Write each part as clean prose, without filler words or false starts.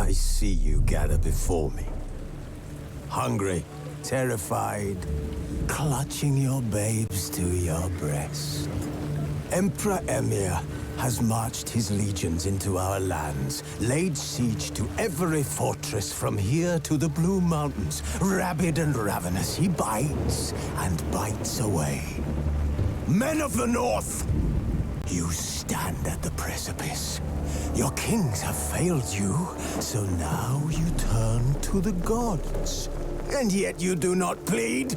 I see you gather before me. Hungry, terrified, clutching your babes to your breast. Emperor Emhyr has marched his legions into our lands, laid siege to every fortress from here to the Blue Mountains. Rabid and ravenous, he bites and bites away. Men of the North! You stand at the precipice. Your kings have failed you, so now you turn to the gods. And yet you do not plead.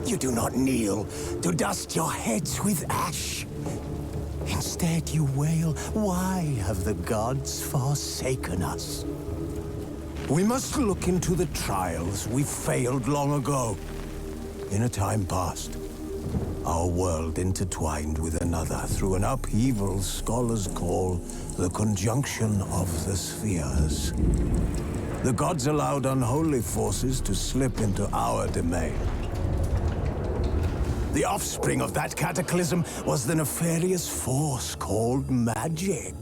You do not kneel to dust your heads with ash. Instead you wail, why have the gods forsaken us? We must look into the trials we failed long ago. In a time past, our world intertwined with another through an upheaval scholars call the conjunction of the spheres. The gods allowed unholy forces to slip into our domain. The offspring of that cataclysm was the nefarious force called magic.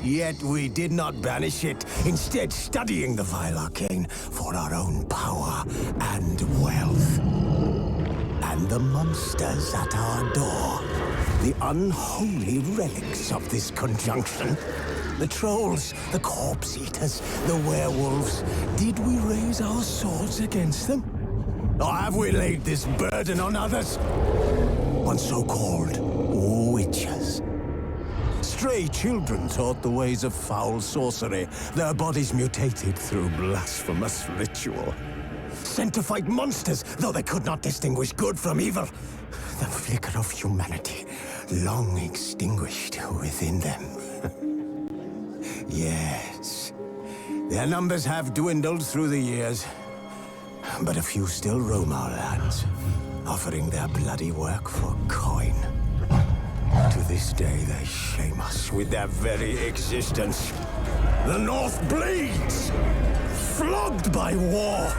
Yet we did not banish it, instead studying the vile arcane for our own power and wealth. And the monsters at our door, the unholy relics of this conjunction. The trolls, the corpse-eaters, the werewolves. Did we raise our swords against them? Or have we laid this burden on others? On so-called witches. Stray children taught the ways of foul sorcery, their bodies mutated through blasphemous ritual. Sent to fight monsters, though they could not distinguish good from evil. The flicker of humanity, long extinguished within them. Yes, their numbers have dwindled through the years. But a few still roam our lands, offering their bloody work for coin. To this day, they shame us with their very existence. The North bleeds, flogged by war.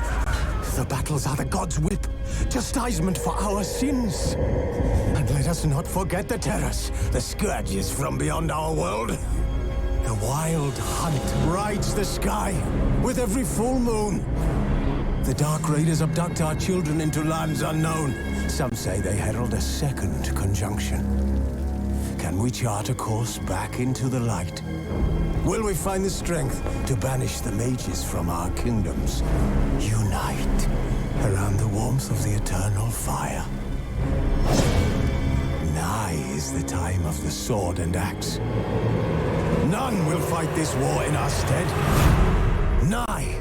The battles are the gods' whip, chastisement for our sins. And let us not forget the terrors, the scourges from beyond our world. The wild hunt rides the sky with every full moon. The Dark Raiders abduct our children into lands unknown. Some say they herald a second conjunction. Can we chart a course back into the light? Will we find the strength to banish the mages from our kingdoms? Unite around the warmth of the eternal fire. Nigh is the time of the sword and axe. None will fight this war in our stead. Nigh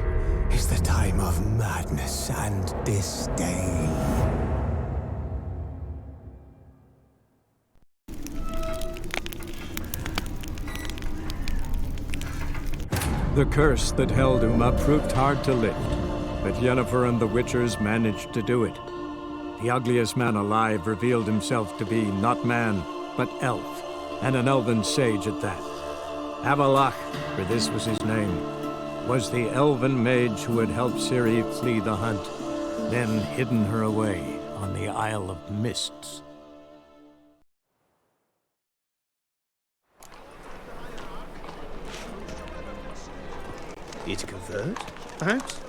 is the time of madness and disdain. The curse that held Uma proved hard to lift, but Yennefer and the Witchers managed to do it. The ugliest man alive revealed himself to be not man, but elf, and an elven sage at that. Avallac'h, for this was his name, was the elven mage who had helped Ciri flee the hunt, then hidden her away on the Isle of Mists. It convert, perhaps?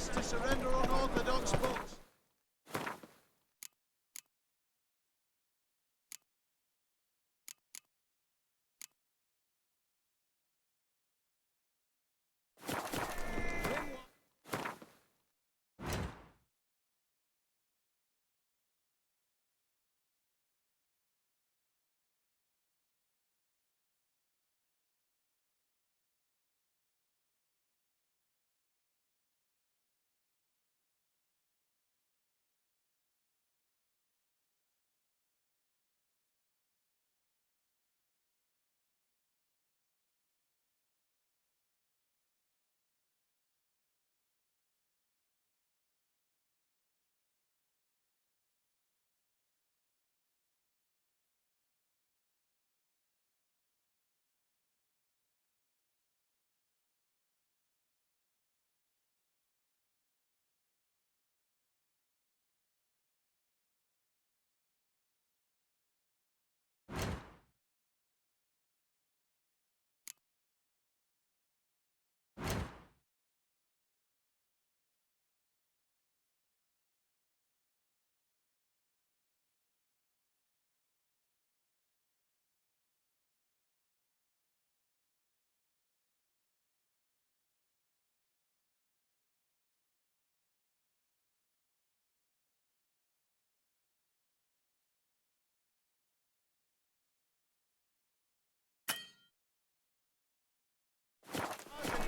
chance to surrender unorthodox books.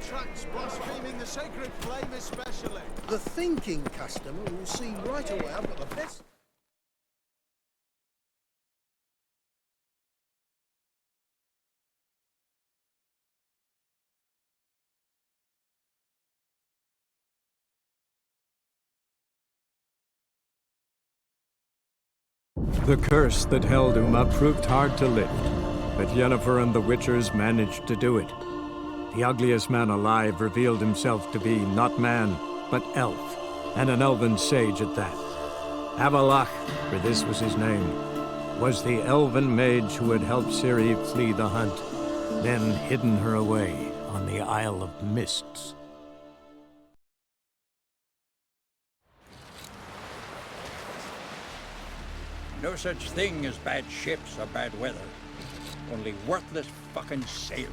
Tracks blaspheming the sacred flame especially. The thinking customer will see right away I've got the best. The curse that held Uma proved hard to lift, but Yennefer and the Witchers managed to do it. The ugliest man alive revealed himself to be not man, but elf, and an elven sage at that. Avalach, for this was his name, was the elven mage who had helped Ciri flee the hunt, then hidden her away on the Isle of Mists. No such thing as bad ships or bad weather. Only worthless fucking sailors.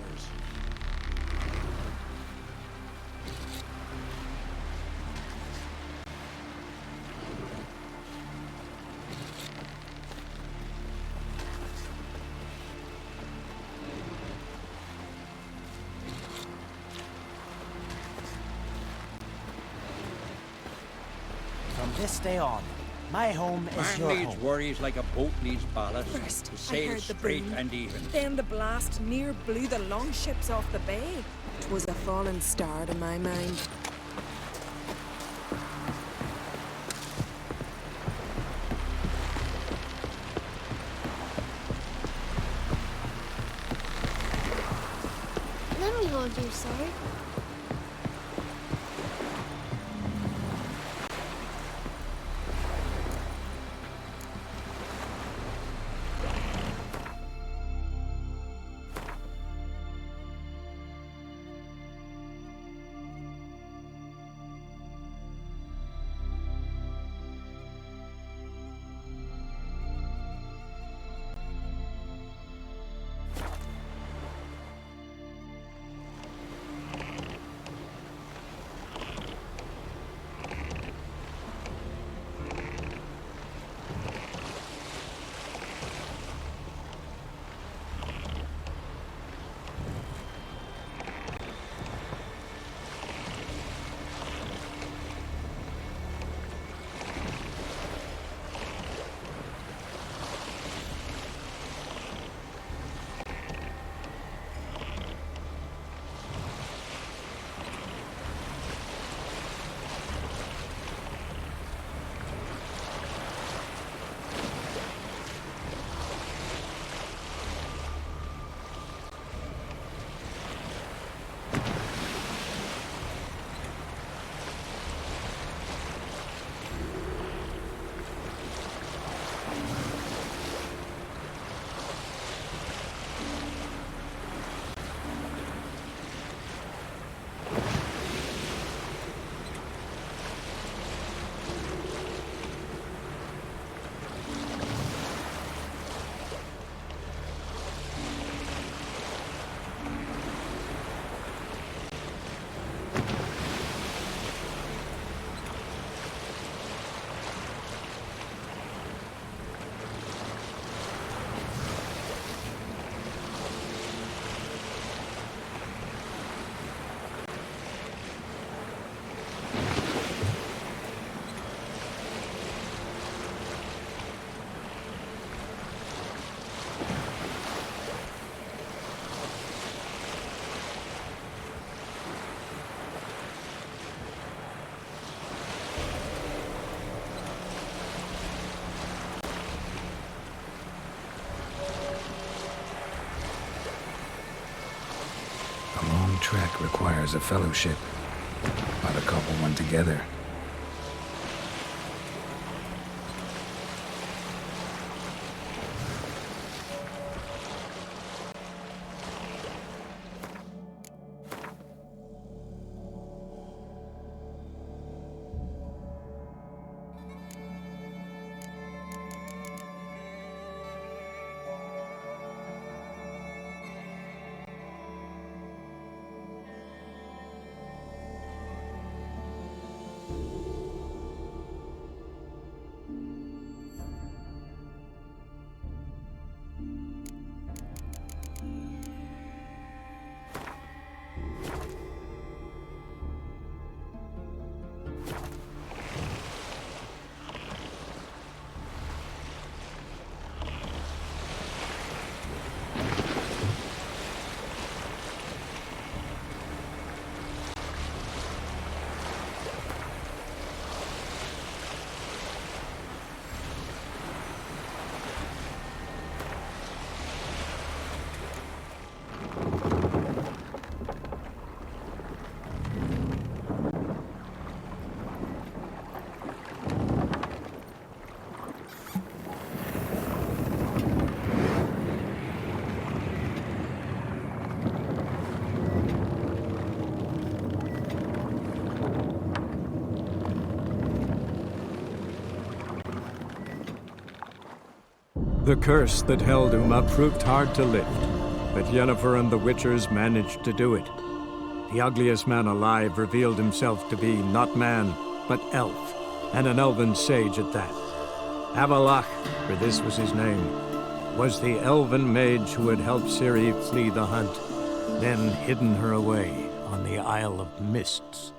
From this day on, my home is Man your needs home. worries like a boat needs ballast. First, to I sail heard the straight boom. and even. Then the blast near blew the longships off the bay. 'Twas a fallen star to my mind. Then we won't do sorry. trek requires a fellowship, not a couple one together. The curse that held Uma proved hard to lift, but Yennefer and the Witchers managed to do it. The ugliest man alive revealed himself to be not man, but elf, and an elven sage at that. Avallac'h, for this was his name, was the elven mage who had helped Ciri flee the hunt, then hidden her away on the Isle of Mists.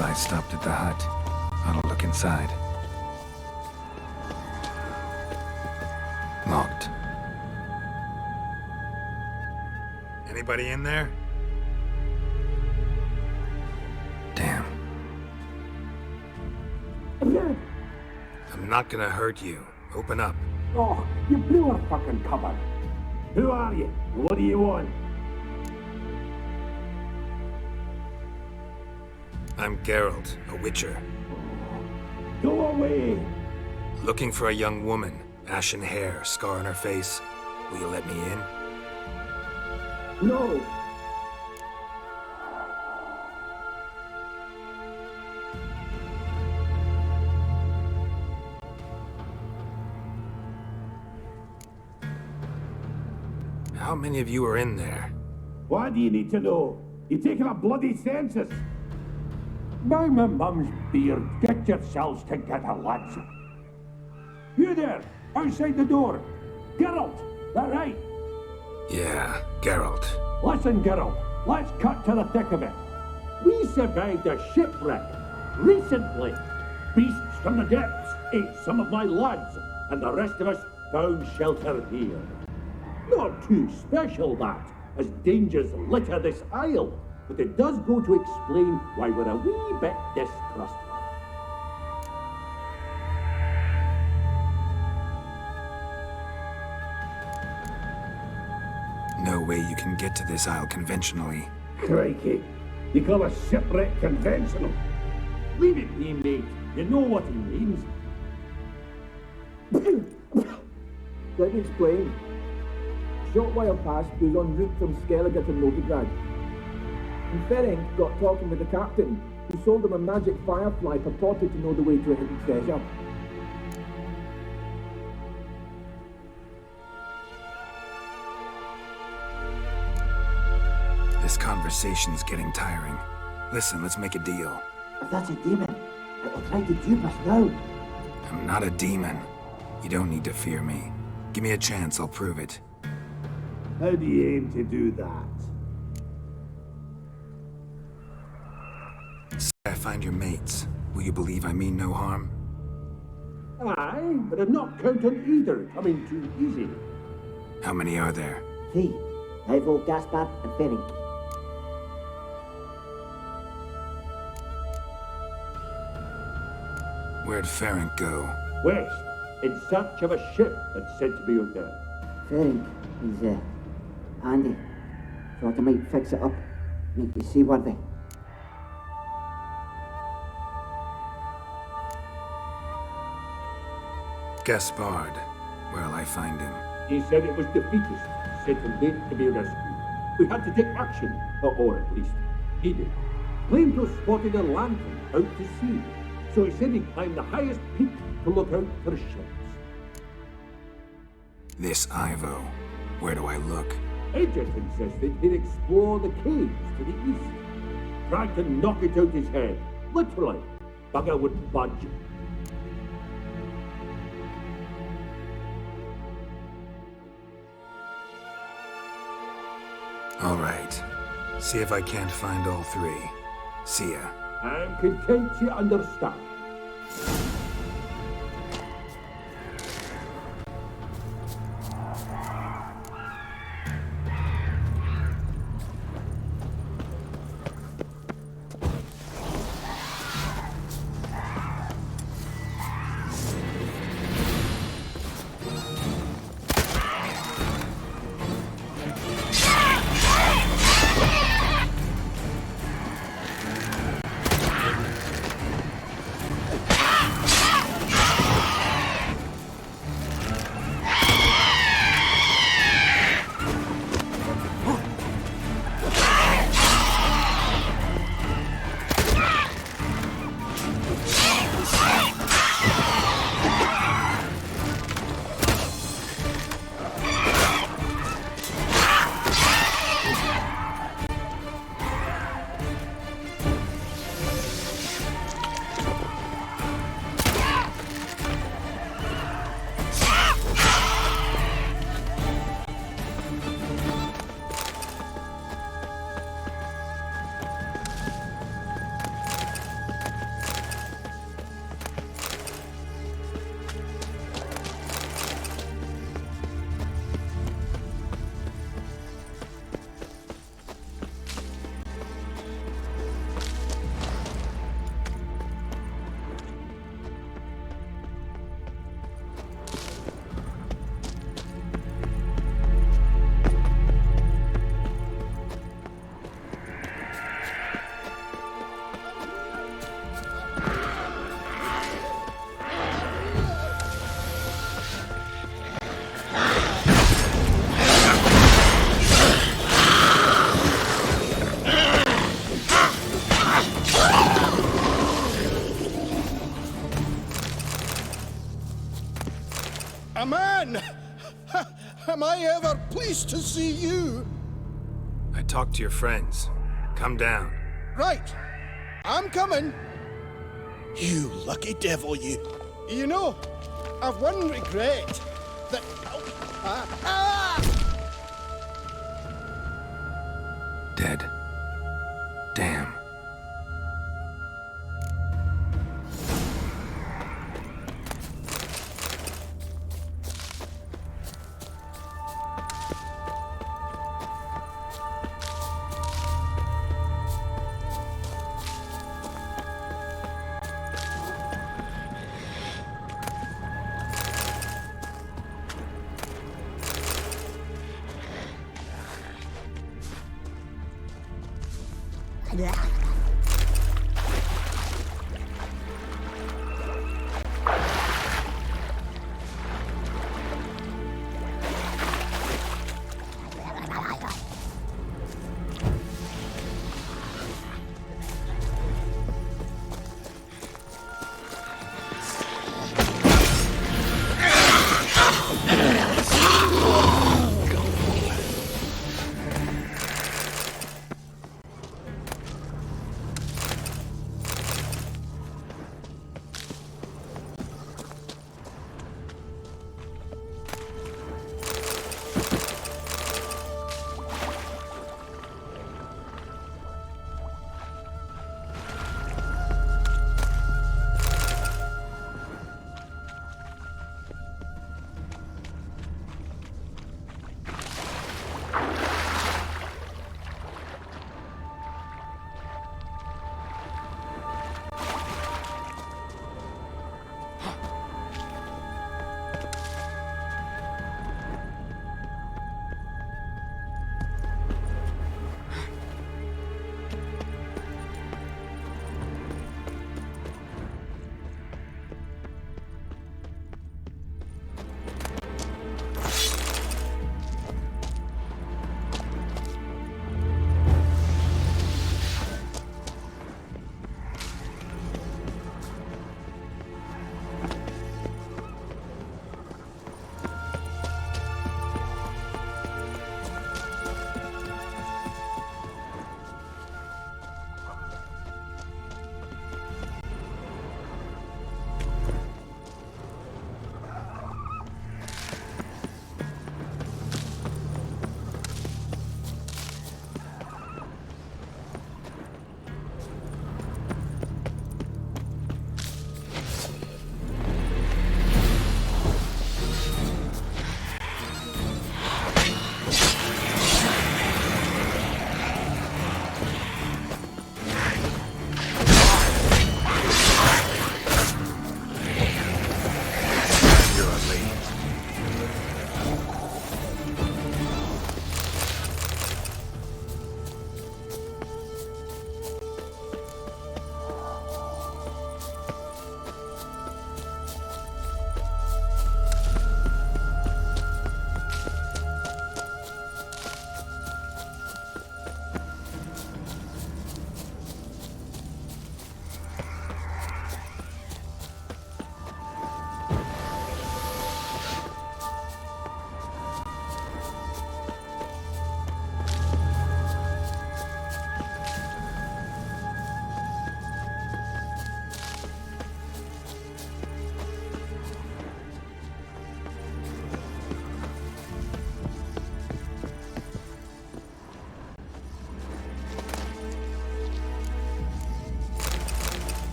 Firefly stopped at the hut. I'll look inside. Locked. Anybody in there? Damn. I'm not gonna hurt you. Open up. Oh, you blew our fucking cover. Who are you? What do you want? I'm Geralt, a witcher. Go away! Looking for a young woman. Ashen hair, scar on her face. Will you let me in? No! How many of you are in there? What do you need to know? You taking a bloody census? By my mum's beard, get yourselves together, lads. You there, outside the door. Geralt, that right? Yeah, Geralt. Listen, Geralt, let's cut to the thick of it. We survived a shipwreck recently. Beasts from the depths ate some of my lads, and the rest of us found shelter here. Not too special, that, as dangers litter this isle, but it does go to explain why we're a wee bit distrustful. No way you can get to this isle conventionally. Crikey, you call a shipwreck conventional? Leave it be, mate. You know what he means. Let me explain. Short while past, he was en route from Skellige to Novigrad. And Ferenc got talking with the captain, who sold him a magic firefly purported to know the way to a hidden treasure. This conversation's getting tiring. Listen, let's make a deal. If that's a demon, it'll try to dupe us now. I'm not a demon. You don't need to fear me. Give me a chance, I'll prove it. How do you aim to do that? Say I find your mates. Will you believe I mean no harm? Aye, but I'm not counting either coming too easy. How many are there? 3. Ivo, Gaspard, and Ferenc. Where'd Ferenc go? West, in search of a ship that's said to be out there. Ferenc, he's, handy. Thought I might fix it up, make you seaworthy. Gaspard. Where'll I find him? He said it was defeatist, sent him late to be rescued. We had to take action, or at least he did. Claimed to have spotted a lantern out to sea, so he said he'd climb the highest peak to look out for ships. This Ivo. Where do I look? Agent insisted he'd explore the caves to the east. Tried to knock it out his head, literally. Bugger wouldn't budge. All right. See if I can't find all 3. See ya. I'm content you understand. I ever pleased to see you? I talked to your friends. Come down. Right. I'm coming. You lucky devil, you. You know, I've one regret. That... Dead. Damn.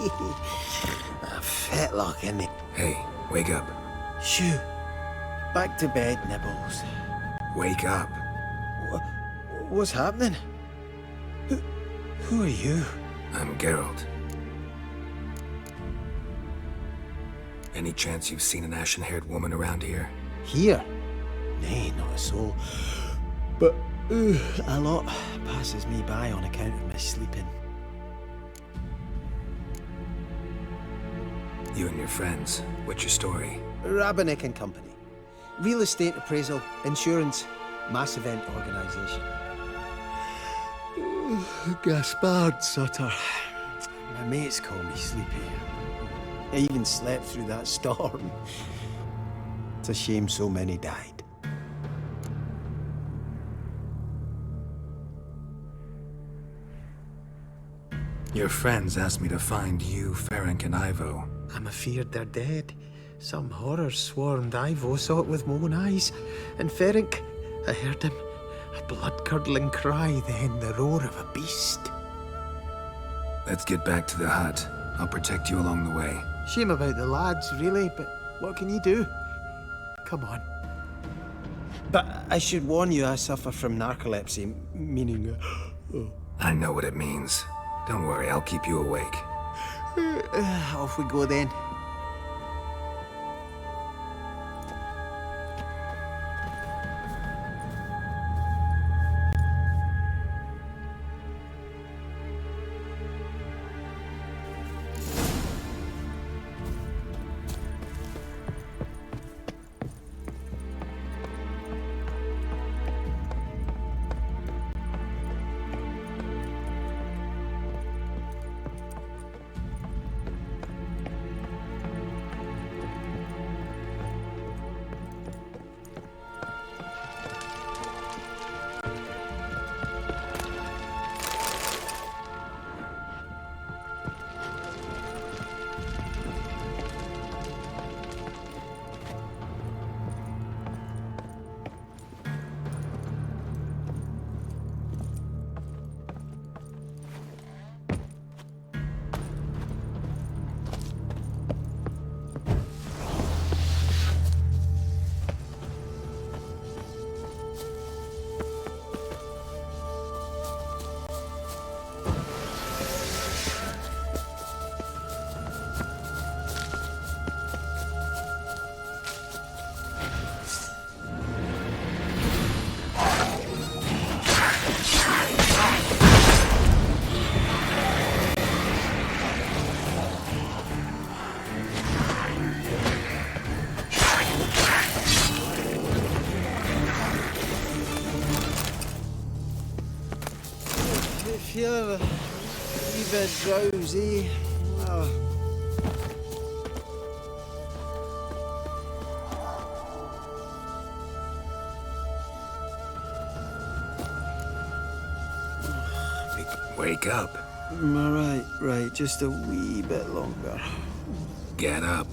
A fetlock, isn't it? Hey, wake up. Shoo. Back to bed, Nibbles. Wake up. What's happening? Who are you? I'm Geralt. Any chance you've seen an ashen-haired woman around here? Here? Nay, not a soul. But a lot passes me by on account of my sleeping. You and your friends, what's your story? Rabbinick and Company. Real estate appraisal, insurance, mass event organisation. Gaspard Sutter. My mates call me Sleepy. I even slept through that storm. It's a shame so many died. Your friends asked me to find you, Ferenc, and Ivo. I'm afeard they're dead. Some horrors swarmed Ivo, saw it with my own eyes. And Ferenc, I heard him. A blood-curdling cry, then the roar of a beast. Let's get back to the hut. I'll protect you along the way. Shame about the lads, really, but what can you do? Come on. But I should warn you, I suffer from narcolepsy, meaning... I know what it means. Don't worry, I'll keep you awake. Off we go then. Feel a wee bit drowsy. Wake up. Right, just a wee bit longer. Get up.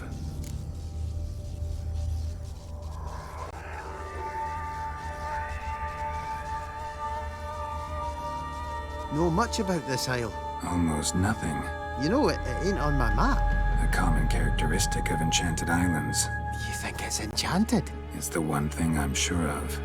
Know much about this isle? Almost nothing. You know, it ain't on my map. A common characteristic of enchanted islands. You think it's enchanted? It's the one thing I'm sure of.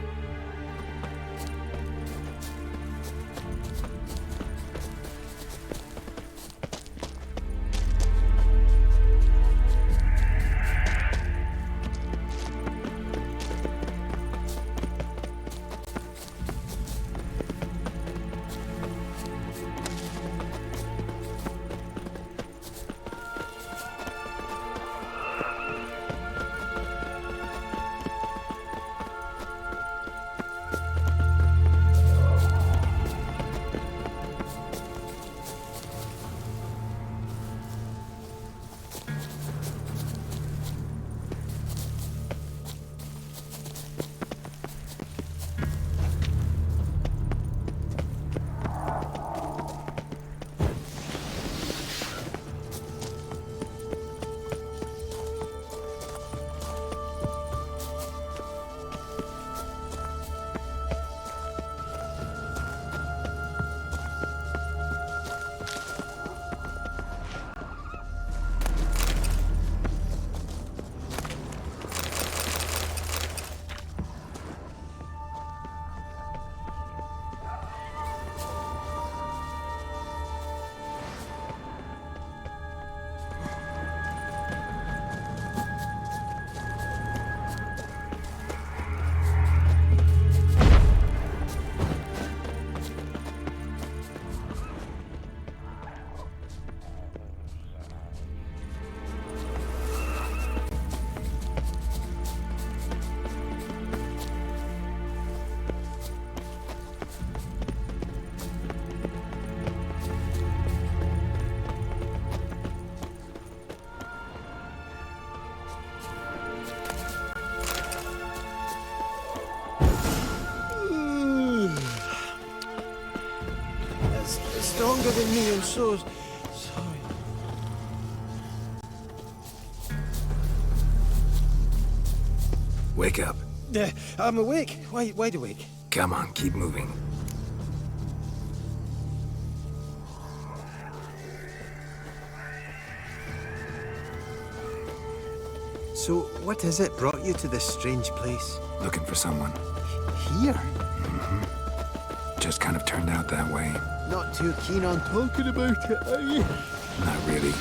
stronger than me, and so sorry. Wake up. I'm awake. Wide awake. Come on, keep moving. So, what is it brought you to this strange place? Looking for someone. Here? Just kind of turned out that way. Not too keen on talking about it, are you? Not really.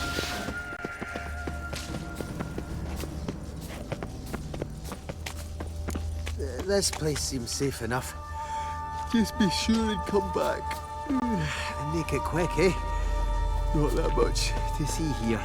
This place seems safe enough. Just be sure and come back. And make it quick, eh? Not that much to see here.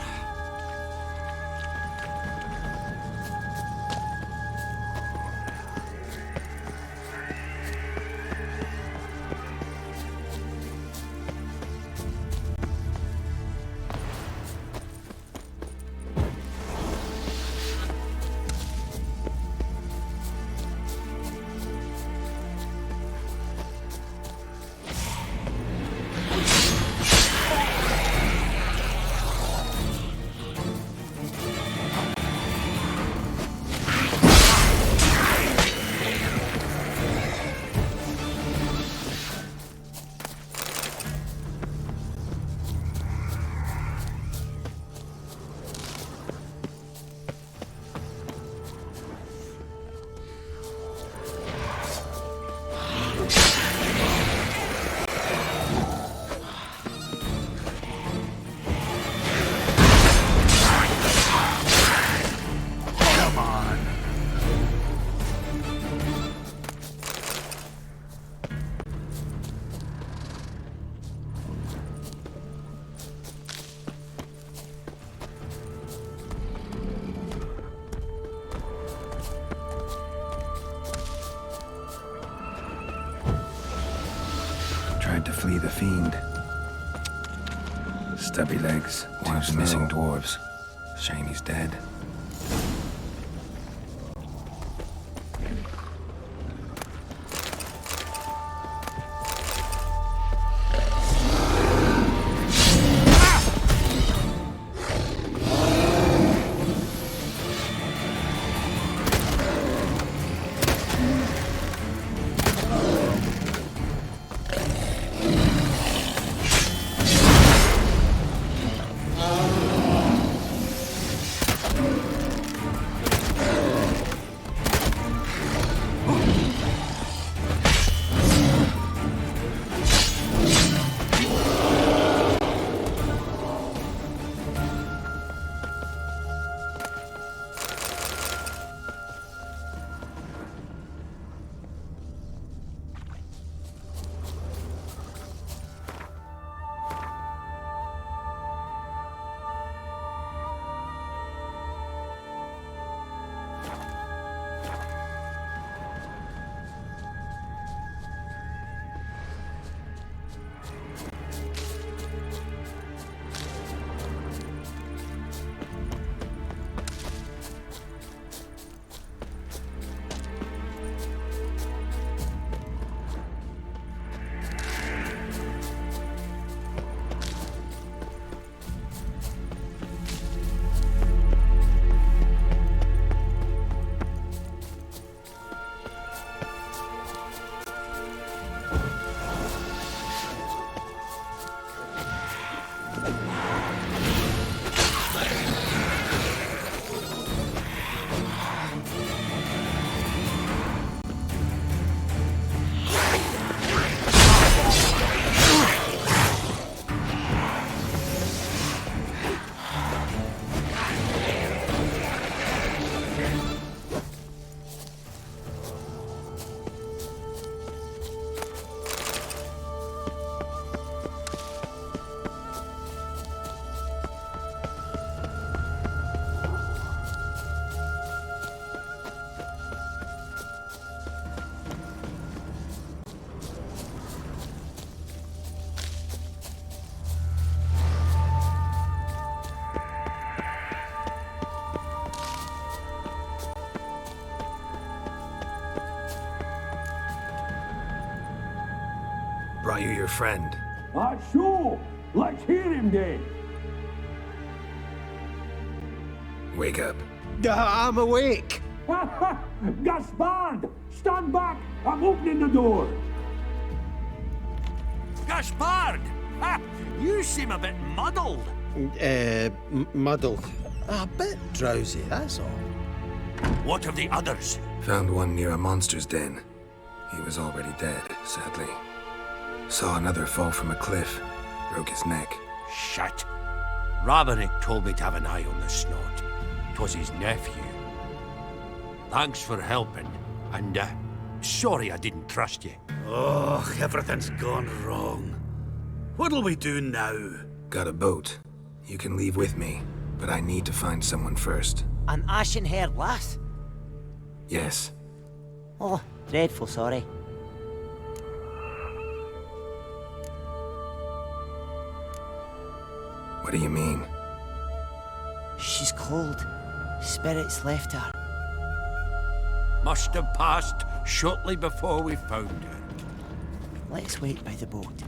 Tried to flee the fiend. Stubby legs, one of the missing dwarves. Shame he's dead. Brought you your friend. Sure. Let's hear him then. Wake up. I'm awake. Gaspard! Stand back! I'm opening the door. Gaspard! You seem a bit muddled. Muddled. A bit drowsy, that's all. What of the others? Found one near a monster's den. He was already dead, sadly. Saw another fall from a cliff. Broke his neck. Shit. Raverick told me to have an eye on the snot. 'Twas his nephew. Thanks for helping, and sorry I didn't trust you. Oh, everything's gone wrong. What'll we do now? Got a boat. You can leave with me, but I need to find someone first. An ashen-haired lass? Yes. Oh, dreadful sorry. What do you mean? She's cold. Spirits left her. Must have passed shortly before we found her. Let's wait by the boat.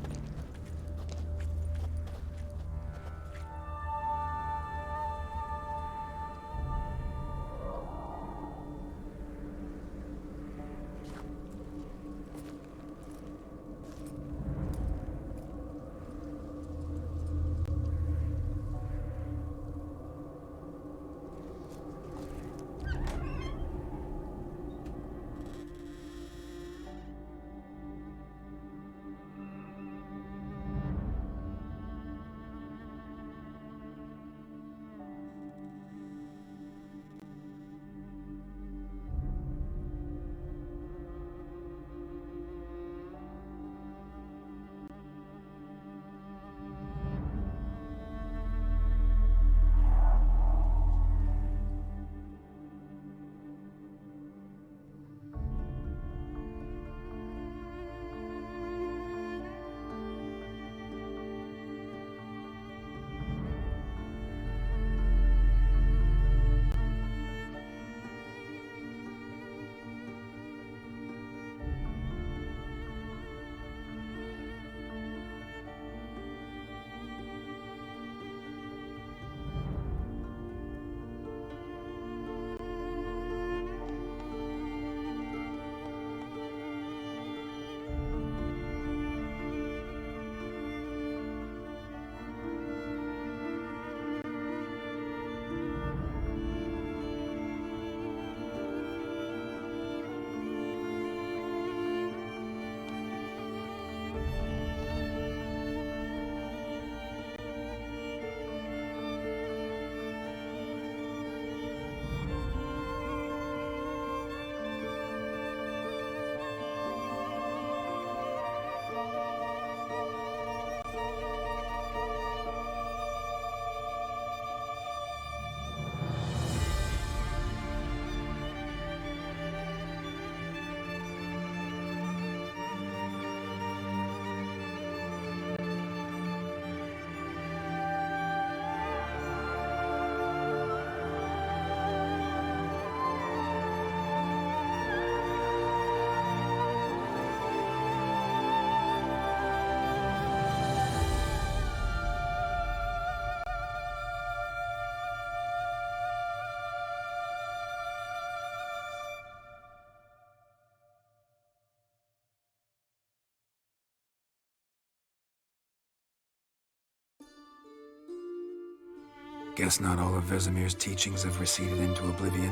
Guess not all of Vesemir's teachings have receded into oblivion.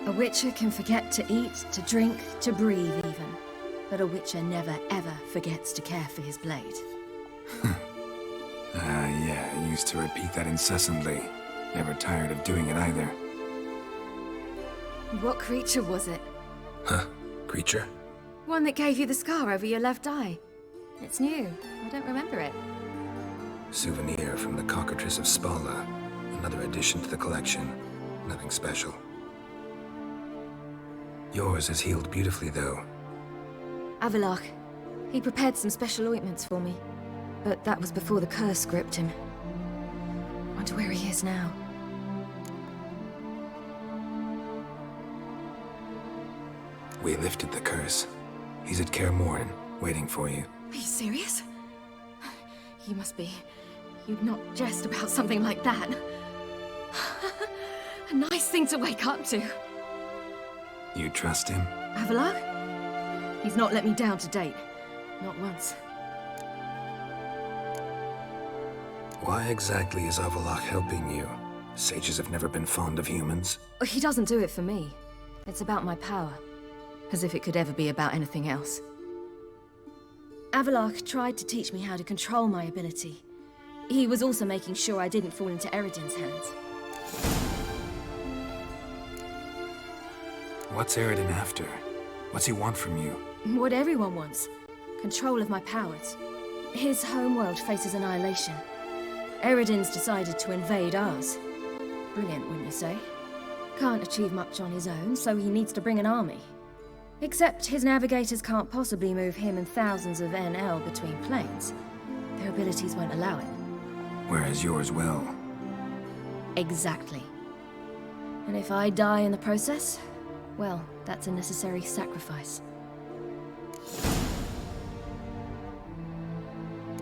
A witcher can forget to eat, to drink, to breathe even. But a witcher never ever forgets to care for his blade. Yeah, I used to repeat that incessantly. Never tired of doing it either. What creature was it? Huh? Creature? One that gave you the scar over your left eye. It's new. I don't remember it. Souvenir from the Cockatrice of Spala. Another addition to the collection. Nothing special. Yours is healed beautifully, though. Avallac'h. He prepared some special ointments for me. But that was before the curse gripped him. Wonder where he is now. We lifted the curse. He's at Kaer Morhen, waiting for you. Are you serious? You'd not jest about something like that. A nice thing to wake up to. You trust him? Avallac'h? He's not let me down to date. Not once. Why exactly is Avallac'h helping you? Sages have never been fond of humans. He doesn't do it for me. It's about my power. As if it could ever be about anything else. Avallac'h tried to teach me how to control my ability. He was also making sure I didn't fall into Eredin's hands. What's Eredin after? What's he want from you? What everyone wants. Control of my powers. His homeworld faces annihilation. Eredin's decided to invade ours. Brilliant, wouldn't you say? Can't achieve much on his own, so he needs to bring an army. Except his navigators can't possibly move him and thousands of NL between planes. Their abilities won't allow it. Whereas yours will. Exactly. And if I die in the process, well, that's a necessary sacrifice.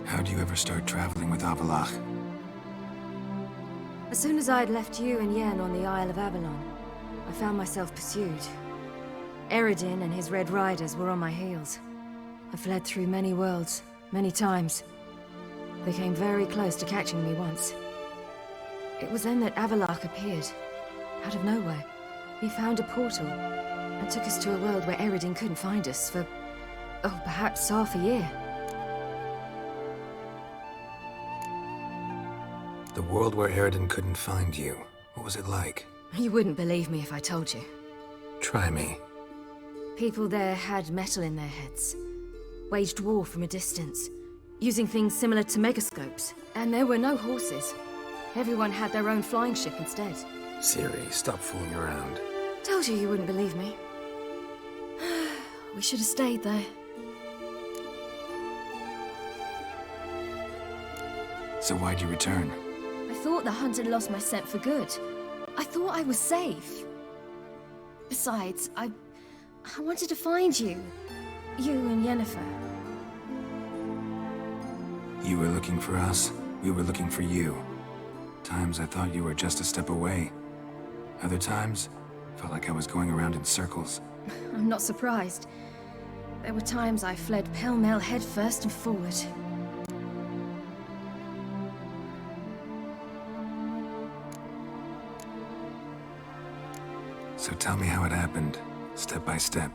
How'd you ever start traveling with Avallac'h? As soon as I'd left you and Yen on the Isle of Avalon, I found myself pursued. Eredin and his Red Riders were on my heels. I fled through many worlds, many times. They came very close to catching me once. It was then that Avallac'h appeared, out of nowhere. He found a portal, and took us to a world where Eredin couldn't find us for, oh, perhaps half a year. The world where Eredin couldn't find you. What was it like? You wouldn't believe me if I told you. Try me. People there had metal in their heads. Waged war from a distance, using things similar to megascopes. And there were no horses. Everyone had their own flying ship instead. Ciri, stop fooling around. Told you wouldn't believe me. We should have stayed there. So why'd you return? I thought the hunt had lost my scent for good. I thought I was safe. Besides, I wanted to find you. You and Yennefer. You were looking for us, we were looking for you. Times I thought you were just a step away. Other times, felt like I was going around in circles. I'm not surprised. There were times I fled pell-mell head first and forward. So tell me how it happened, step by step.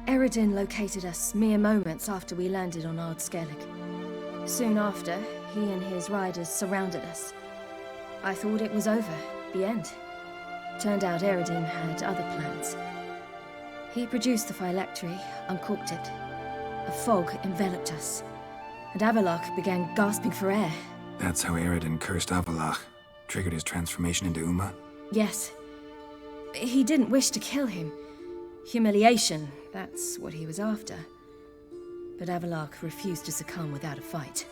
Eredin located us mere moments after we landed on Ard Skellig. Soon after, he and his riders surrounded us. I thought it was over, the end. Turned out Eredin had other plans. He produced the phylactery, uncorked it. A fog enveloped us, and Avallac'h began gasping for air. That's how Eredin cursed Avallac'h, triggered his transformation into Uma? Yes. He didn't wish to kill him. Humiliation, that's what he was after. But Avallac'h refused to succumb without a fight.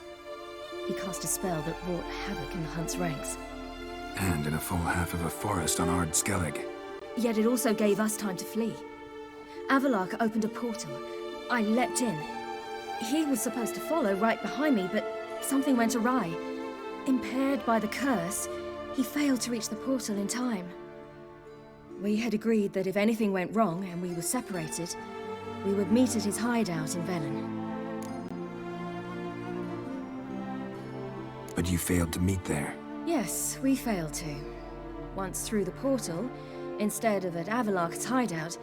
He cast a spell that wrought havoc in the hunt's ranks. And in a full half of a forest on Ard Skellig. Yet it also gave us time to flee. Avallac'h opened a portal. I leapt in. He was supposed to follow right behind me, but something went awry. Impaired by the curse, he failed to reach the portal in time. We had agreed that if anything went wrong and we were separated, we would meet at his hideout in Velen. But you failed to meet there. Yes, we failed to. Once through the portal, instead of at Avallac'h's hideout,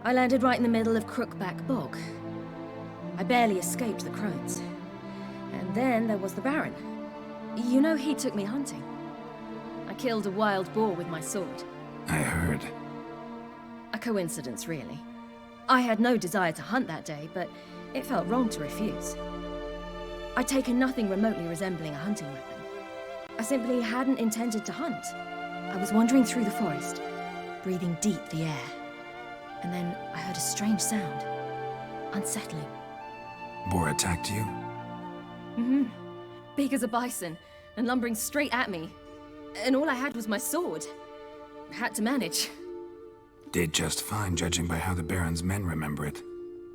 I landed right in the middle of Crookback Bog. I barely escaped the crones. And then there was the Baron. You know, he took me hunting. I killed a wild boar with my sword. I heard. A coincidence, really. I had no desire to hunt that day, but it felt wrong to refuse. I'd taken nothing remotely resembling a hunting weapon. I simply hadn't intended to hunt. I was wandering through the forest, breathing deep the air. And then I heard a strange sound. Unsettling. Boar attacked you? Mm-hmm. Big as a bison, and lumbering straight at me. And all I had was my sword. Had to manage. Did just fine, judging by how the Baron's men remember it.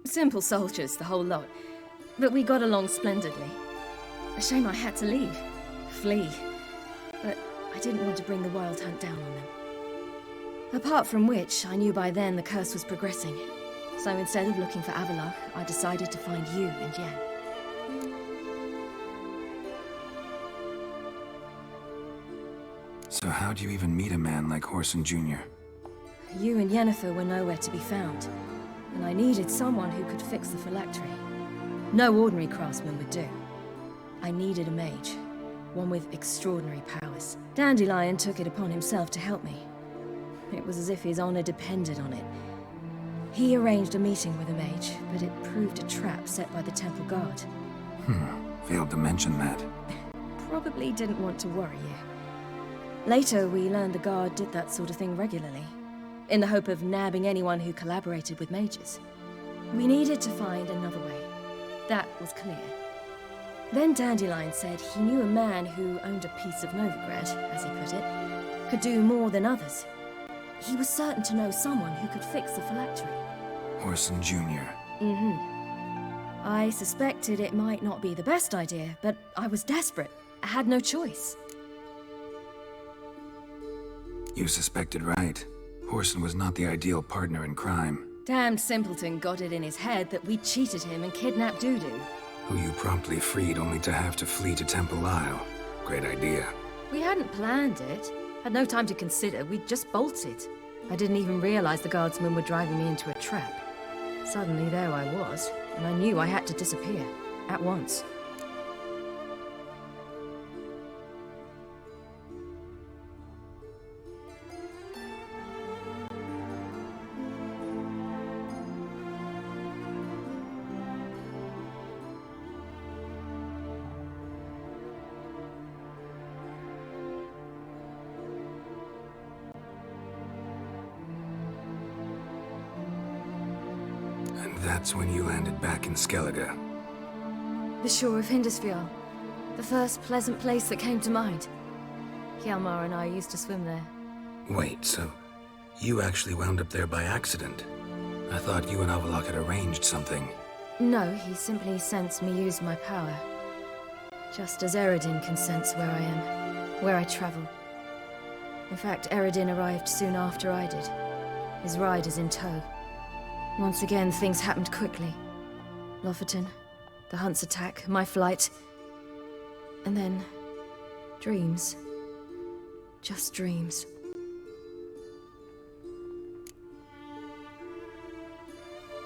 Simple soldiers, the whole lot. But we got along splendidly. A shame I had to leave. Flee. But I didn't want to bring the Wild Hunt down on them. Apart from which, I knew by then the curse was progressing. So instead of looking for Avallac'h, I decided to find you and Yen. So how'd you even meet a man like Whoreson Jr.? You and Yennefer were nowhere to be found, and I needed someone who could fix the phylactery. No ordinary craftsman would do. I needed a mage, one with extraordinary powers. Dandelion took it upon himself to help me. It was as if his honor depended on it. He arranged a meeting with a mage, but it proved a trap set by the Temple Guard. Failed to mention that. Probably didn't want to worry you. Later, we learned the Guard did that sort of thing regularly, in the hope of nabbing anyone who collaborated with mages. We needed to find another way. That was clear. Then Dandelion said he knew a man who owned a piece of Novigrad, as he put it, could do more than others. He was certain to know someone who could fix the phylactery. Whoreson Jr. I suspected it might not be the best idea, but I was desperate. I had no choice. You suspected right. Whoreson was not the ideal partner in crime. Damned simpleton got it in his head that we cheated him and kidnapped Dudu. Who you promptly freed only to have to flee to Temple Isle. Great idea. We hadn't planned it. Had no time to consider, we just bolted. I didn't even realize the guardsmen were driving me into a trap. Suddenly there I was, and I knew I had to disappear. At once. That's when you landed back in Skellige. The shore of Hindisfjall. The first pleasant place that came to mind. Hjalmar and I used to swim there. Wait, so you actually wound up there by accident? I thought you and Avallac'h had arranged something. No, he simply sensed me use my power. Just as Eredin can sense where I am, where I travel. In fact, Eredin arrived soon after I did. His riders in tow. Once again, things happened quickly. Lofoten, the Hunt's attack, my flight. And then... dreams. Just dreams.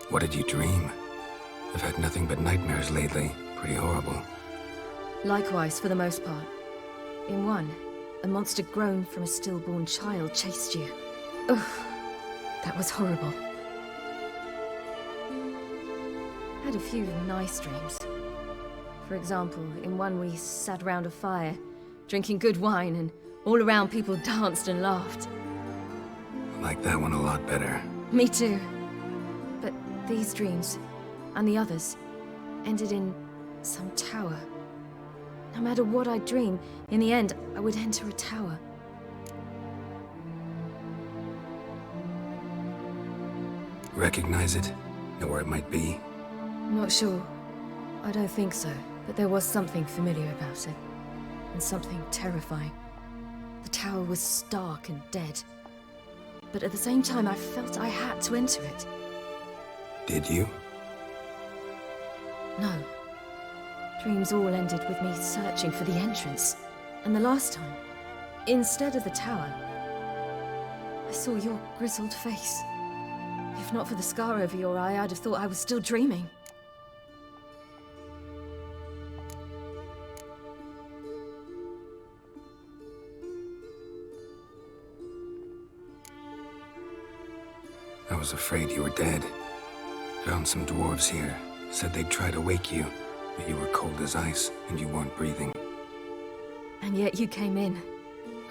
What did you dream? I've had nothing but nightmares lately. Pretty horrible. Likewise, for the most part. In one, a monster grown from a stillborn child chased you. Ugh, that was horrible. Had a few nice dreams. For example, in one we sat around a fire, drinking good wine, and all around people danced and laughed. I like that one a lot better. Me too. But these dreams, and the others, ended in some tower. No matter what I dream, in the end, I would enter a tower. Recognize it? Know where it might be? Not sure. I don't think so, but there was something familiar about it. And something terrifying. The tower was stark and dead. But at the same time, I felt I had to enter it. Did you? No. Dreams all ended with me searching for the entrance. And the last time, instead of the tower, I saw your grizzled face. If not for the scar over your eye, I'd have thought I was still dreaming. I was afraid you were dead. Found some dwarves here. Said they'd try to wake you, but you were cold as ice and you weren't breathing. And yet you came in.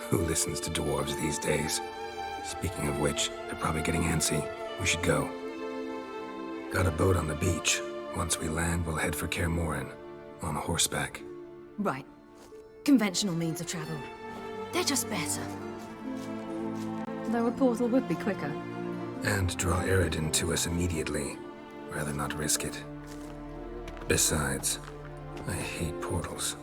Who listens to dwarves these days? Speaking of which, they're probably getting antsy. We should go. Got a boat on the beach. Once we land, we'll head for Kaer Morhen. On horseback. Right. Conventional means of travel. They're just better. Though a portal would be quicker. And draw Eredin to us immediately. Rather not risk it. Besides, I hate portals.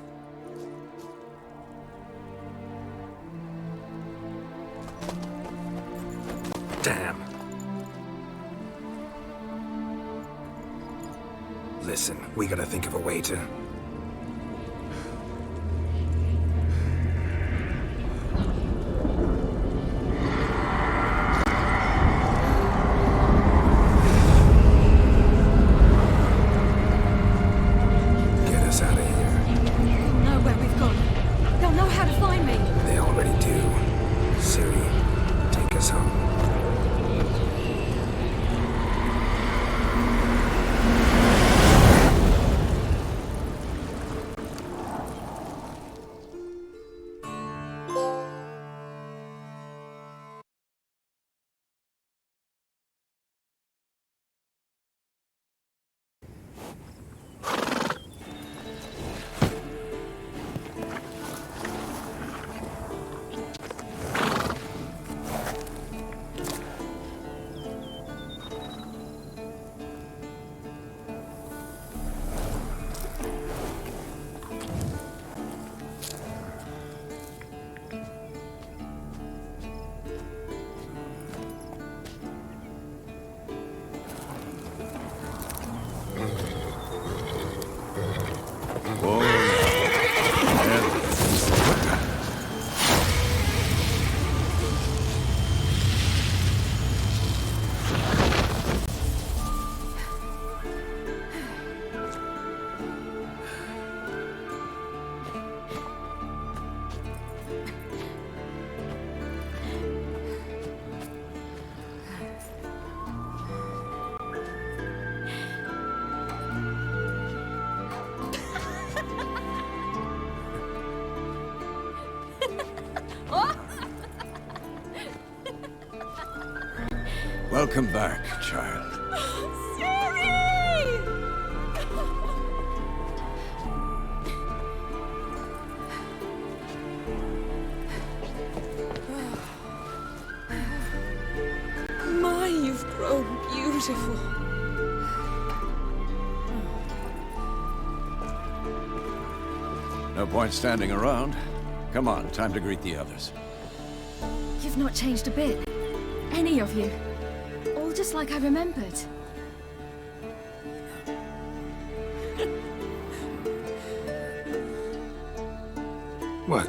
Damn. Listen, we gotta think of a way to... get us out of here. They'll know where we've gone. They'll know how to find me. They already do. Ciri, take us home. Welcome back, child. My, you've grown beautiful. No point standing around. Come on, time to greet the others. You've not changed a bit. Any of you. All just like I remembered. What?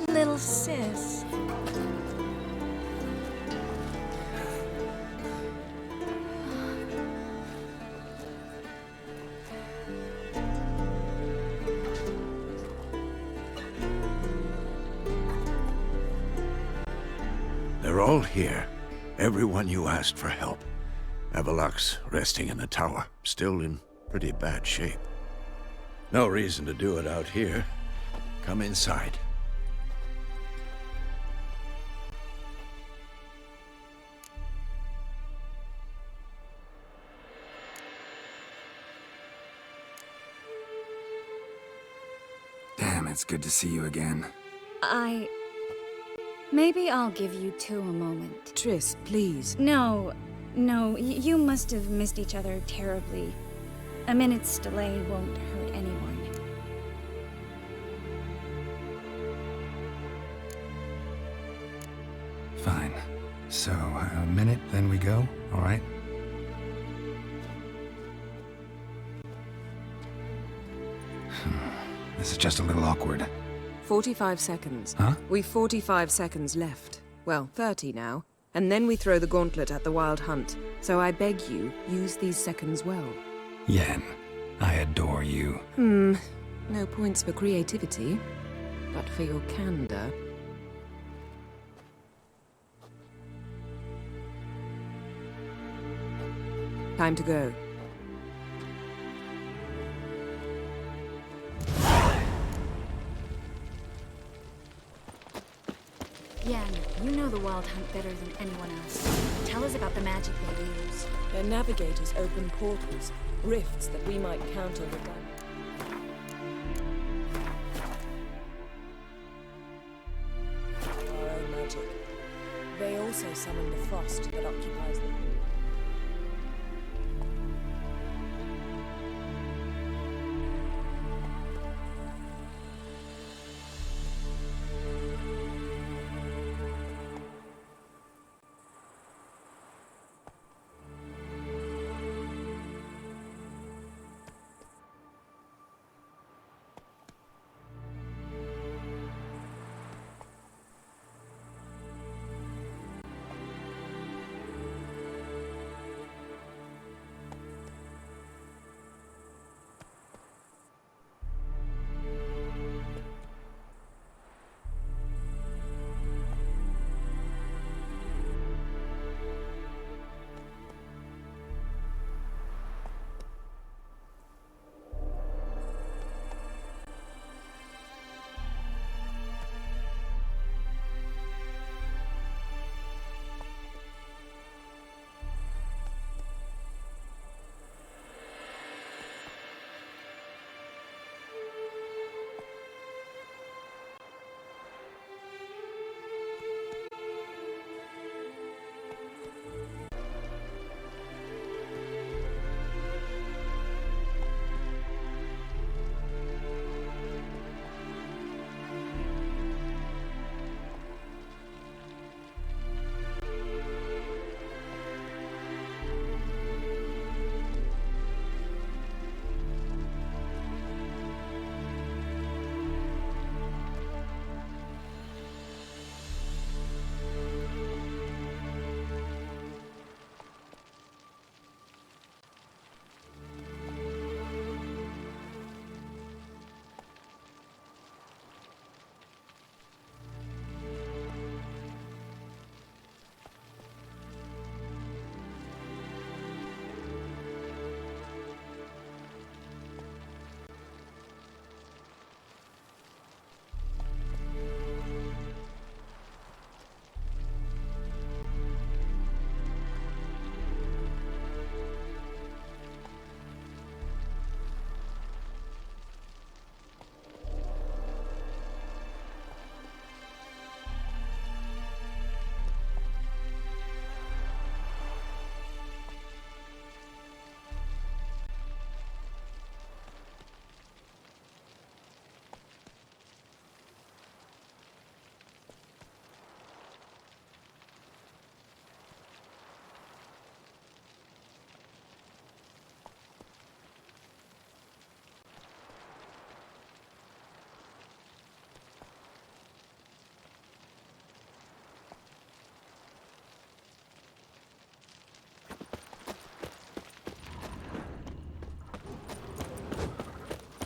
Little sis. They're all here. Everyone you asked for help. Avallac'h's resting in the tower, still in pretty bad shape. No reason to do it out here. Come inside. Damn, it's good to see you again. Maybe I'll give you two a moment. Triss, please. No, you must have missed each other terribly. A minute's delay won't hurt anyone. Fine. So, a minute, then we go, all right? This is just a little awkward. 45 seconds. Huh? We've 45 seconds left. Well, 30 now. And then we throw the gauntlet at the Wild Hunt. So I beg you, use these seconds well. Yen, I adore you. No points for creativity, but for your candor. Time to go. Yen, you know the Wild Hunt better than anyone else. Tell us about the magic they use. Their navigators open portals, rifts that we might counter with them. Our own magic. They also summon the frost that occupies them.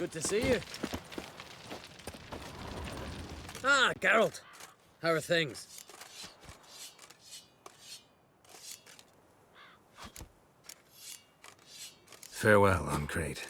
Good to see you. Ah, Geralt. How are things? Farewell, Uncrate.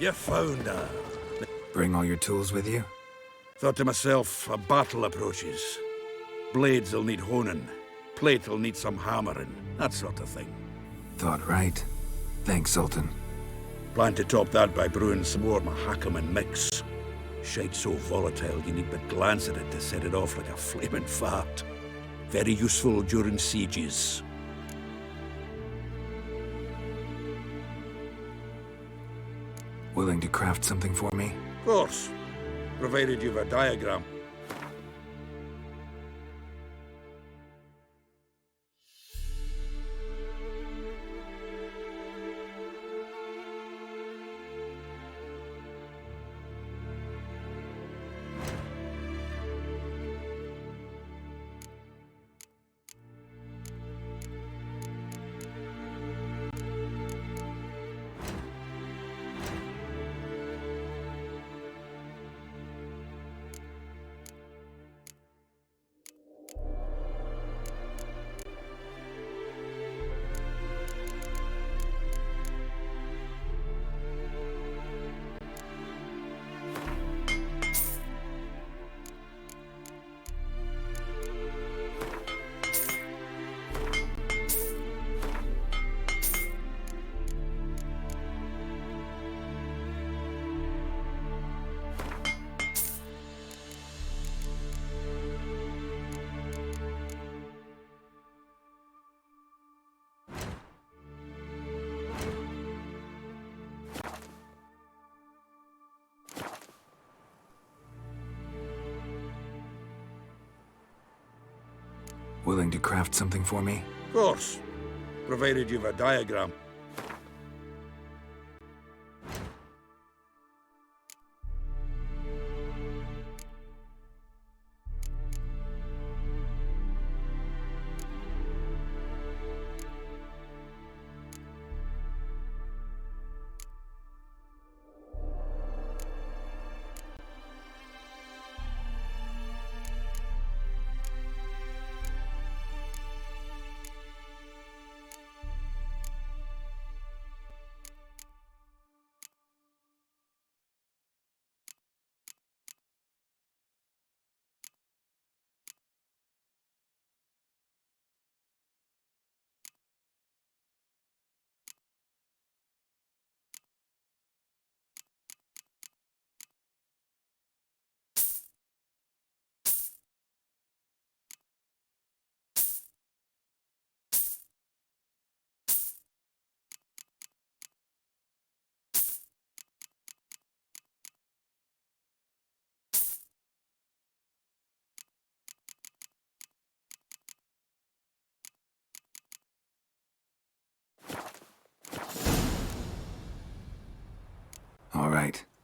You found her. Bring all your tools with you? Thought to myself, a battle approaches. Blades will need honing. Plate will need some hammering. That sort of thing. Thought right. Thanks, Sultan. Plan to top that by brewing some more Mahakaman mix. Shite so volatile you need but glance at it to set it off like a flaming fart. Very useful during sieges. Willing to craft something for me? Of course. Provided you've a diagram. Willing to craft something for me? Of course. Provided you've a diagram.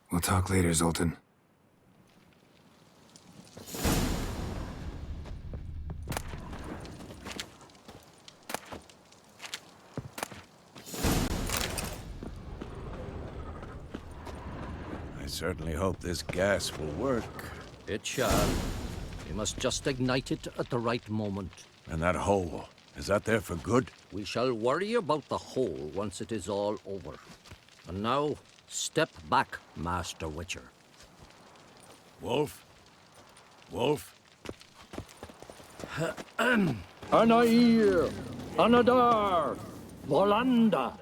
We'll talk later, Zoltan. I certainly hope this gas will work. It shall. We must just ignite it at the right moment. And that hole, is that there for good? We shall worry about the hole once it is all over. And now, step back, Master Witcher. Wolf? Wolf? Anair! Anadar! Volanda!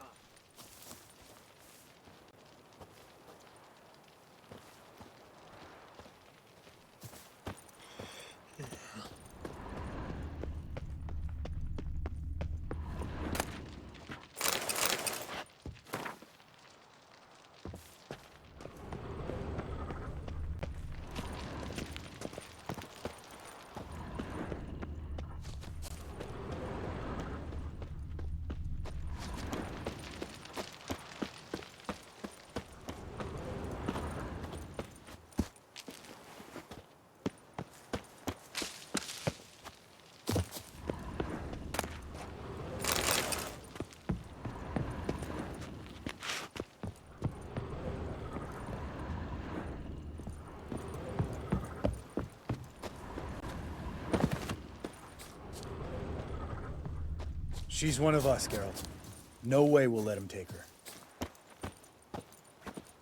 She's one of us, Geralt. No way we'll let him take her.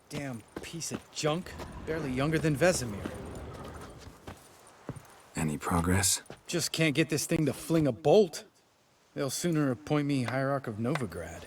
Damn piece of junk. Barely younger than Vesemir. Any progress? Just can't get this thing to fling a bolt. They'll sooner appoint me Hierarch of Novigrad.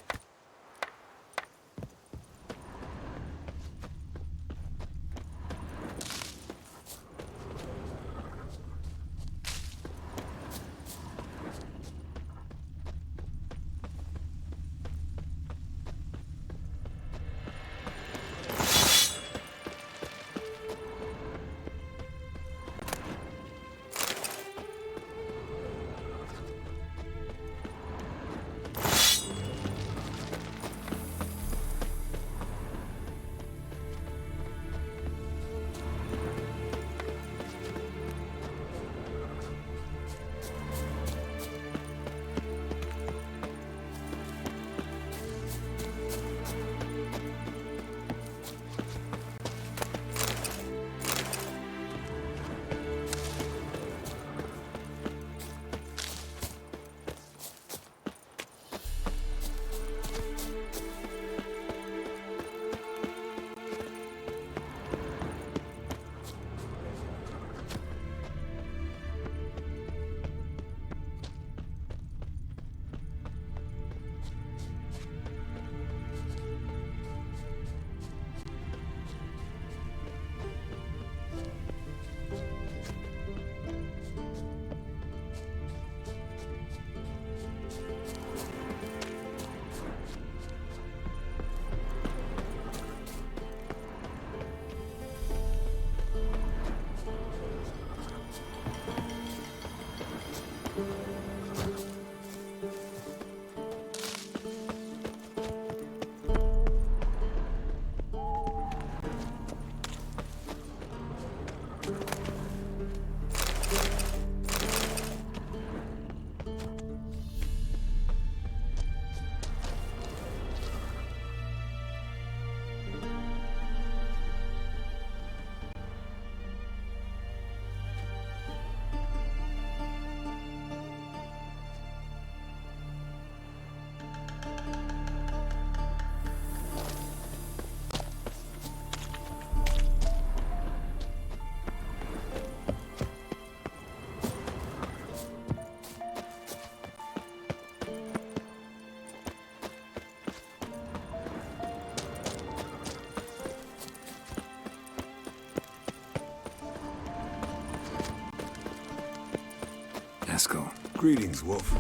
Eskel. Greetings, Wolf.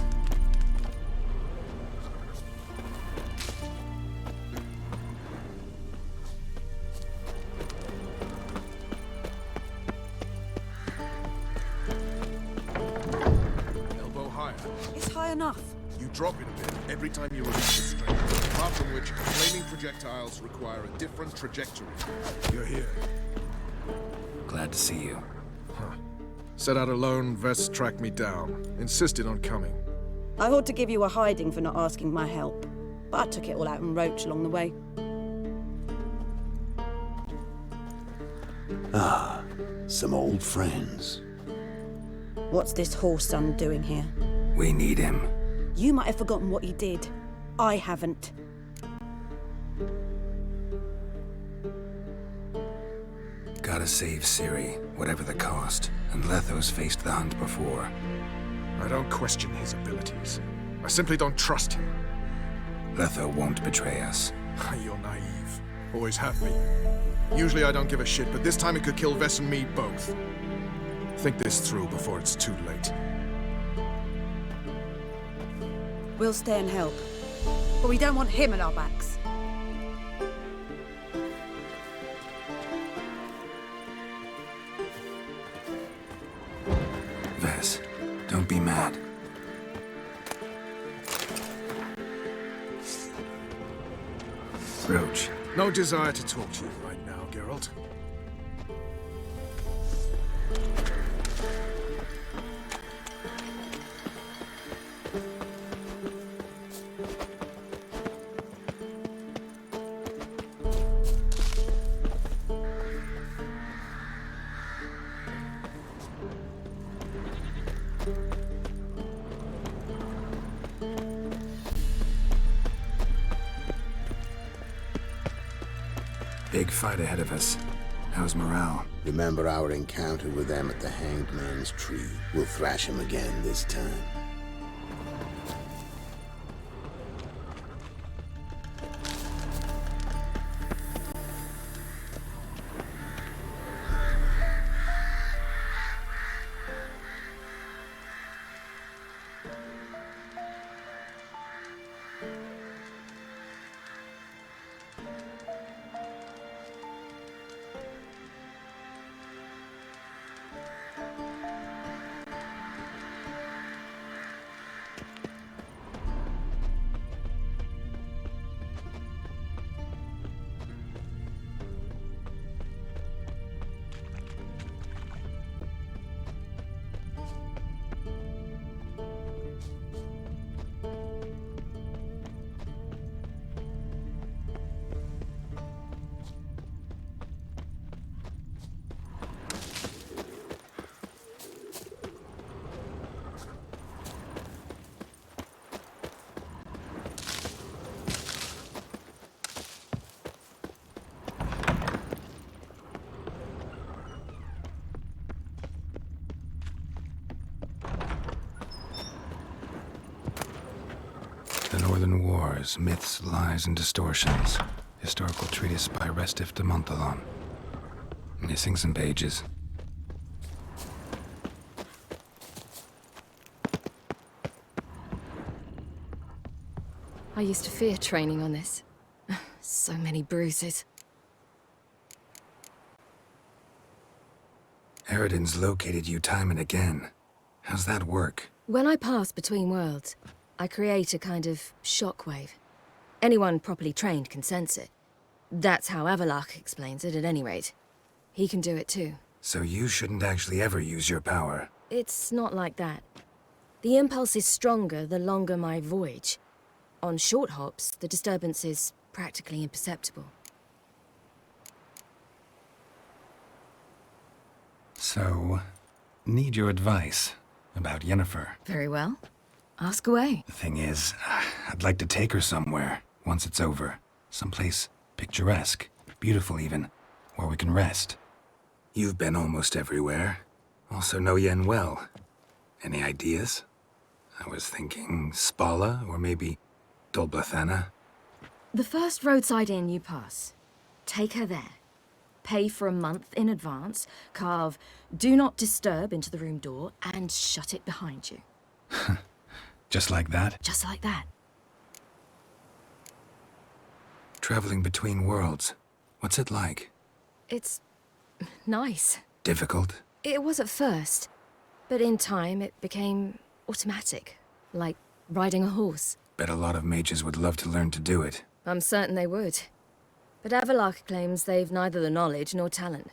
Elbow higher. It's high enough. You drop it a bit every time you release the string. apart from which flaming projectiles require a different trajectory. You're here. Glad to see you. Set out alone, Vess tracked me down. Insisted on coming. I ought to give you a hiding for not asking my help, but I took it all out in Roach along the way. Ah, some old friends. What's this horse son doing here? We need him. You might have forgotten what he did. I haven't. Gotta save Ciri, whatever the cost. And Letho's faced the hunt before. I don't question his abilities. I simply don't trust him. Letho won't betray us. You're naive. Always have been. Usually I don't give a shit, but this time it could kill Vess and me both. Think this through before it's too late. We'll stay and help. But we don't want him at our backs. Vess, don't be mad. Roach. No desire to talk to you right now, Geralt. Big fight ahead of us. How's morale? Remember our encounter with them at the Hanged Man's Tree. We'll thrash him again this time. The Northern Wars, Myths, Lies, and Distortions. Historical treatise by Restif de Montholon. Missing some pages. I used to fear training on this. So many bruises. Eredin's located you time and again. How's that work? When I pass between worlds, I create a kind of shockwave. Anyone properly trained can sense it. That's how Avallac'h explains it, at any rate. He can do it too. So you shouldn't actually ever use your power. It's not like that. The impulse is stronger the longer my voyage. On short hops, the disturbance is practically imperceptible. So, need your advice about Yennefer. Very well. Ask away. The thing is, I'd like to take her somewhere, once it's over. Someplace picturesque, beautiful even, where we can rest. You've been almost everywhere. Also know Yen well. Any ideas? I was thinking Spala, or maybe Dol Blathanna. The first roadside inn you pass. Take her there. Pay for a month in advance, carve "Do Not Disturb" into the room door, and shut it behind you. Just like that? Just like that. Traveling between worlds. What's it like? It's nice. Difficult? It was at first, but in time it became automatic, like riding a horse. Bet a lot of mages would love to learn to do it. I'm certain they would. But Avallac'h claims they've neither the knowledge nor talent.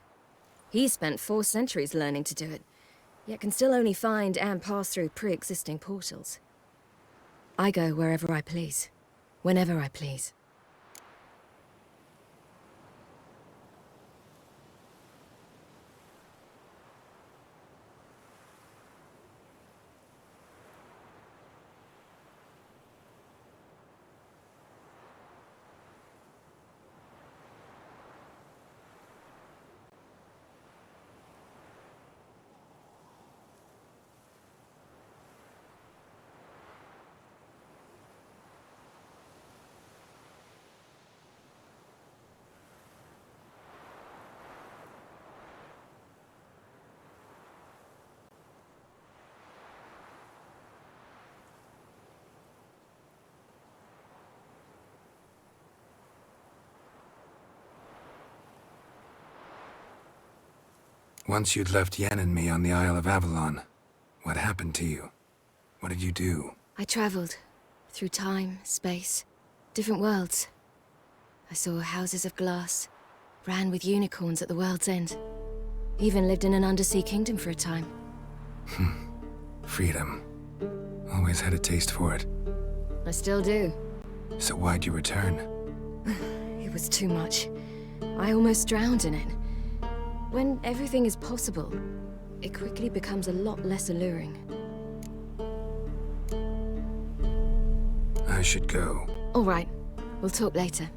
He spent 4 centuries learning to do it, yet can still only find and pass through pre-existing portals. I go wherever I please, whenever I please. Once you'd left Yen and me on the Isle of Avalon, what happened to you? What did you do? I traveled through time, space, different worlds. I saw houses of glass, ran with unicorns at the world's end. Even lived in an undersea kingdom for a time. Freedom. Always had a taste for it. I still do. So why'd you return? It was too much. I almost drowned in it. When everything is possible, it quickly becomes a lot less alluring. I should go. All right. We'll talk later.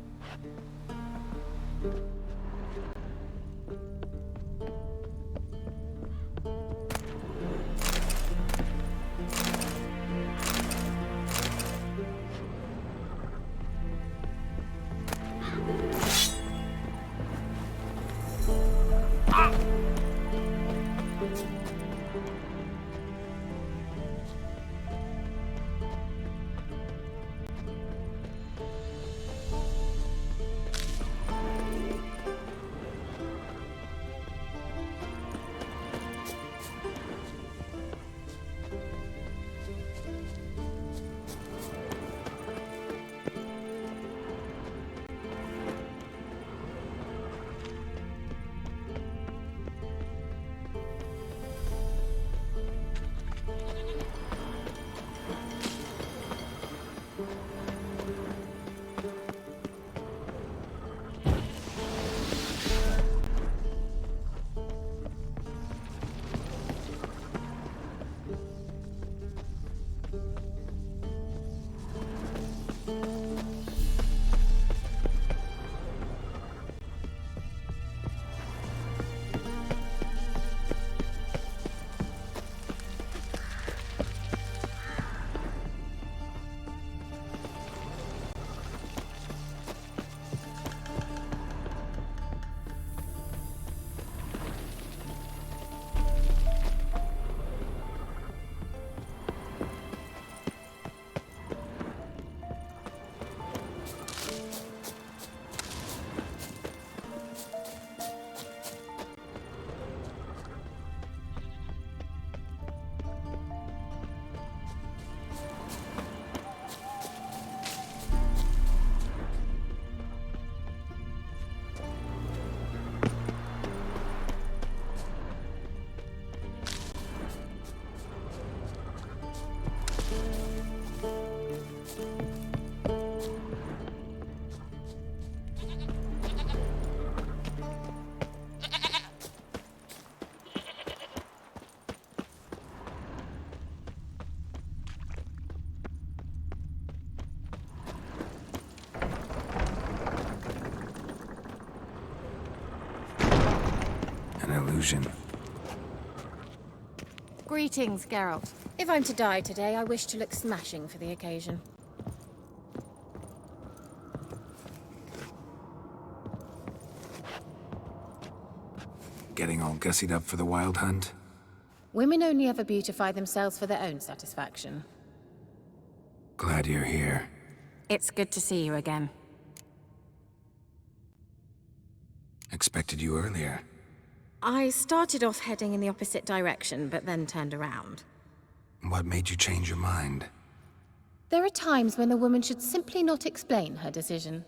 Illusion. Greetings, Geralt. If I'm to die today, I wish to look smashing for the occasion. Getting all gussied up for the wild hunt? Women only ever beautify themselves for their own satisfaction. Glad you're here. It's good to see you again. Expected you earlier. I started off heading in the opposite direction, but then turned around. What made you change your mind? There are times when a woman should simply not explain her decision.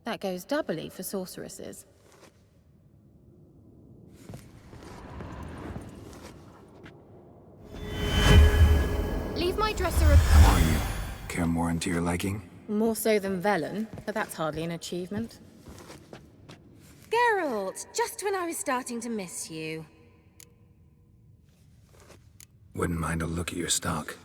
That goes doubly for sorceresses. Leave my dresser a... How are you? Kaer Morhen to your liking? More so than Velen, but that's hardly an achievement. Geralt, just when I was starting to miss you. Wouldn't mind a look at your stock.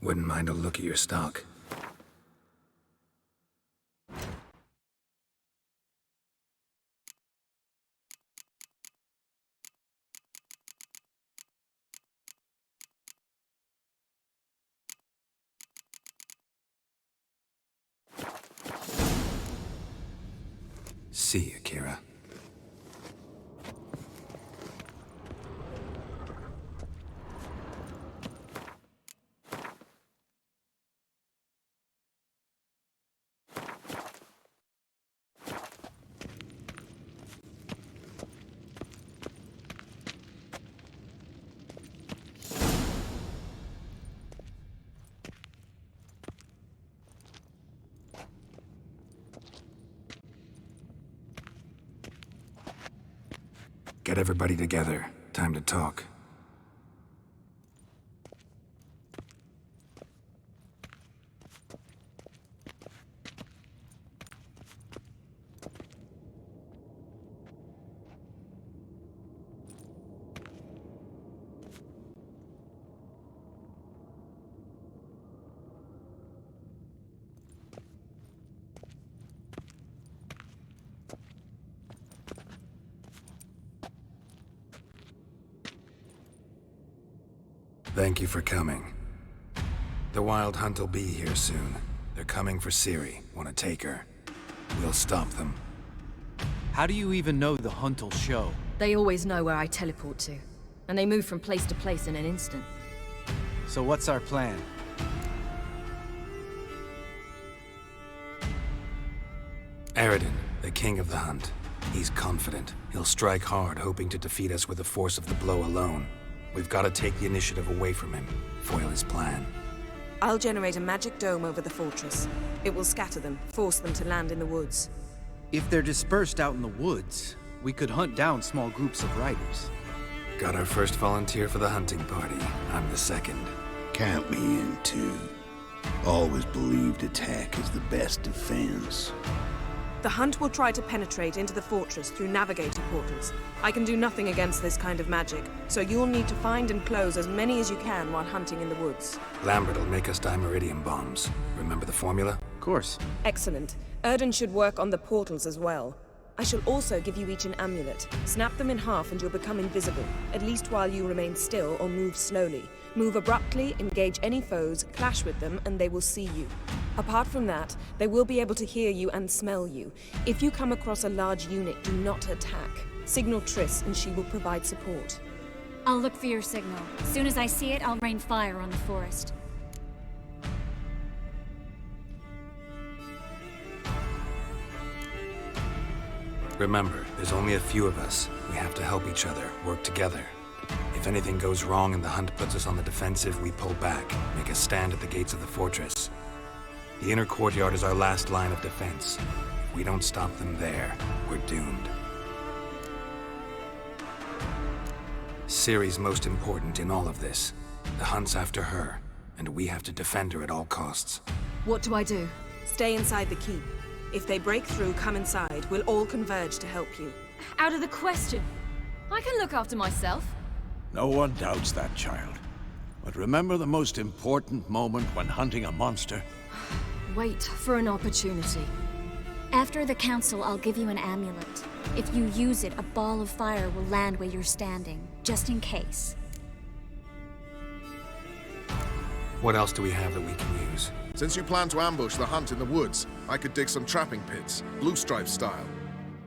Wouldn't mind a look at your stock. See you, Kira. Get everybody together. Time to talk. Thank you for coming. The Wild Hunt will be here soon. They're coming for Ciri. Want to take her. We'll stop them. How do you even know the Hunt will show? They always know where I teleport to. And they move from place to place in an instant. So what's our plan? Eredin, the king of the Hunt. He's confident. He'll strike hard, hoping to defeat us with the force of the blow alone. We've got to take the initiative away from him, foil his plan. I'll generate a magic dome over the fortress. It will scatter them, force them to land in the woods. If they're dispersed out in the woods, we could hunt down small groups of riders. Got our first volunteer for the hunting party. I'm the second. Count me in, too. Always believed attack is the best defense. The Hunt will try to penetrate into the fortress through navigator portals. I can do nothing against this kind of magic, so you'll need to find and close as many as you can while hunting in the woods. Lambert will make us dimeridium bombs. Remember the formula? Of course. Excellent. Erden should work on the portals as well. I shall also give you each an amulet. Snap them in half and you'll become invisible, at least while you remain still or move slowly. Move abruptly, engage any foes, clash with them, and they will see you. Apart from that, they will be able to hear you and smell you. If you come across a large unit, do not attack. Signal Triss and she will provide support. I'll look for your signal. As soon as I see it, I'll rain fire on the forest. Remember, there's only a few of us. We have to help each other, work together. If If anything goes wrong and the hunt puts us on the defensive, we pull back, make a stand at the gates of the fortress. The inner courtyard is our last line of defense. If we don't stop them there, we're doomed. Ciri's most important in all of this. The hunt's after her, and we have to defend her at all costs. What do I do? Stay inside the keep. If they break through, come inside. We'll all converge to help you. Out of the question. I can look after myself. No one doubts that, child. But remember the most important moment when hunting a monster? Wait for an opportunity. After the council, I'll give you an amulet. If you use it, a ball of fire will land where you're standing, just in case. What else do we have that we can use? Since you plan to ambush the hunt in the woods, I could dig some trapping pits, blue stripe style.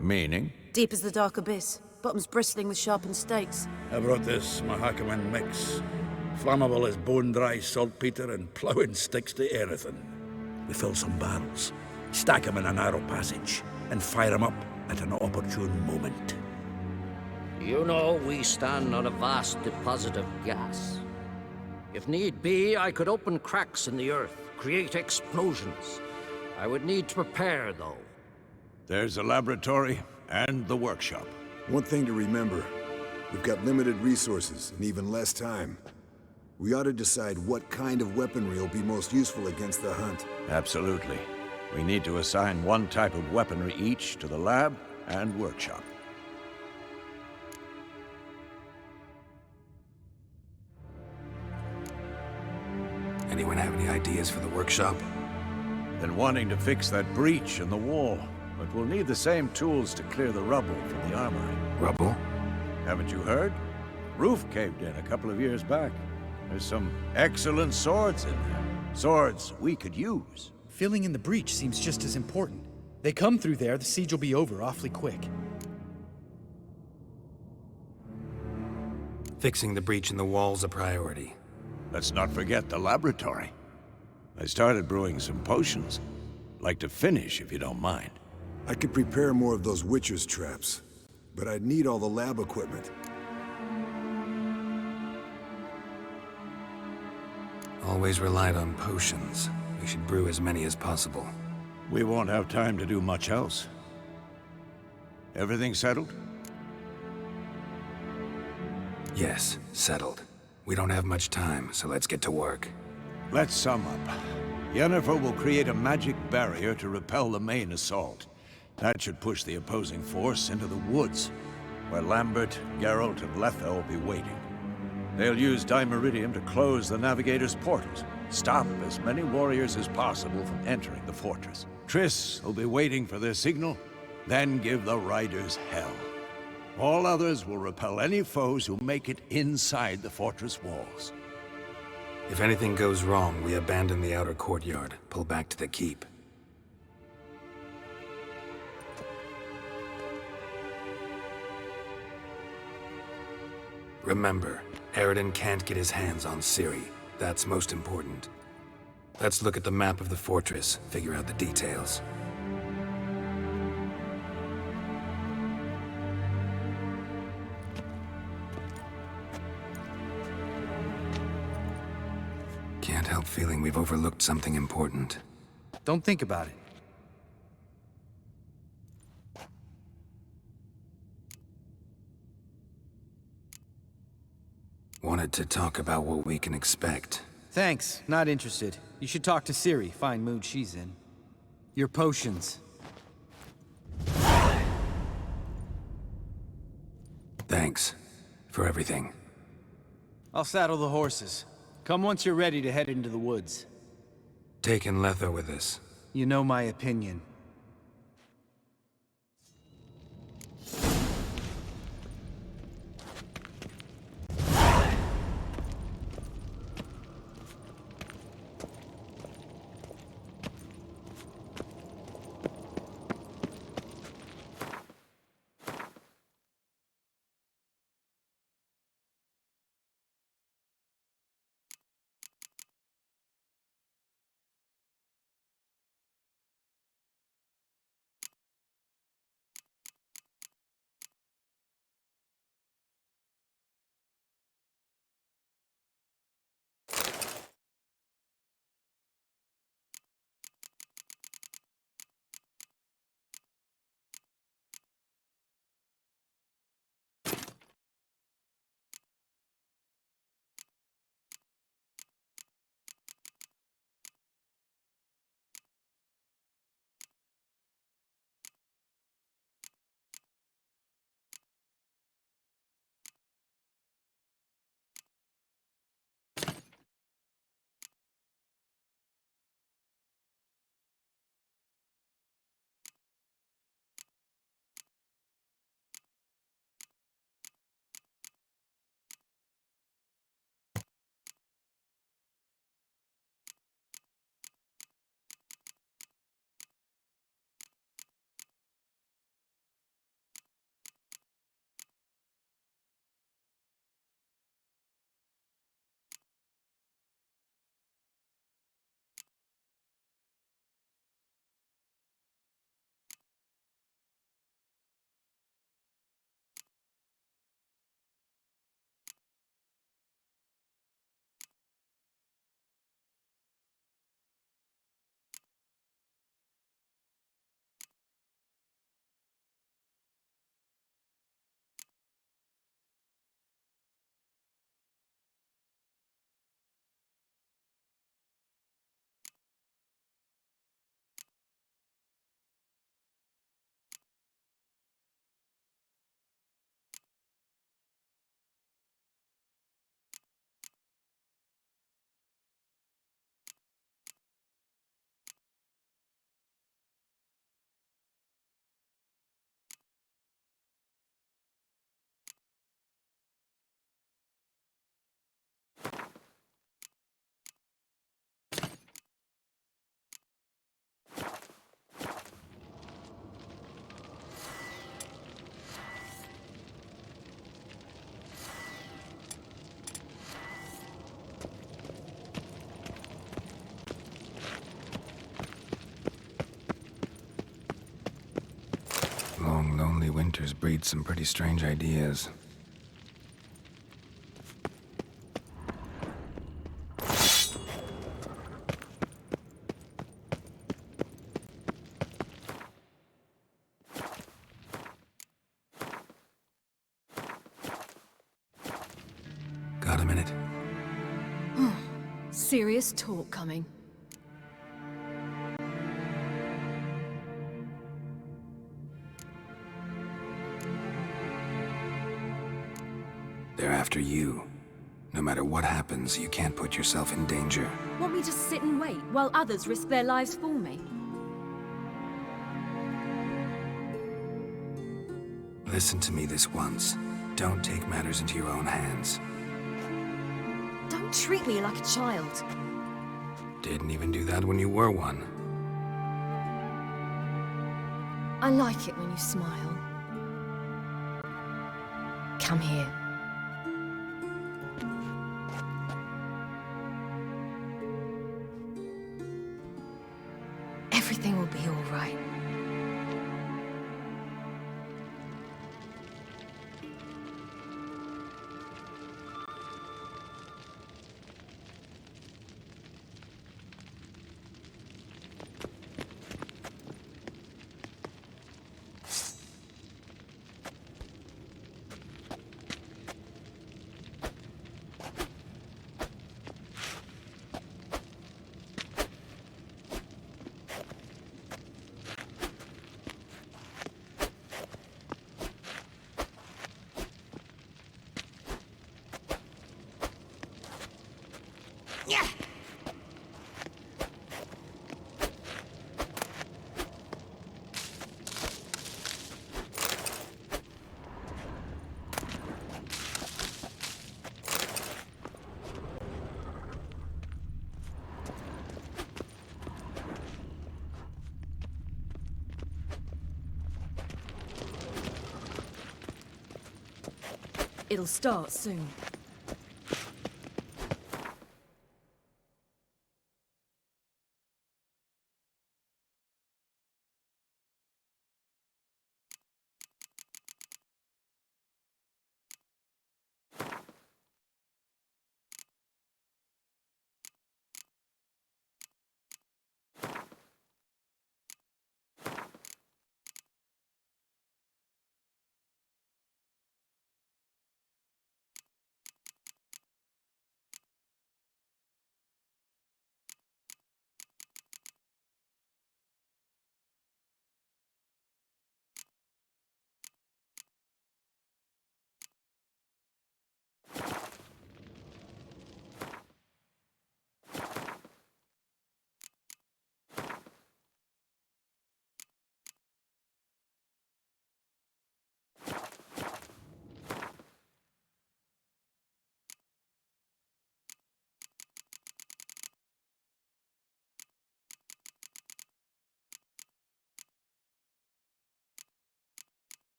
Meaning? Deep as the dark abyss, bottoms bristling with sharpened stakes. I brought this Mahakaman mix. Flammable as bone-dry saltpeter and ploughing sticks to everything. We fill some barrels, stack them in a narrow passage, and fire them up at an opportune moment. You know, we stand on a vast deposit of gas. If need be, I could open cracks in the earth, create explosions. I would need to prepare, though. There's the laboratory and the workshop. One thing to remember, we've got limited resources and even less time. We ought to decide what kind of weaponry will be most useful against the hunt. Absolutely. We need to assign one type of weaponry each to the lab and workshop. Anyone have any ideas for the workshop? Been wanting to fix that breach in the wall, but we'll need the same tools to clear the rubble from the armory. Rubble? Haven't you heard? Roof caved in a couple of years back. There's some excellent swords in there. Swords we could use. Filling in the breach seems just as important. They come through there, the siege will be over awfully quick. Fixing the breach in the wall's a priority. Let's not forget the laboratory. I started brewing some potions. Like to finish, if you don't mind. I could prepare more of those Witcher's traps, but I'd need all the lab equipment. Always relied on potions. We should brew as many as possible. We won't have time to do much else. Everything settled? Yes, settled. We don't have much time, so let's get to work. Let's sum up. Yennefer will create a magic barrier to repel the main assault. That should push the opposing force into the woods, where Lambert, Geralt, and Letha will be waiting. They'll use Dimeridium to close the Navigator's portals, stop as many warriors as possible from entering the fortress. Triss will be waiting for their signal, then give the riders hell. All others will repel any foes who make it inside the fortress walls. If anything goes wrong, we abandon the outer courtyard, pull back to the keep. Remember, Eredin can't get his hands on Ciri. That's most important. Let's look at the map of the fortress, figure out the details. Can't help feeling we've overlooked something important. Don't think about it. Wanted to talk about what we can expect. Thanks, not interested. You should talk to Ciri, fine mood she's in. Your potions. Thanks for everything. I'll saddle the horses. Come once you're ready to head into the woods. Taking Letha with us. You know my opinion. winters breed some pretty strange ideas. Got a minute? Serious talk coming. They're after you. No matter what happens, you can't put yourself in danger. Want me to sit and wait while others risk their lives for me? Listen to me this once. Don't take matters into your own hands. Don't treat me like a child. Didn't even do that when you were one. I like it when you smile. Come here. Everything will be all right. It'll start soon.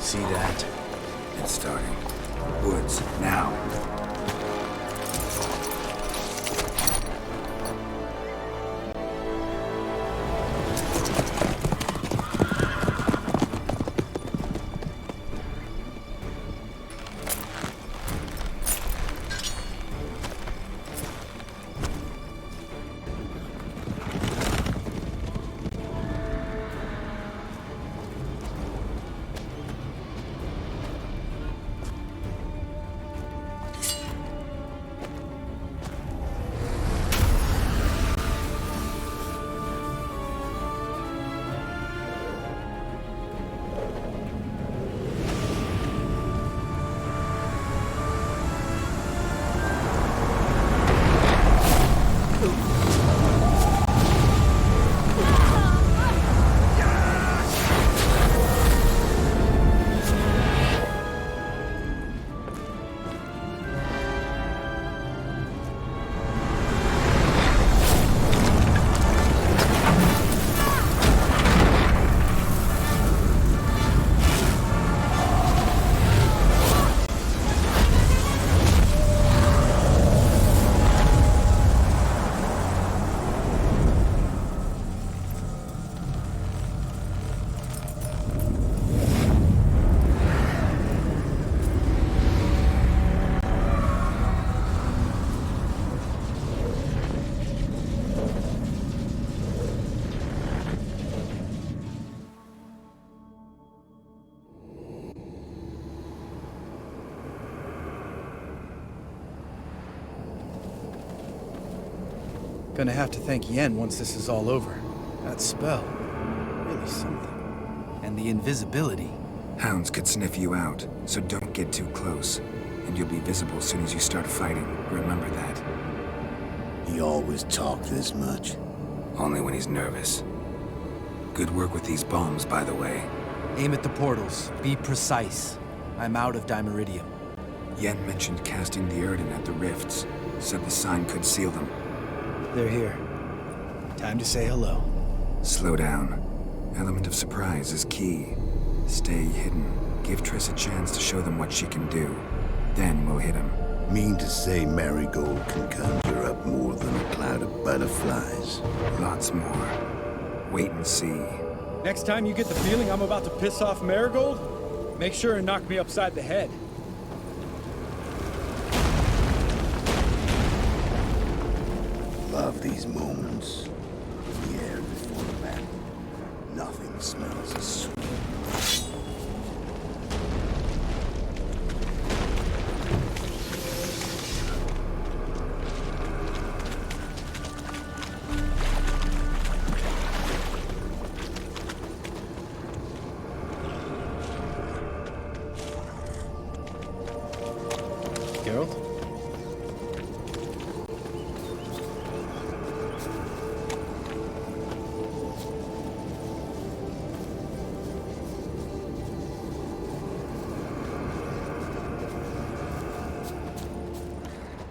See that? It's starting. Woods, now. Gonna have to thank Yen once this is all over. That spell, really something. And the invisibility. Hounds could sniff you out, so don't get too close. And you'll be visible as soon as you start fighting. Remember that. He always talk this much? Only when he's nervous. Good work with these bombs, by the way. Aim at the portals. Be precise. I'm out of Dimeridium. Yen mentioned casting the Erden at the rifts. Said the sign could seal them. They're here. Time to say hello. Slow down. Element of surprise is key. Stay hidden. Give Triss a chance to show them what she can do. Then we'll hit him. Mean to say Marigold can conjure up more than a cloud of butterflies? Lots more. Wait and see. Next time you get the feeling I'm about to piss off Marigold, make sure and knock me upside the head. Love these moments. The air before the battle. Nothing smells as sweet. Geralt?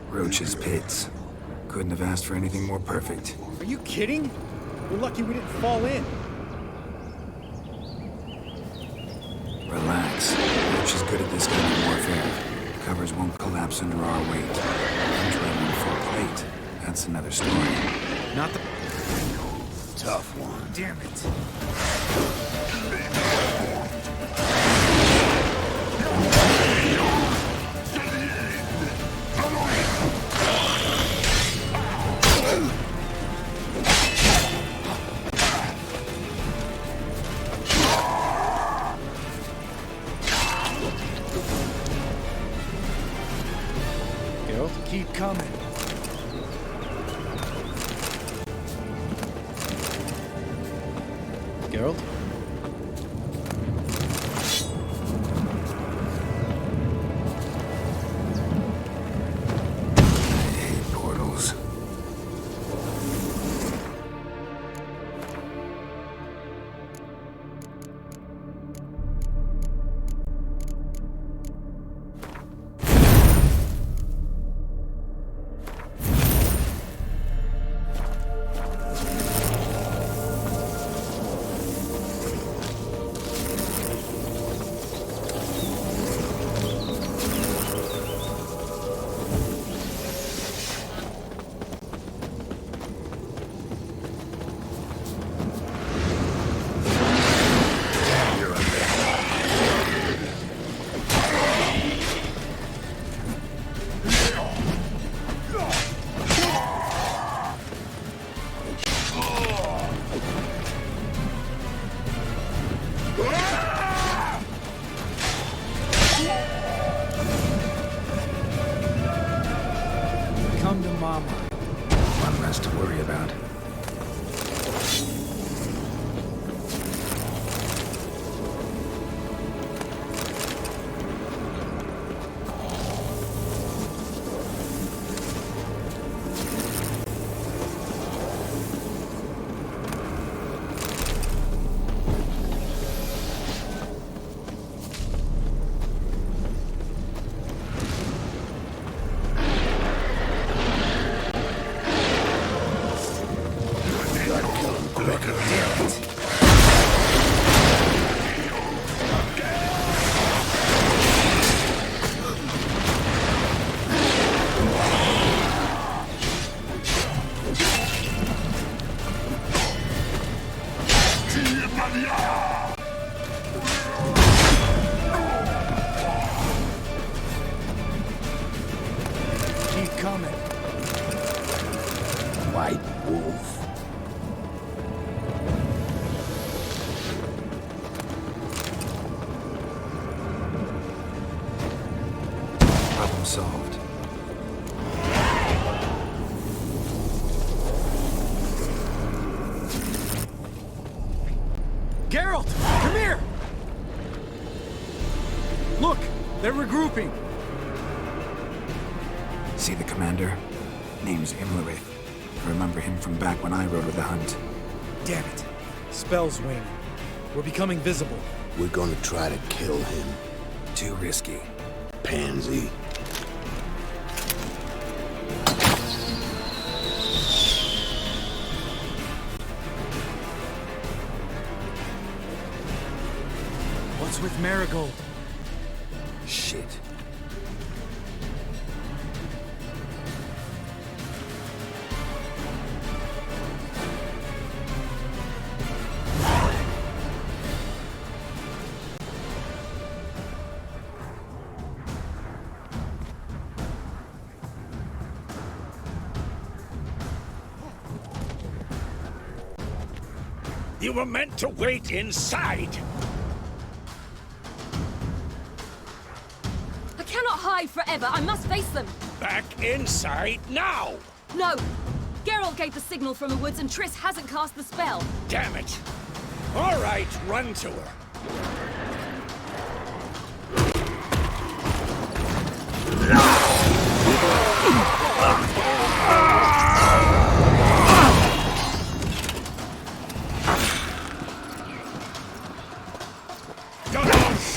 Roach's pits. Couldn't have asked for anything more perfect. Are you kidding? We're lucky we didn't fall in. Relax. Roach is good at this kind of warfare. Covers won't collapse under our weight. Entering full plate. That's another story. Not the... Tough one. Damn it. Keep coming. Geralt? I hate portals. one less to worry about. Keep coming. White wolf. Problem solved. Geralt, come here! Look, they're regrouping. See the commander? Name's Imlerith. I remember him from back when I rode with the Hunt. Damn it. Spell's waning. We're becoming visible. We're gonna try to kill him. Too risky. Pansy. What's with Marigold? Shit. You were meant to wait inside. I cannot hide forever. I must face them. Back inside now. No. Geralt gave the signal from the woods and Triss hasn't cast the spell. Damn it. All right, run to her.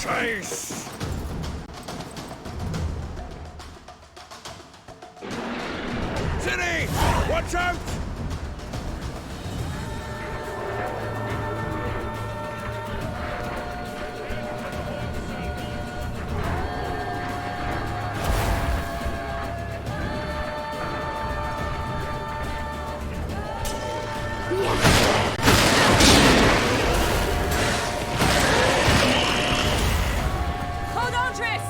Face! City! Watch out! Hold on, Triss!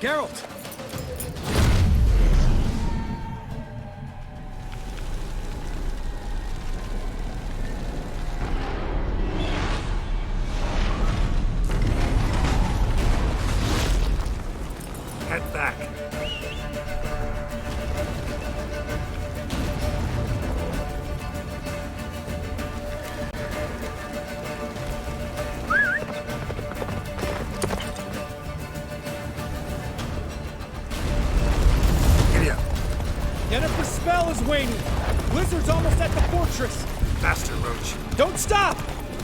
Geralt! Head back. Yennefer's spell is waning! Blizzard's almost at the fortress! Faster, Roach. Don't stop!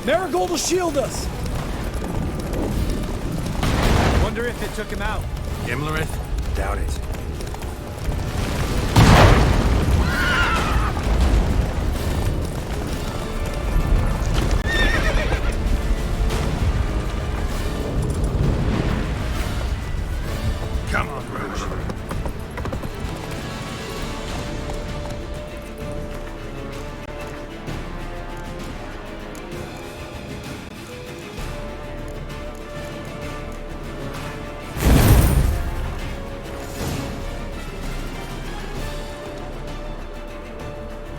Marigold will shield us! Wonder if it took him out. Imlerith? Doubt it. Come on, Roach.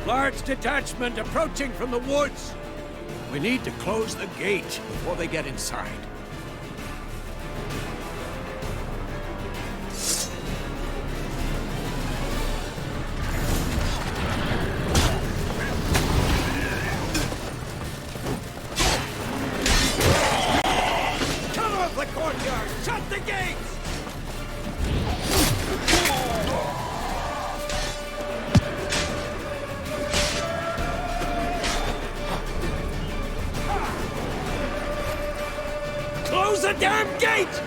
Large detachment approaching from the woods. We need to close the gate before they get inside. Come off the courtyard! Shut the gates! Close the damn gate!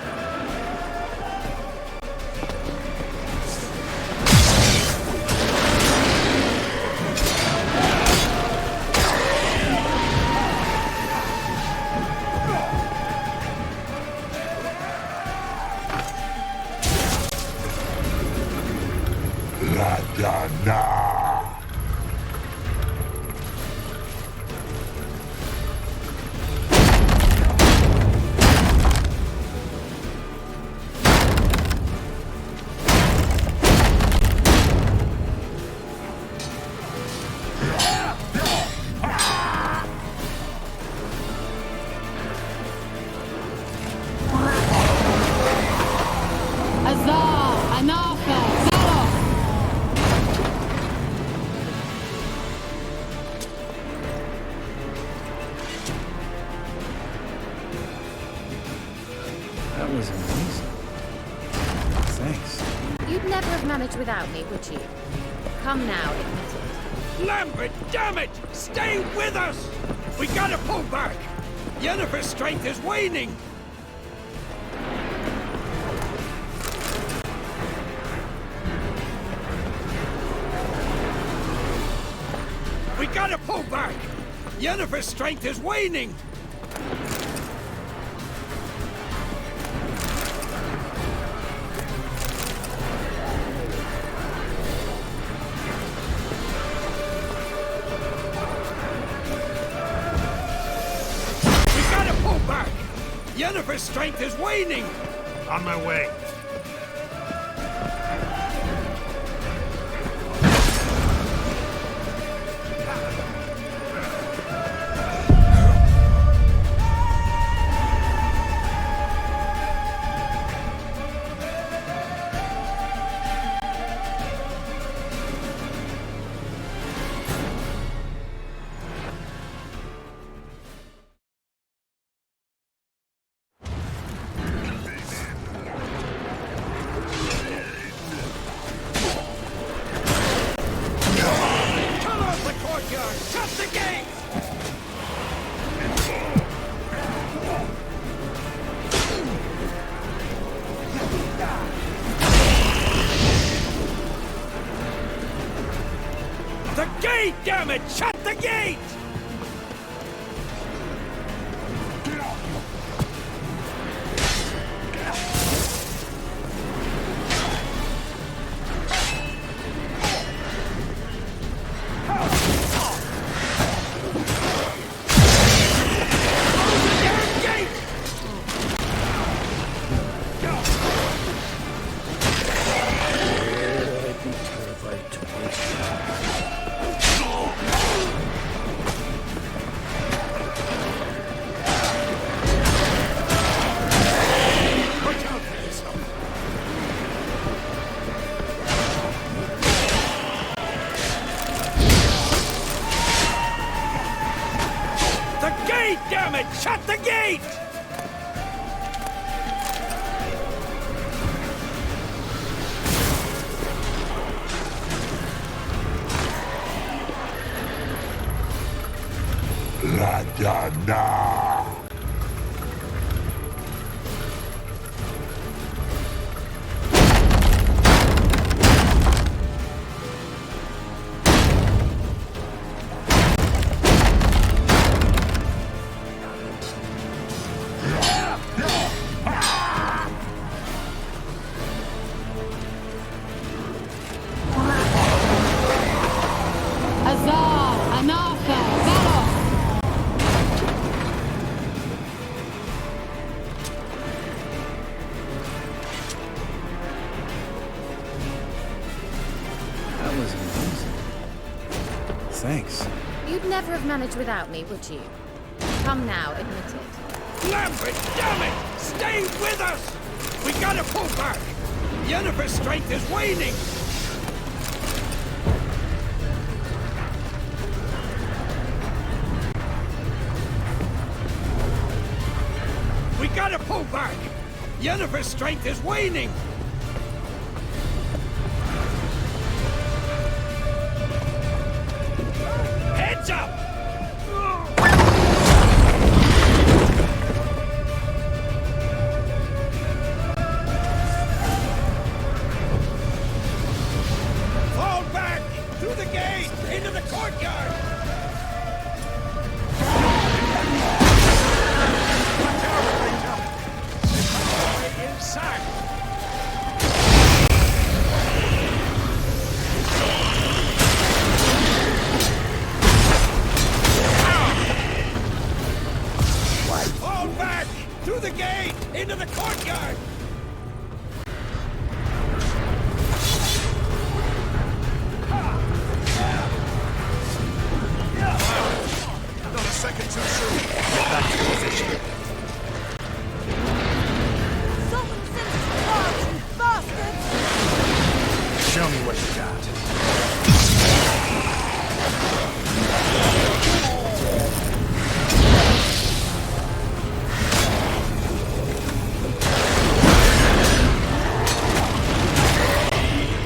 That was amazing. Thanks. You'd never have managed without me, would you? Come now, admit it. Lambert, damn it! Stay with us! We gotta pull back! Yennefer's strength is waning! We gotta pull back! Yennefer's strength is waning! Yennefer's strength is waning! On my way. The gate, damn it! Shut the gate! Dana! Thanks. You'd never have managed without me, would you? Come now, admit it. Lambert, damn it! Stay with us! We gotta pull back! Yennefer's strength is waning! We gotta pull back! Yennefer's strength is waning! Heads up! Fall back! Through the gate! Into the courtyard! Inside! Fall back! Through the gate! Into the courtyard! Not a second too soon. Get back to position. Show me what you got.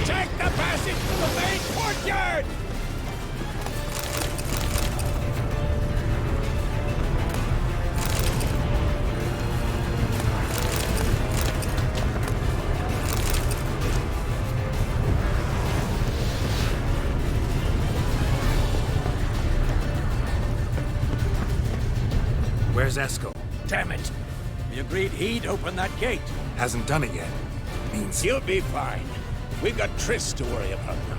Take the passage to the main courtyard! Where's Esco? Damn it! We agreed he'd open that gate. Hasn't done it yet. Means he'll be fine. We've got Triss to worry about now.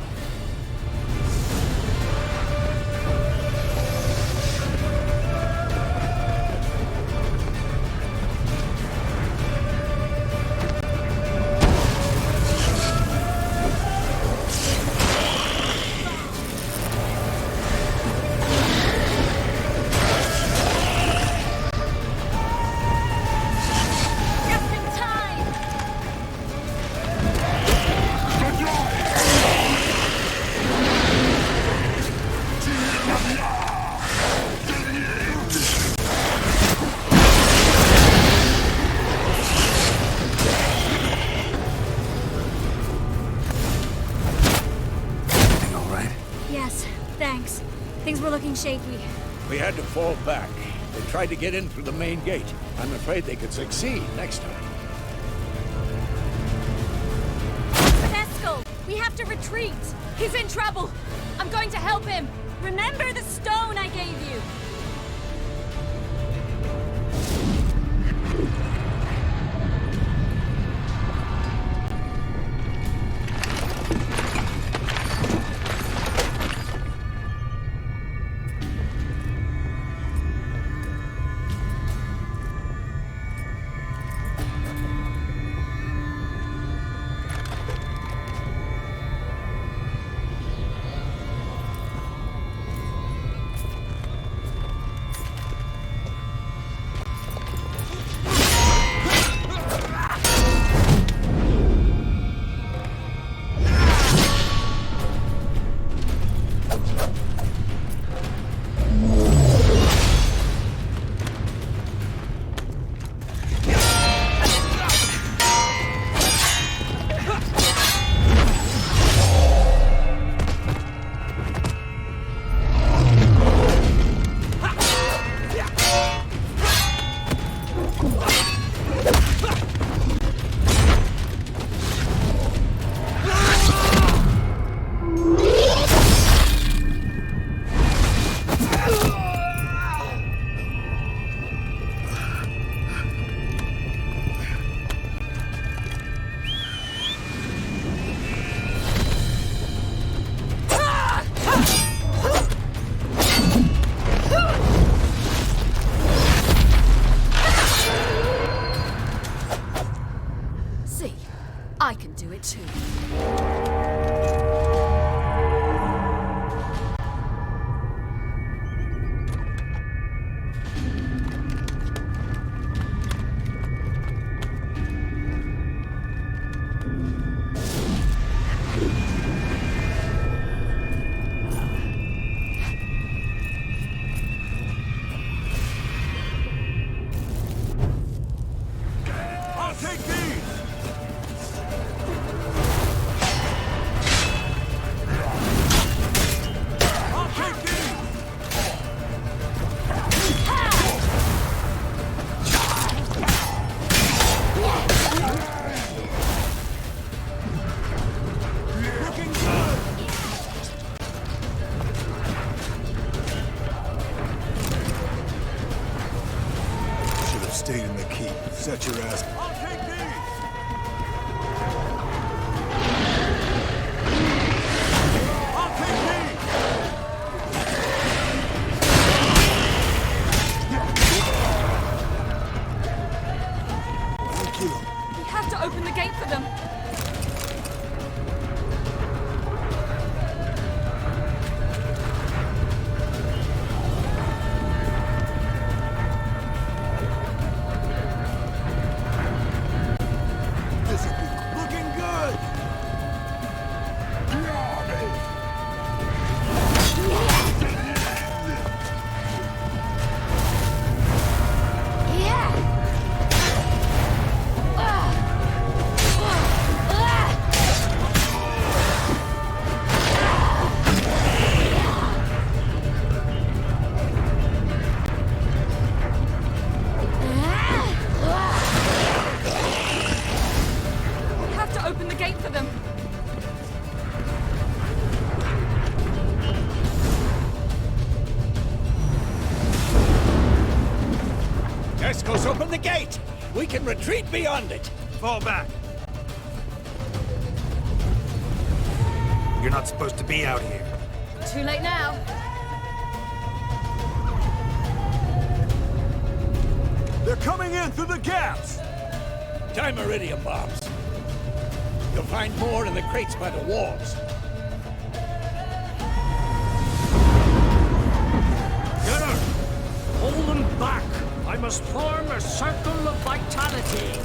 Yes, thanks. Things were looking shaky. We had to fall back. They tried to get in through the main gate. I'm afraid they could succeed next time. Esco, we have to retreat. He's in trouble. I'm going to help him. Remember the stone I gave you. I can do it too. I'll take these! Should have stayed in the keep. Set your ass. I'll take these! I'll take these! Thank you. We have to open the gate for them. This will be looking good. We have to open the gate for them. Escos, open the gate! We can retreat beyond it! Fall back. You're not supposed to be out here. Too late now. They're coming in through the gaps! Time iridium bombs. You'll find more in the crates by the walls. Gunnar! Hold them back! I must form a circle of vitality.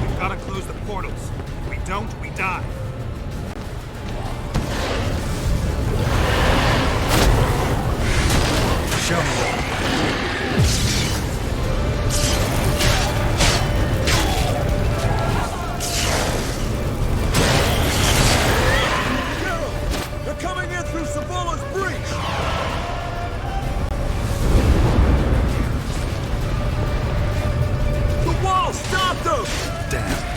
We've got to close the portals. If we don't, we die. Show me. They're coming in through Savola's breach! The wall! Stop them! Damn.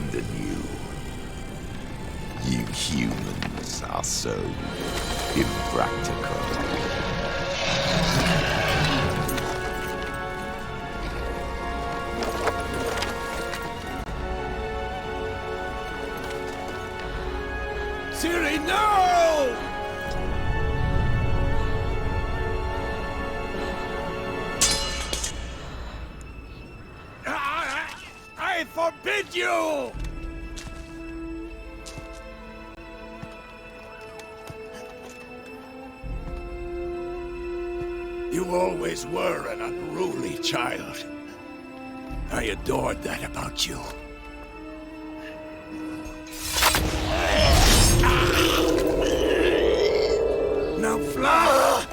abandon you. You humans are so impractical. Ciri, no! I forbid you! You always were an unruly child. I adored that about you. Now fly!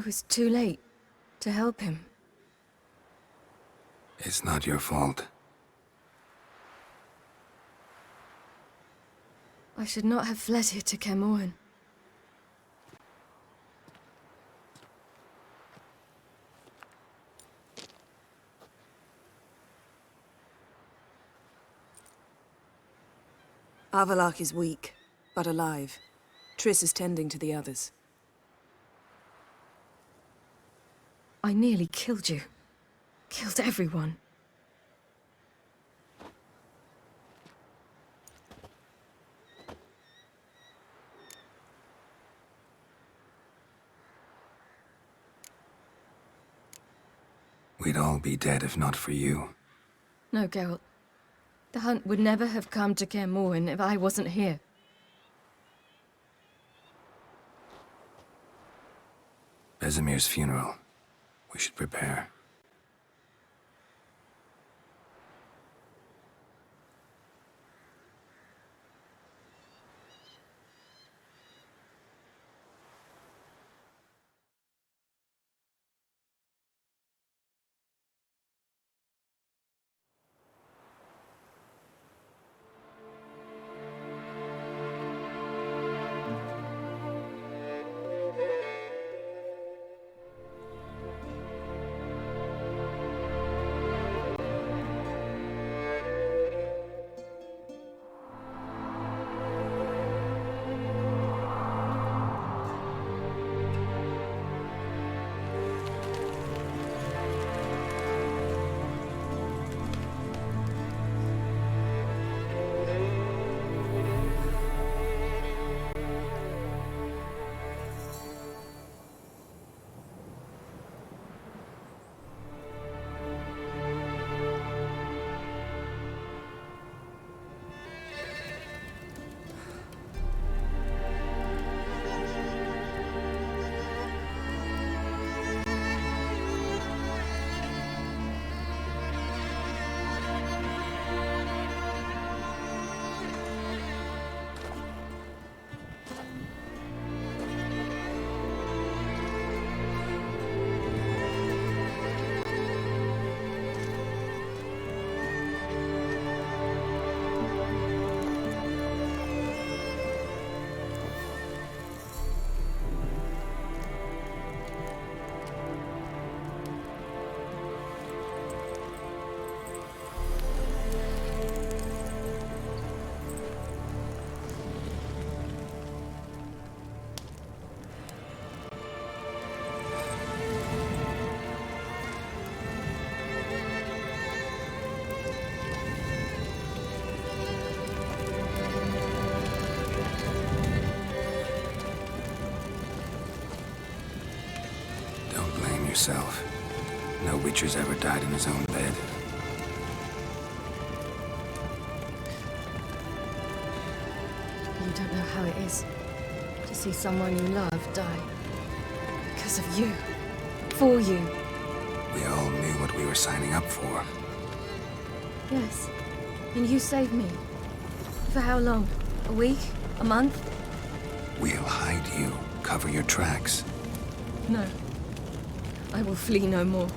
I was too late to help him. It's not your fault. I should not have fled here to Kaer Morhen. Avallac'h is weak, but alive. Triss is tending to the others. I nearly killed you. Killed everyone. We'd all be dead if not for you. No, Geralt. The hunt would never have come to Kaer Morhen if I wasn't here. Vesemir's funeral. We should prepare. Yourself. No Witcher's ever died in his own bed. You don't know how it is to see someone you love die. Because of you. For you. We all knew what we were signing up for. Yes. And you saved me. For how long? A week? A month? We'll hide you. Cover your tracks. No. I will flee no more.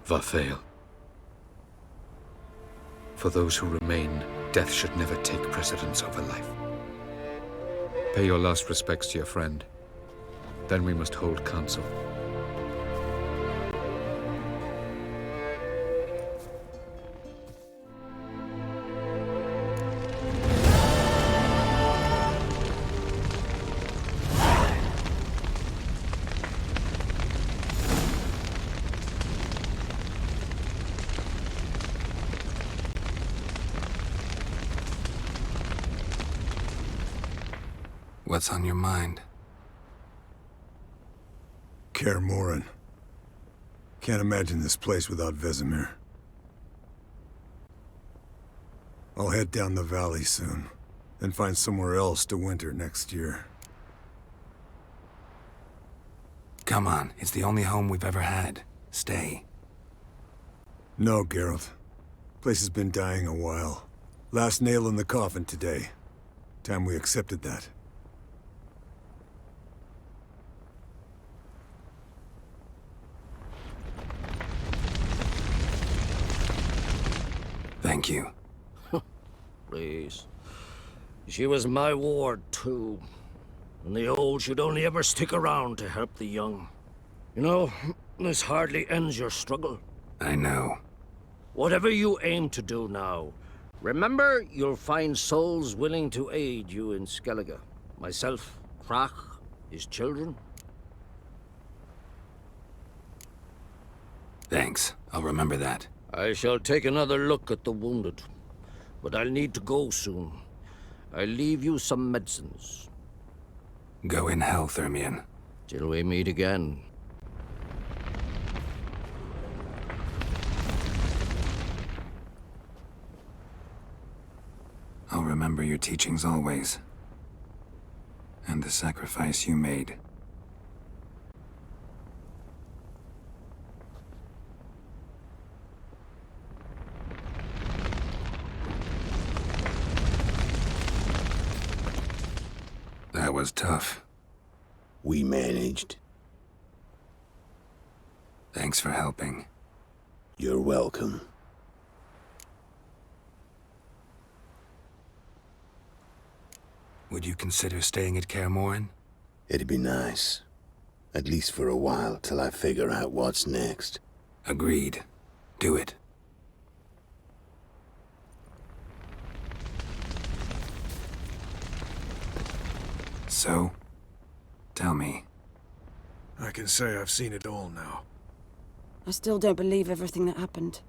Varthael. For those who remain, death should never take precedence over life. Pay your last respects to your friend. Then we must hold council. What's on your mind? Kaer Morhen. Can't imagine this place without Vesemir. I'll head down the valley soon, then find somewhere else to winter next year. Come. Come on, it's the only home we've ever had. Stay. No, Geralt. Place has been dying a while. Last nail in the coffin today. Time we accepted that. Thank you. Please. She was my ward, too. And the old should only ever stick around to help the young. You know, this hardly ends your struggle. I know. Whatever you aim to do now, remember you'll find souls willing to aid you in Skellige. Myself, Crach, his children. Thanks. I'll remember that. I shall take another look at the wounded. But I'll need to go soon. I'll leave you some medicines. Go in health, Ermion. Till we meet again. I'll remember your teachings always. And the sacrifice you made. That was tough. We managed. Thanks for helping. You're welcome. Would you consider staying at Kaer Morhen? It'd be nice. At least for a while, till I figure out what's next. Agreed. Do it. So, tell me. I can say I've seen it all now. I still don't believe everything that happened.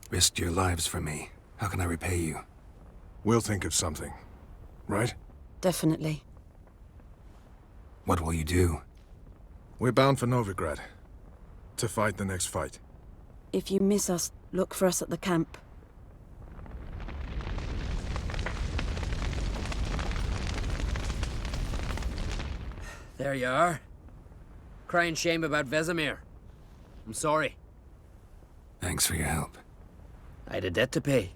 Risked your lives for me. How can I repay you? We'll think of something. Right? Definitely. What will you do? We're bound for Novigrad. To fight the next fight. If you miss us, look for us at the camp. There you are. Crying shame about Vesemir. I'm sorry. Thanks for your help. I had a debt to pay.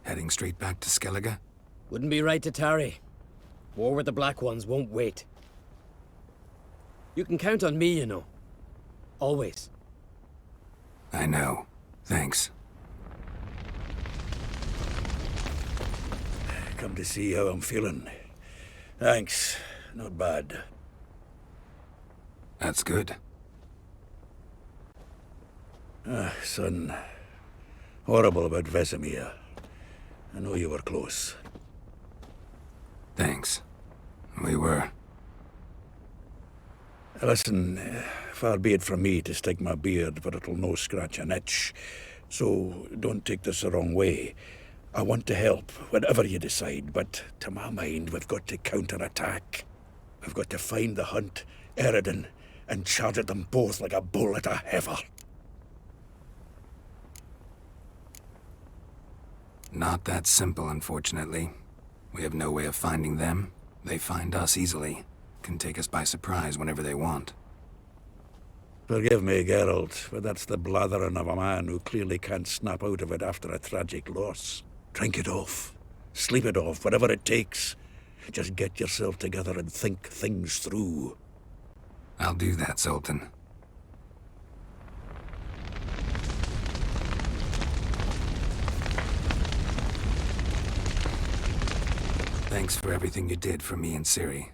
Heading straight back to Skellige? Wouldn't be right to tarry. War with the Black Ones won't wait. You can count on me, you know. Always. I know. Thanks. Come to see how I'm feeling. Thanks. Not bad. That's good. Son. Horrible about Vesemir. I know you were close. Thanks. We were. Listen, far be it from me to stick my beard, but it'll no scratch an itch. So don't take this the wrong way. I want to help, whatever you decide, but to my mind, we've got to counterattack. We've got to find the Hunt, Eredin, and charge at them both like a bull at a heifer. Not that simple, unfortunately. We have no way of finding them. They find us easily. Can take us by surprise whenever they want. Forgive me, Geralt, but that's the blathering of a man who clearly can't snap out of it after a tragic loss. Drink it off. Sleep it off, whatever it takes. Just get yourself together and think things through. I'll do that, Sultan. Thanks for everything you did for me and Ciri.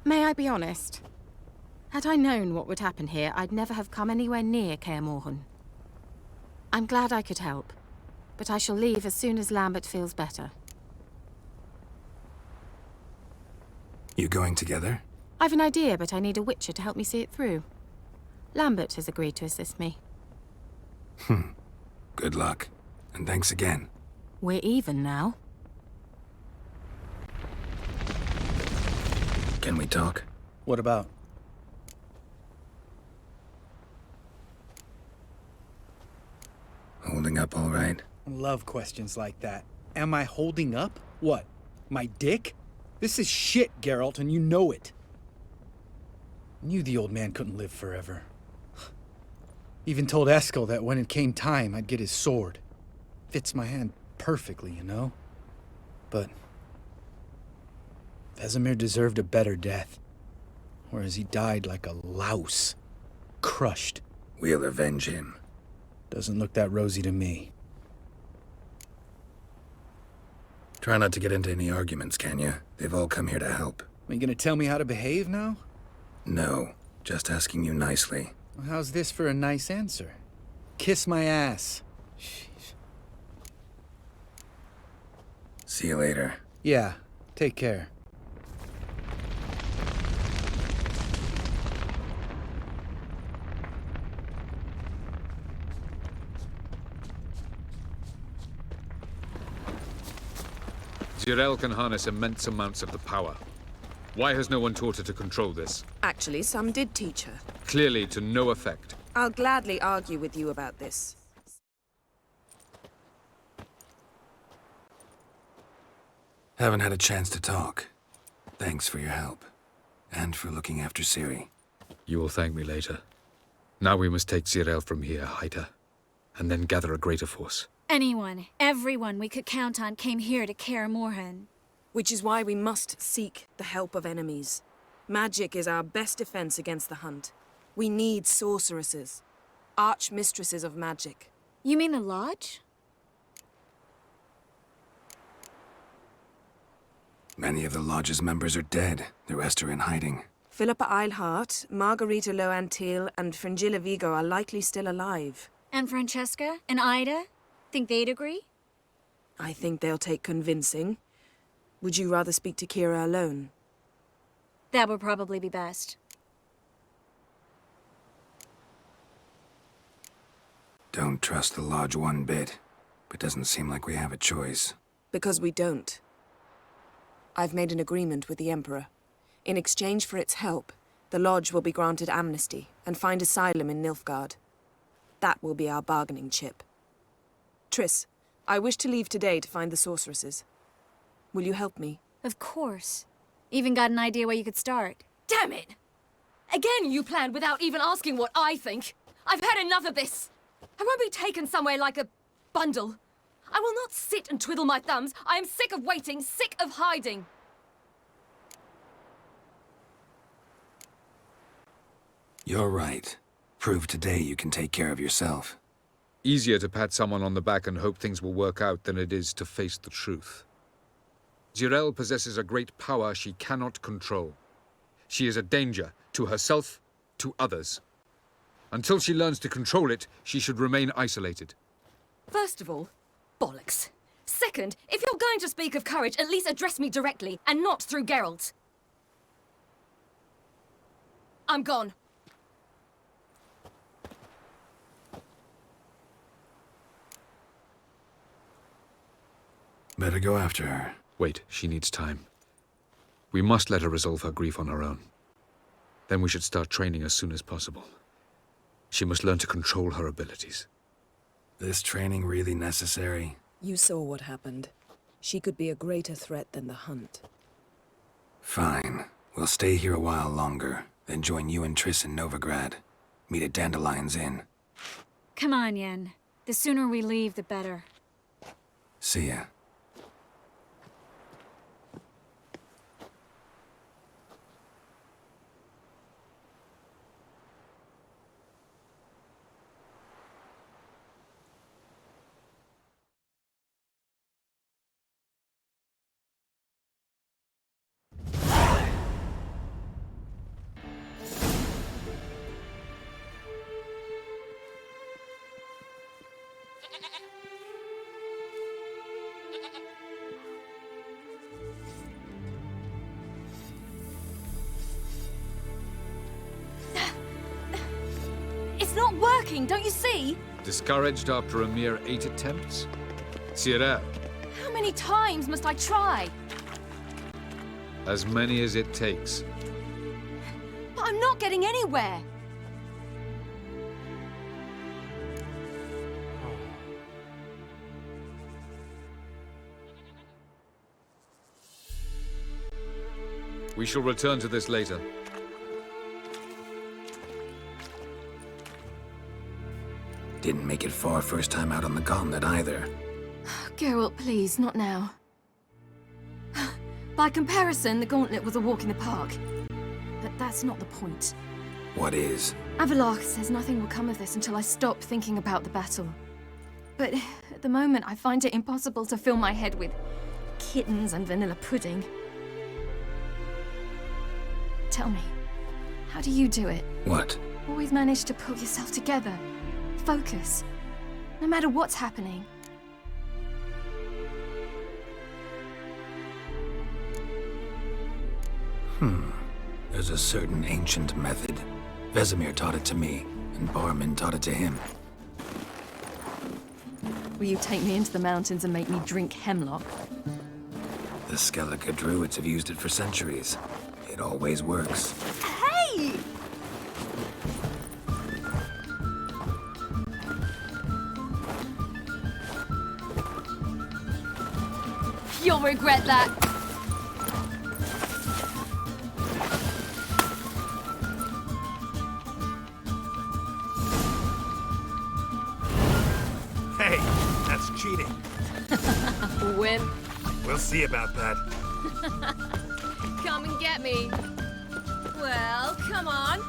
May I be honest? Had I known what would happen here, I'd never have come anywhere near Kaer Morhen. I'm glad I could help, but I shall leave as soon as Lambert feels better. You going together? I've an idea, but I need a witcher to help me see it through. Lambert has agreed to assist me. Good luck. And thanks again. We're even now. Can we talk? What about? Holding up all right? I love questions like that. Am I holding up? What? My dick? This is shit, Geralt, and you know it. Knew the old man couldn't live forever. Even told Eskel that when it came time, I'd get his sword. Fits my hand perfectly, you know? But Vesemir deserved a better death. Whereas he died like a louse. Crushed. We'll avenge him. Doesn't look that rosy to me. Try not to get into any arguments, can you? They've all come here to help. Are you gonna tell me how to behave now? No, just asking you nicely. Well, how's this for a nice answer? Kiss my ass. See you later. Yeah, take care. Zirael can harness immense amounts of the power. Why has no one taught her to control this? Actually, some did teach her. Clearly to no effect. I'll gladly argue with you about this. Haven't had a chance to talk. Thanks for your help. And for looking after Ciri. You will thank me later. Now we must take Zirael from here, hide her, and then gather a greater force. Anyone, everyone we could count on came here to Kaer Morhen. Which is why we must seek the help of enemies. Magic is our best defense against the Hunt. We need sorceresses. Archmistresses of magic. You mean the Lodge? Many of the Lodge's members are dead. The rest are in hiding. Philippa Eilhart, Margarita Loantil, and Fringilla Vigo are likely still alive. And Francesca? And Ida? Think they'd agree? I think they'll take convincing. Would you rather speak to Kira alone? That would probably be best. Don't trust the Lodge one bit. But doesn't seem like we have a choice. Because we don't. I've made an agreement with the Emperor. In exchange for its help, the Lodge will be granted amnesty and find asylum in Nilfgaard. That will be our bargaining chip. Triss, I wish to leave today to find the sorceresses. Will you help me? Of course. Even got an idea where you could start. Damn it! Again you planned without even asking what I think. I've had enough of this. I won't be taken somewhere like a bundle. I will not sit and twiddle my thumbs. I am sick of waiting, sick of hiding. You're right. Prove today you can take care of yourself. Easier to pat someone on the back and hope things will work out than it is to face the truth. Zirael possesses a great power she cannot control. She is a danger to herself, to others. Until she learns to control it, she should remain isolated. First of all, bollocks. Second, if you're going to speak of courage, at least address me directly, and not through Geralt. I'm gone. Better go after her. Wait, she needs time. We must let her resolve her grief on her own. Then we should start training as soon as possible. She must learn to control her abilities. This training really necessary? You saw what happened. She could be a greater threat than the Hunt. Fine. We'll stay here a while longer, then join you and Triss in Novigrad. Meet at Dandelion's Inn. Come on, Yen. The sooner we leave, the better. See ya. It's not working, don't you see? Discouraged after a mere 8 attempts? Zirael, How many times must I try? as many as it takes. But I'm not getting anywhere. We shall return to this later. Didn't make it far first time out on the gauntlet either. Geralt, please, not now. By comparison, the gauntlet was a walk in the park. But that's not the point. What is? Avallac'h says nothing will come of this until I stop thinking about the battle. But at the moment, I find it impossible to fill my head with kittens and vanilla pudding. Tell me, how do you do it? What? Always manage to pull yourself together. Focus. No matter what's happening. There's a certain ancient method. Vesemir taught it to me, and Barman taught it to him. Will you take me into the mountains and make me drink hemlock? The Skellige druids have used it for centuries. It always works. Hey! You'll regret that. Hey, that's cheating. Wimp. We'll see about that. Come and get me. Well, come on.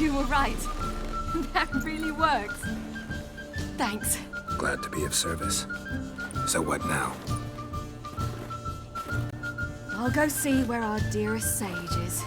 You were right. That really works. Thanks. Glad to be of service. So what now? I'll go see where our dearest sage is.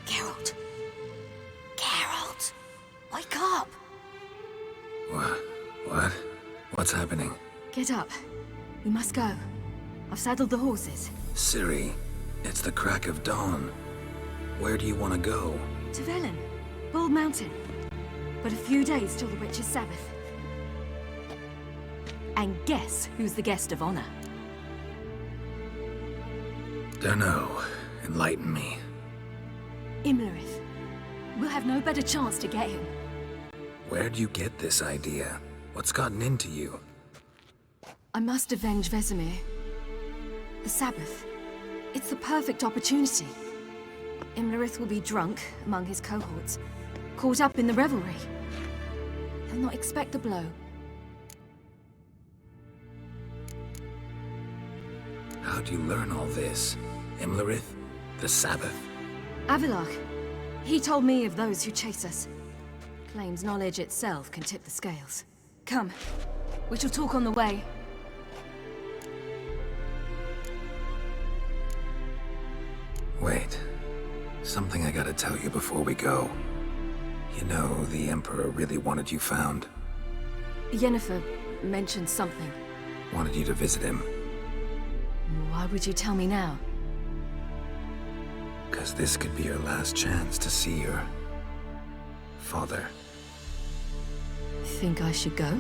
Geralt. Geralt. Wake up. What? What's happening? Get up. We must go. I've saddled the horses. Ciri, it's the crack of dawn. Where do you want to go? To Velen. Bald Mountain. But a few days till the Witch's Sabbath. And guess who's the guest of honor? Dunno. Enlighten me. Imlerith. We'll have no better chance to get him. Where'd you get this idea? What's gotten into you? I must avenge Vesemir. The Sabbath. It's the perfect opportunity. Imlerith will be drunk among his cohorts, caught up in the revelry. He'll not expect the blow. How'd you learn all this? Imlerith? The Sabbath? Avallac'h. He told me of those who chase us. Claims knowledge itself can tip the scales. Come, we shall talk on the way. Wait. Something I gotta tell you before we go. You know, the Emperor really wanted you found. Yennefer mentioned something. Wanted you to visit him. Why would you tell me now? Because this could be your last chance to see your father. Think I should go?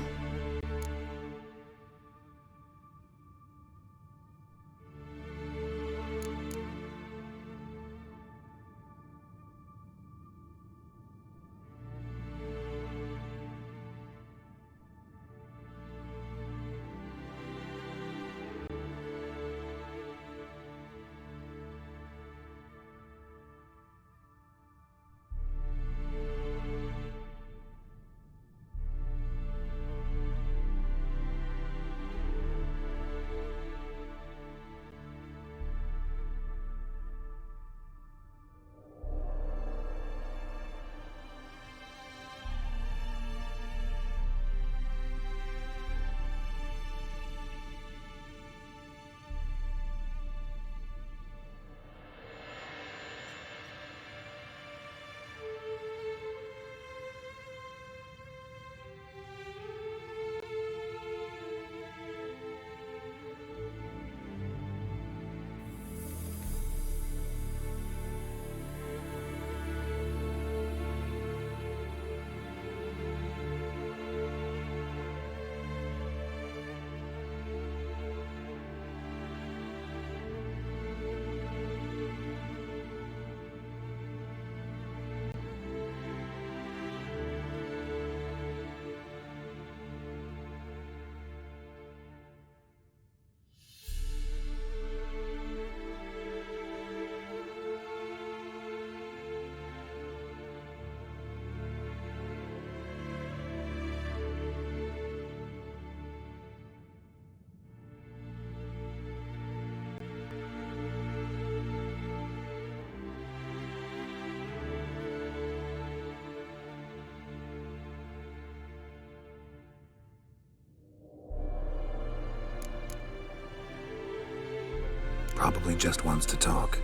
Probably just wants to talk.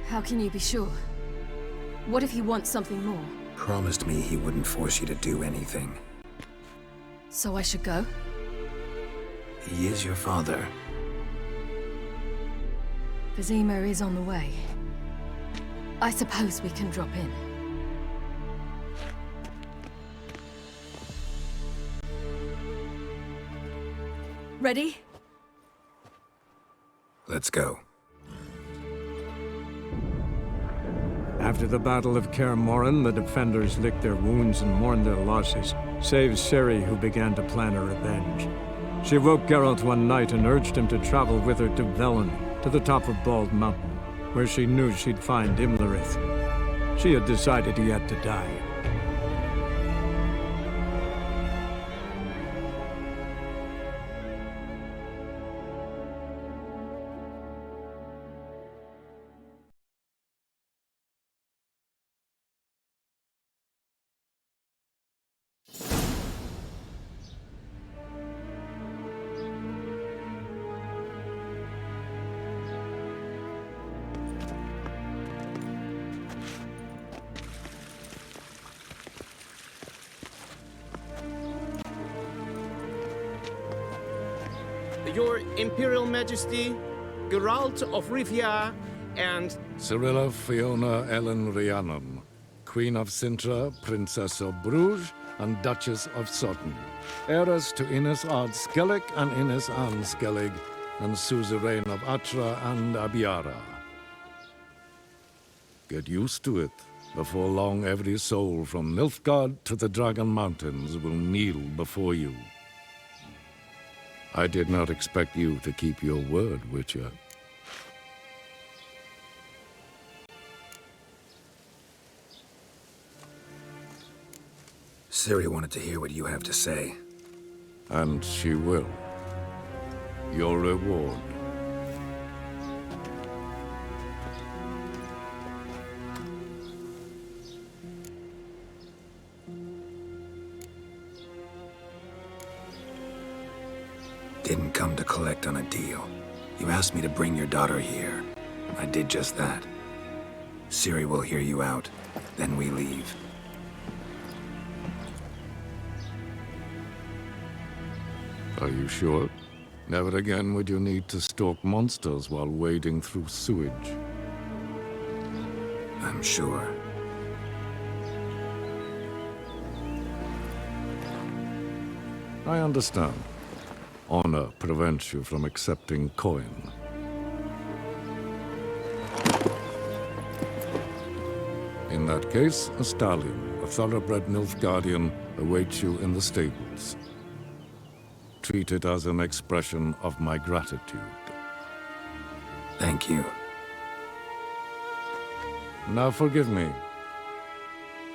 How can you be sure? What if he wants something more? Promised me he wouldn't force you to do anything. So I should go? He is your father. Vizima is on the way. I suppose we can drop in. Ready? Let's go. After the Battle of Kaer Morhen, the defenders licked their wounds and mourned their losses, save Ciri, who began to plan a revenge. She woke Geralt one night and urged him to travel with her to Velen, to the top of Bald Mountain, where she knew she'd find Imlerith. She had decided he had to die. Your Imperial Majesty, Geralt of Rivia, and Cirilla Fiona Ellen Rhiannon, Queen of Sintra, Princess of Bruges, and Duchess of Sutton, heiress to Innes Ard Skellig and Innes Anne Skellig, and suzerain of Atra and Abiara. Get used to it. Before long, every soul from Nilfgaard to the Dragon Mountains will kneel before you. I did not expect you to keep your word, Witcher. Ciri wanted to hear what you have to say. And she will. Your reward. Didn't come to collect on a deal. You asked me to bring your daughter here. I did just that. Ciri will hear you out, then we leave. Are you sure? Never again would you need to stalk monsters while wading through sewage. I'm sure. I understand. Honor prevents you from accepting coin. In that case, a stallion, a thoroughbred Nilfgaardian, awaits you in the stables. Treat it as an expression of my gratitude. Thank you. Now forgive me.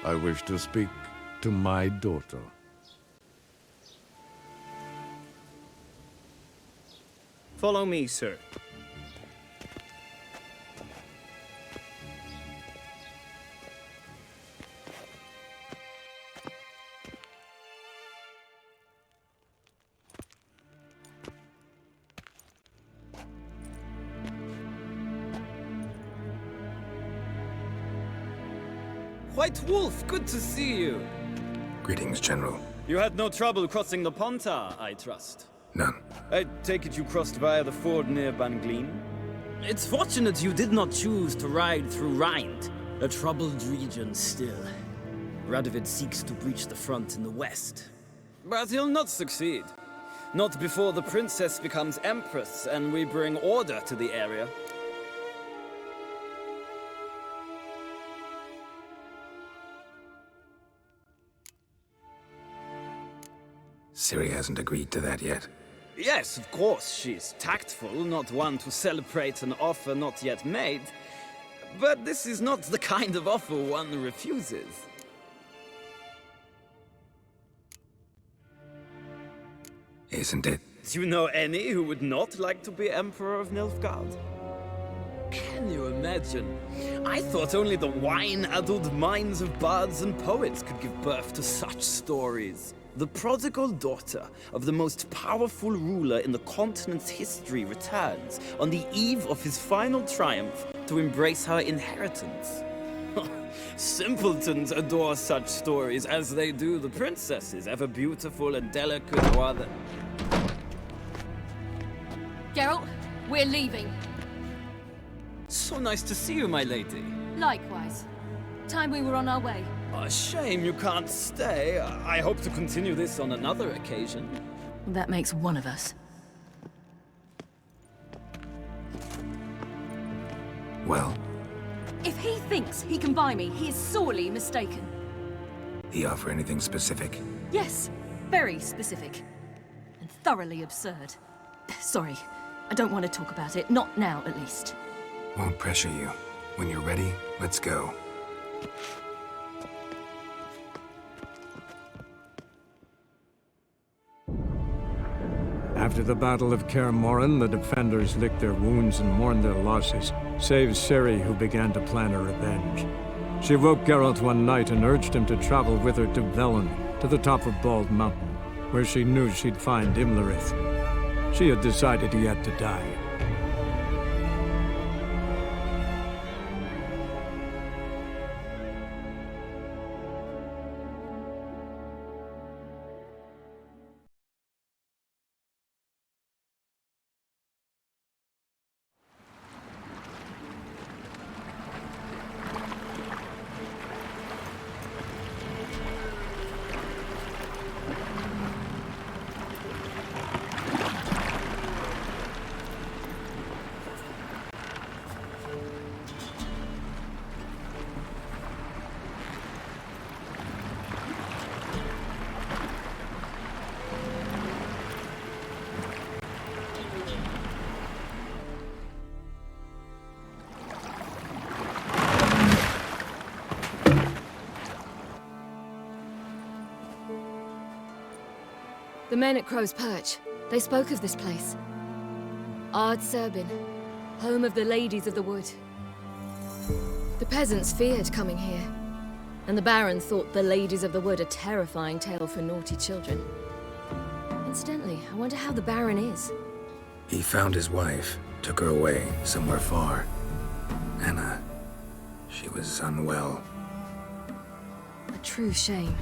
I wish to speak to my daughter. Follow me, sir. White Wolf, good to see you. Greetings, General. You had no trouble crossing the Ponta, I trust. None. I take it you crossed via the ford near Banglin? It's fortunate you did not choose to ride through Rind, a troubled region still. Radovid seeks to breach the front in the west. But he'll not succeed. Not before the princess becomes empress and we bring order to the area. Ciri hasn't agreed to that yet. Yes, of course, she's tactful, not one to celebrate an offer not yet made. But this is not the kind of offer one refuses. Isn't it? Do you know any who would not like to be Emperor of Nilfgaard? Can you imagine? I thought only the wine-addled minds of bards and poets could give birth to such stories. The prodigal daughter of the most powerful ruler in the continent's history returns on the eve of his final triumph to embrace her inheritance. Simpletons adore such stories as they do the princesses, ever beautiful and delicate while the... Geralt, we're leaving. So nice to see you, my lady. Likewise. Time we were on our way. A shame you can't stay. I hope to continue this on another occasion. That makes one of us. Well? If he thinks he can buy me, he is sorely mistaken. He offer anything specific? Yes, very specific. And thoroughly absurd. Sorry, I don't want to talk about it. Not now, at least. Won't pressure you. When you're ready, let's go. After the Battle of Kaer Morhen, the defenders licked their wounds and mourned their losses, save Ciri, who began to plan a revenge. She woke Geralt one night and urged him to travel with her to Velen, to the top of Bald Mountain, where she knew she'd find Imlerith. She had decided he had to die. The men at Crow's Perch, they spoke of this place. Ard Serbin, home of the Ladies of the Wood. The peasants feared coming here, and the Baron thought the Ladies of the Wood a terrifying tale for naughty children. Incidentally, I wonder how the Baron is. He found his wife, took her away, somewhere far. Anna, she was unwell. A true shame.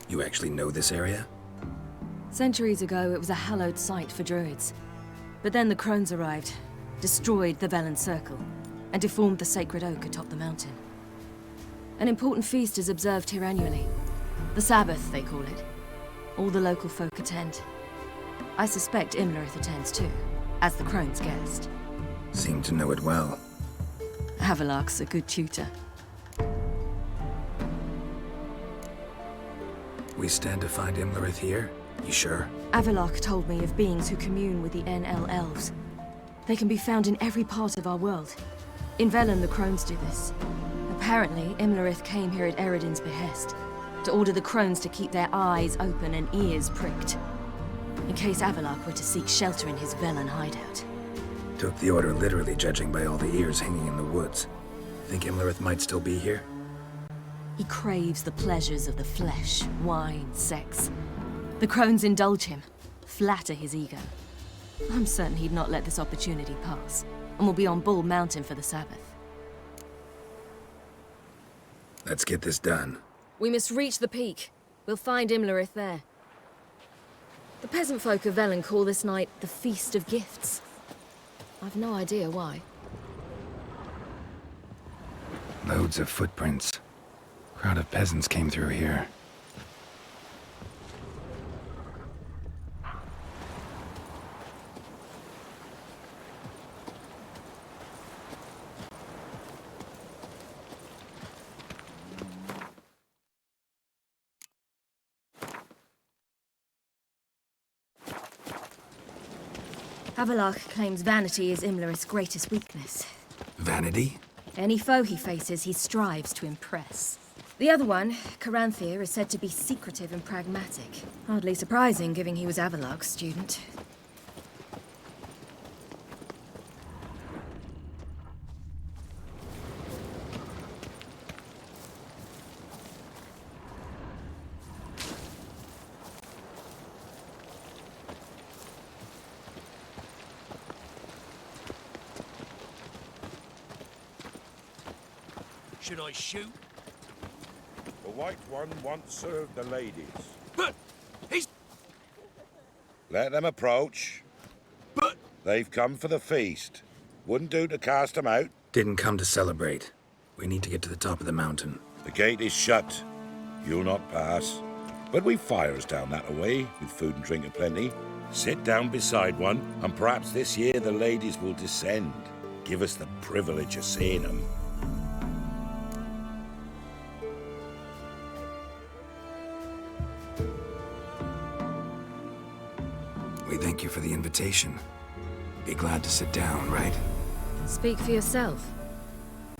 You actually know this area? Centuries ago, it was a hallowed site for druids. But then the crones arrived, destroyed the Velen Circle, and deformed the sacred oak atop the mountain. An important feast is observed here annually. The Sabbath, they call it. All the local folk attend. I suspect Imlerith attends too, as the crone's guest. Seem to know it well. Havelark's a good tutor. We stand to find Imlerith here? You sure? Avalok told me of beings who commune with the NL Elves. They can be found in every part of our world. In Velen, the crones do this. Apparently, Imlerith came here at Eredin's behest, to order the crones to keep their eyes open and ears pricked, in case Avalok were to seek shelter in his Velen hideout. Took the order literally, judging by all the ears hanging in the woods. Think Imlerith might still be here? He craves the pleasures of the flesh, wine, sex. The crones indulge him, flatter his ego. I'm certain he'd not let this opportunity pass, and will be on Bull Mountain for the Sabbath. Let's get this done. We must reach the peak. We'll find Imlerith there. The peasant folk of Velen call this night the Feast of Gifts. I've no idea why. Loads of footprints. Crowd of peasants came through here. Havelark claims vanity is Imlerith's greatest weakness. Vanity? Any foe he faces, he strives to impress. The other one, Caranthir, is said to be secretive and pragmatic. Hardly surprising, given he was Avalok's student. Should I shoot? The White One once served the ladies. But he's... Let them approach. But... They've come for the feast. Wouldn't do to cast them out. Didn't come to celebrate. We need to get to the top of the mountain. The gate is shut. You'll not pass. But we've fires down that away, with food and drink aplenty. Sit down beside one, and perhaps this year the ladies will descend. Give us the privilege of seeing them. We thank you for the invitation. Be glad to sit down, right? Speak for yourself.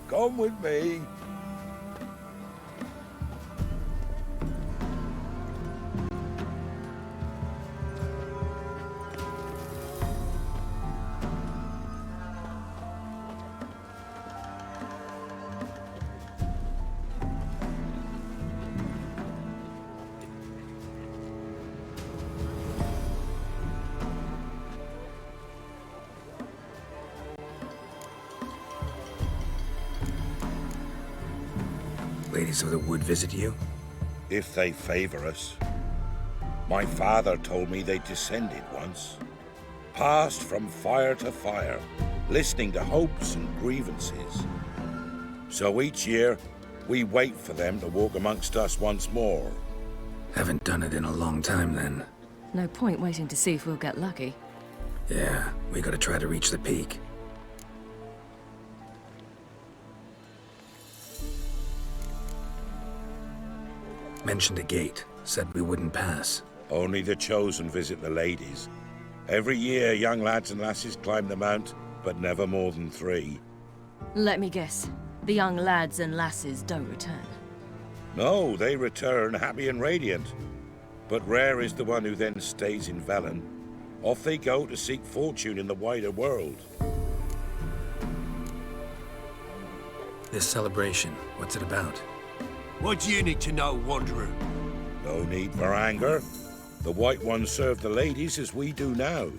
Come with me. Ladies of the Wood visit you? If they favor us. My father told me they descended once. Passed from fire to fire, listening to hopes and grievances. So each year, we wait for them to walk amongst us once more. Haven't done it in a long time, then. No point waiting to see if we'll get lucky. Yeah, we gotta try to reach the peak. Mentioned a gate. Said we wouldn't pass. Only the chosen visit the ladies. Every year, young lads and lasses climb the mount, but never more than 3. Let me guess. The young lads and lasses don't return. No, they return happy and radiant. But rare is the one who then stays in Velen. Off they go to seek fortune in the wider world. This celebration, what's it about? What do you need to know, Wanderer? No need for anger. The White Ones serve the ladies as we do now.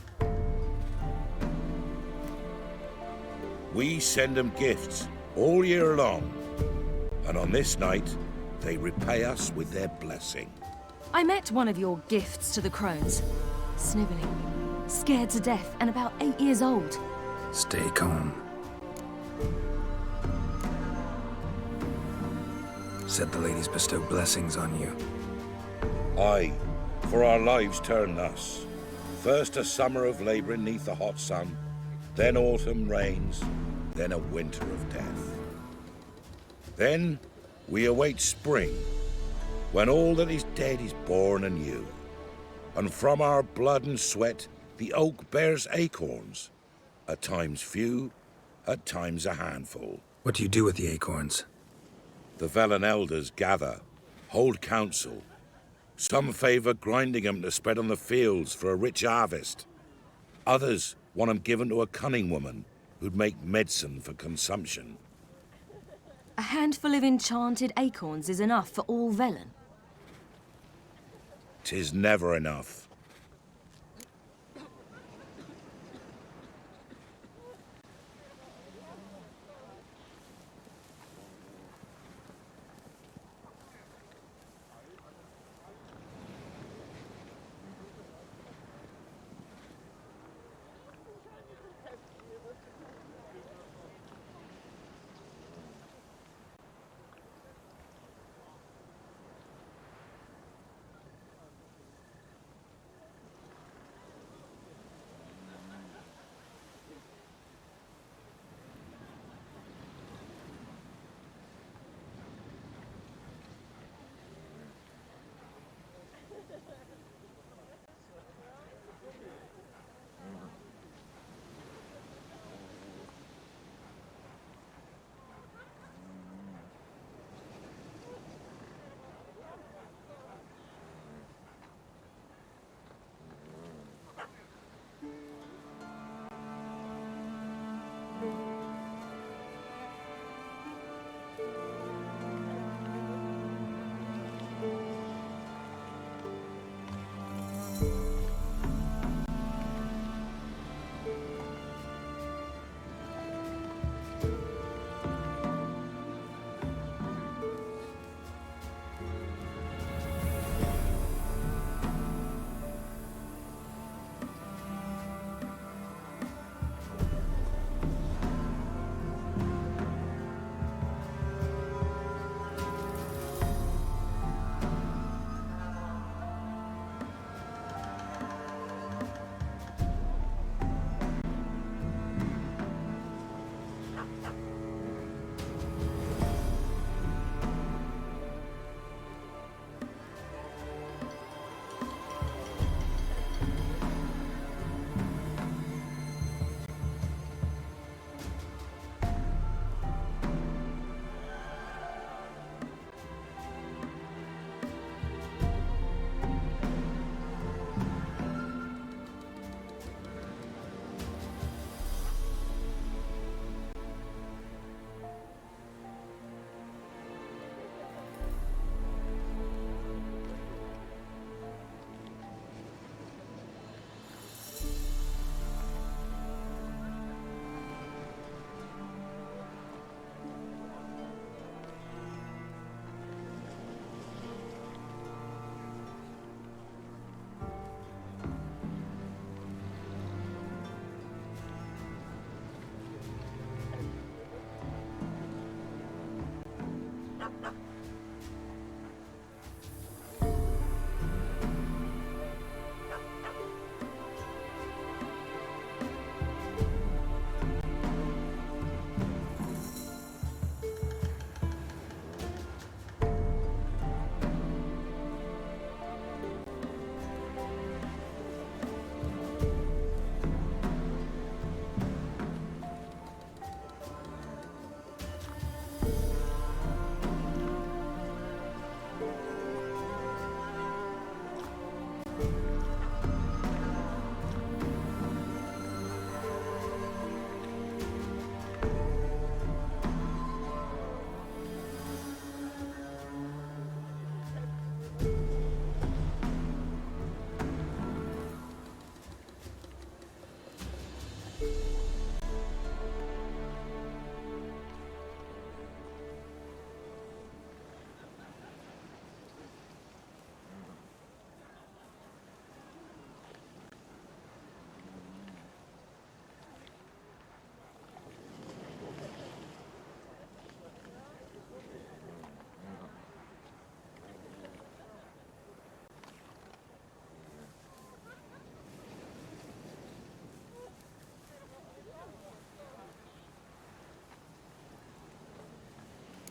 We send them gifts all year long. And on this night, they repay us with their blessing. I met one of your gifts to the crones. Snivelling, scared to death, and about 8 years old. Stay calm. Said the ladies bestow blessings on you. Aye, for our lives turn thus. First a summer of labouring neath the hot sun, then autumn rains, then a winter of death. Then we await spring, when all that is dead is born anew. And from our blood and sweat the oak bears acorns, at times few, at times a handful. What do you do with the acorns? The Velen elders gather, hold council. Some favour grinding 'em to spread on the fields for a rich harvest. Others want 'em given to a cunning woman who'd make medicine for consumption. A handful of enchanted acorns is enough for all Velen. 'Tis never enough.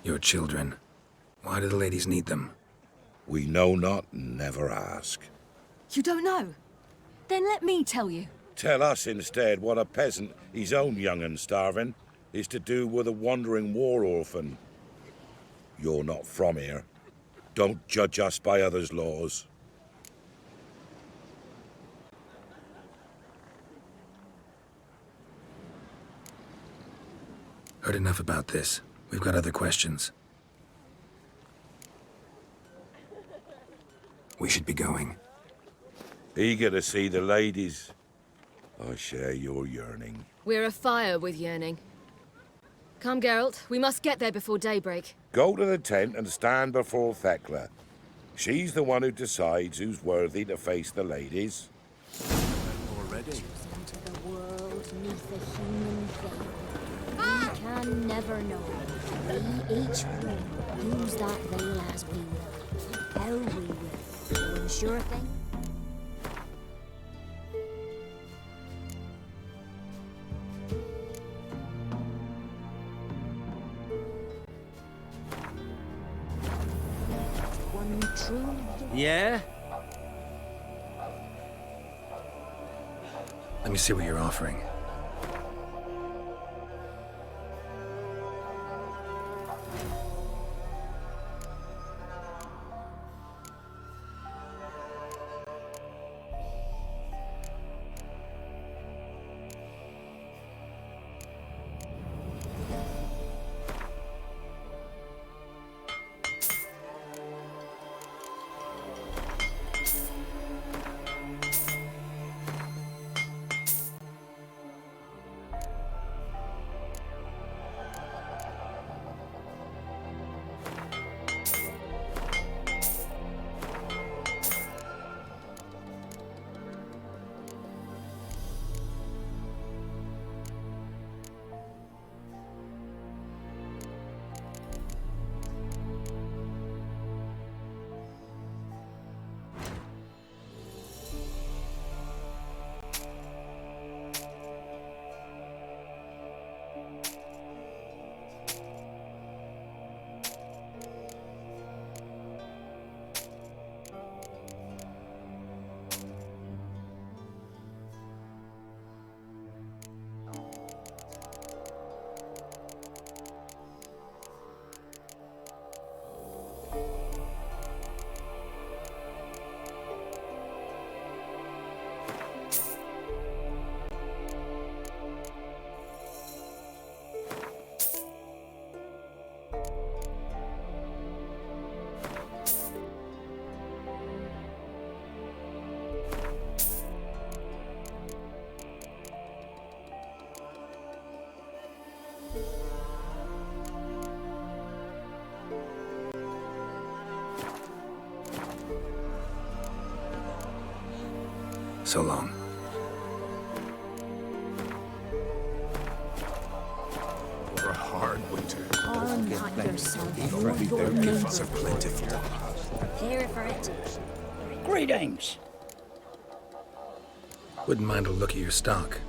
Your children. Why do the ladies need them? We know not and never ask. You don't know? Then let me tell you. Tell us instead what a peasant, his own young and starving, is to do with a wandering war orphan. You're not from here. Don't judge us by others' laws. Heard enough about this. We've got other questions. We should be going. Eager to see the ladies. I share your yearning. We're afire with yearning. Come, Geralt. We must get there before daybreak. Go to the tent and stand before Thekla. She's the one who decides who's worthy to face the ladies. Already. Into the world neath a human veil. We can never know. We each will use that veil as we will. How we will. One sure thing. One true. Yeah? Let me see what you're offering. So long. For a hard winter. Harm not yourself. Gifts are plentiful. Prepare for it. Greetings. Wouldn't mind a look at your stock.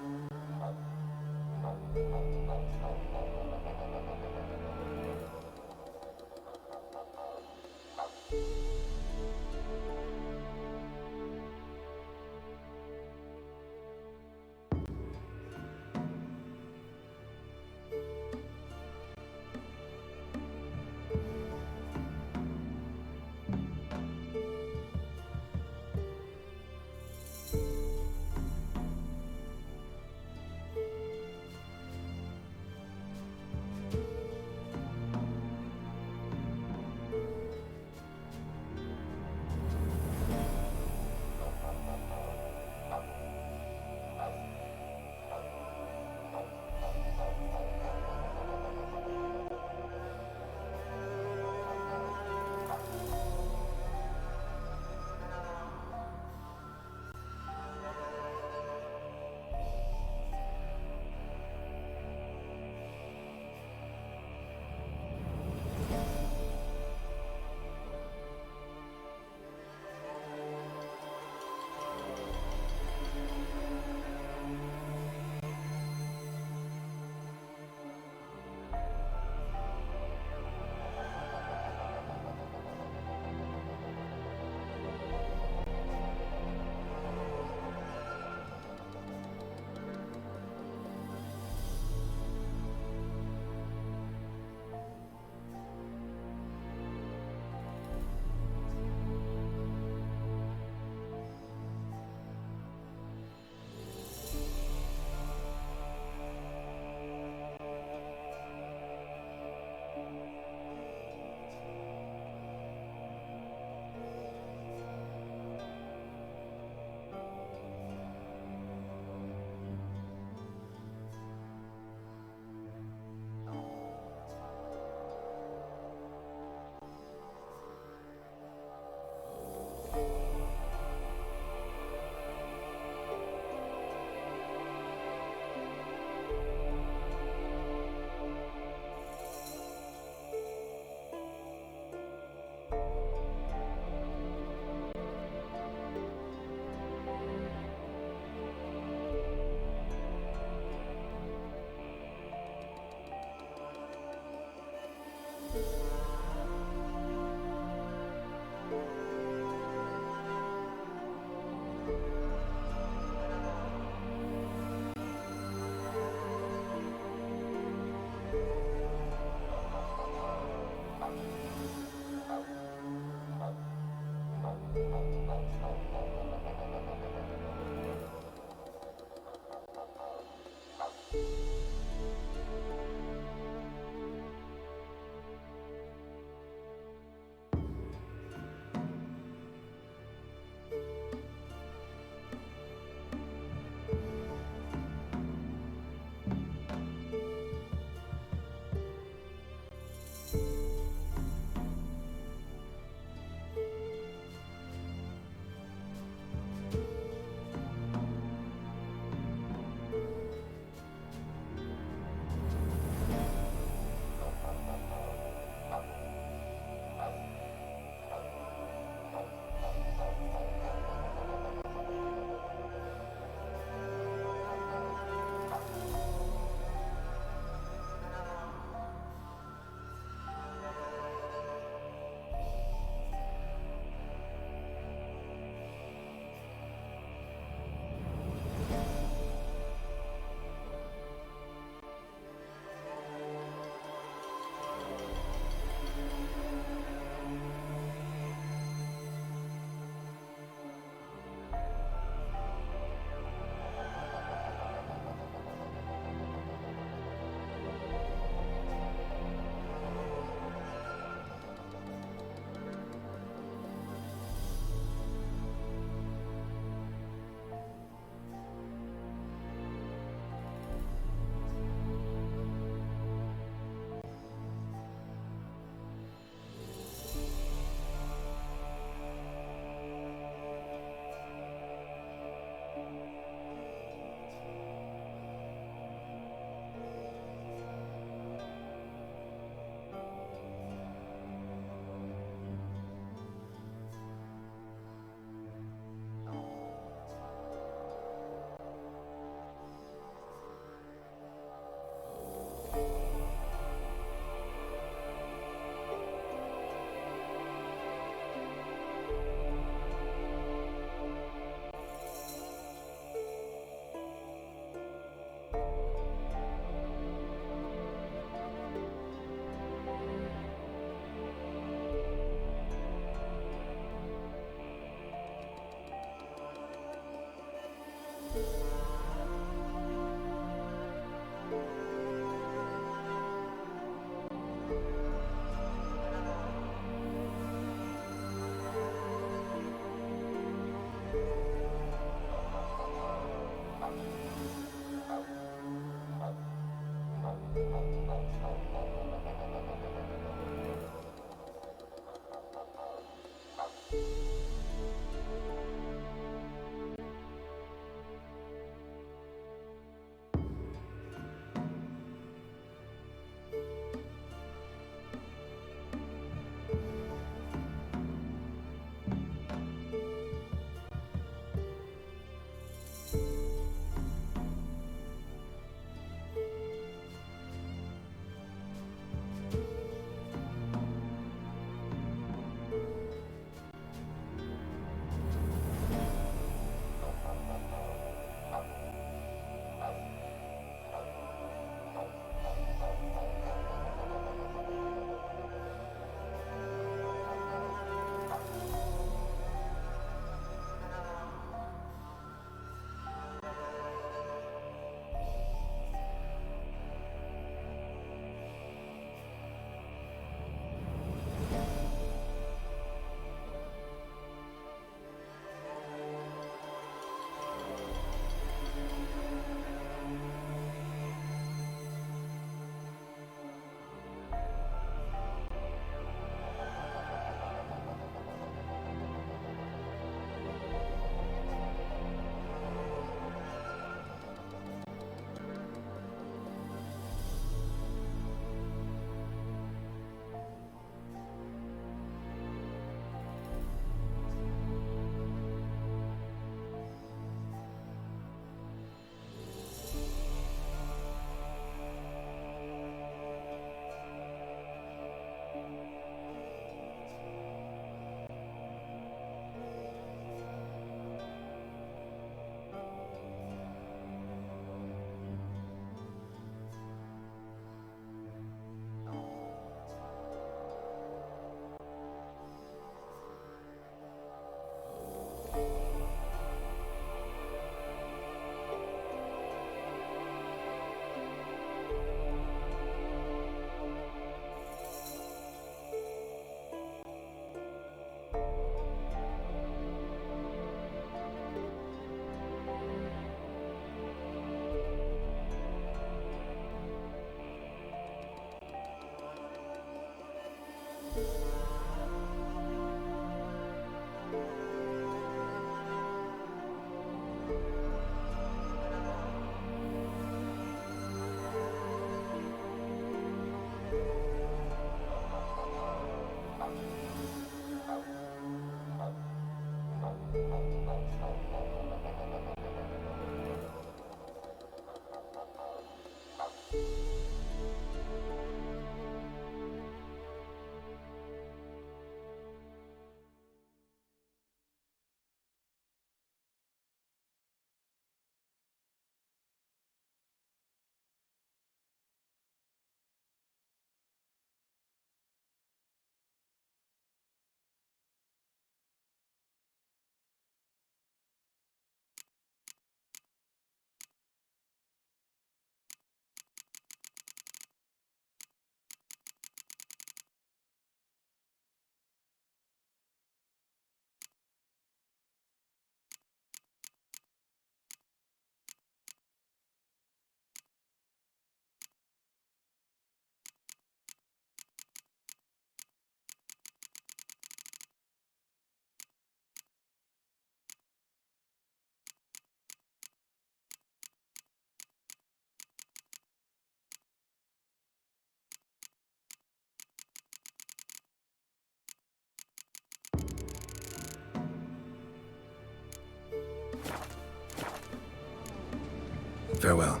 Farewell.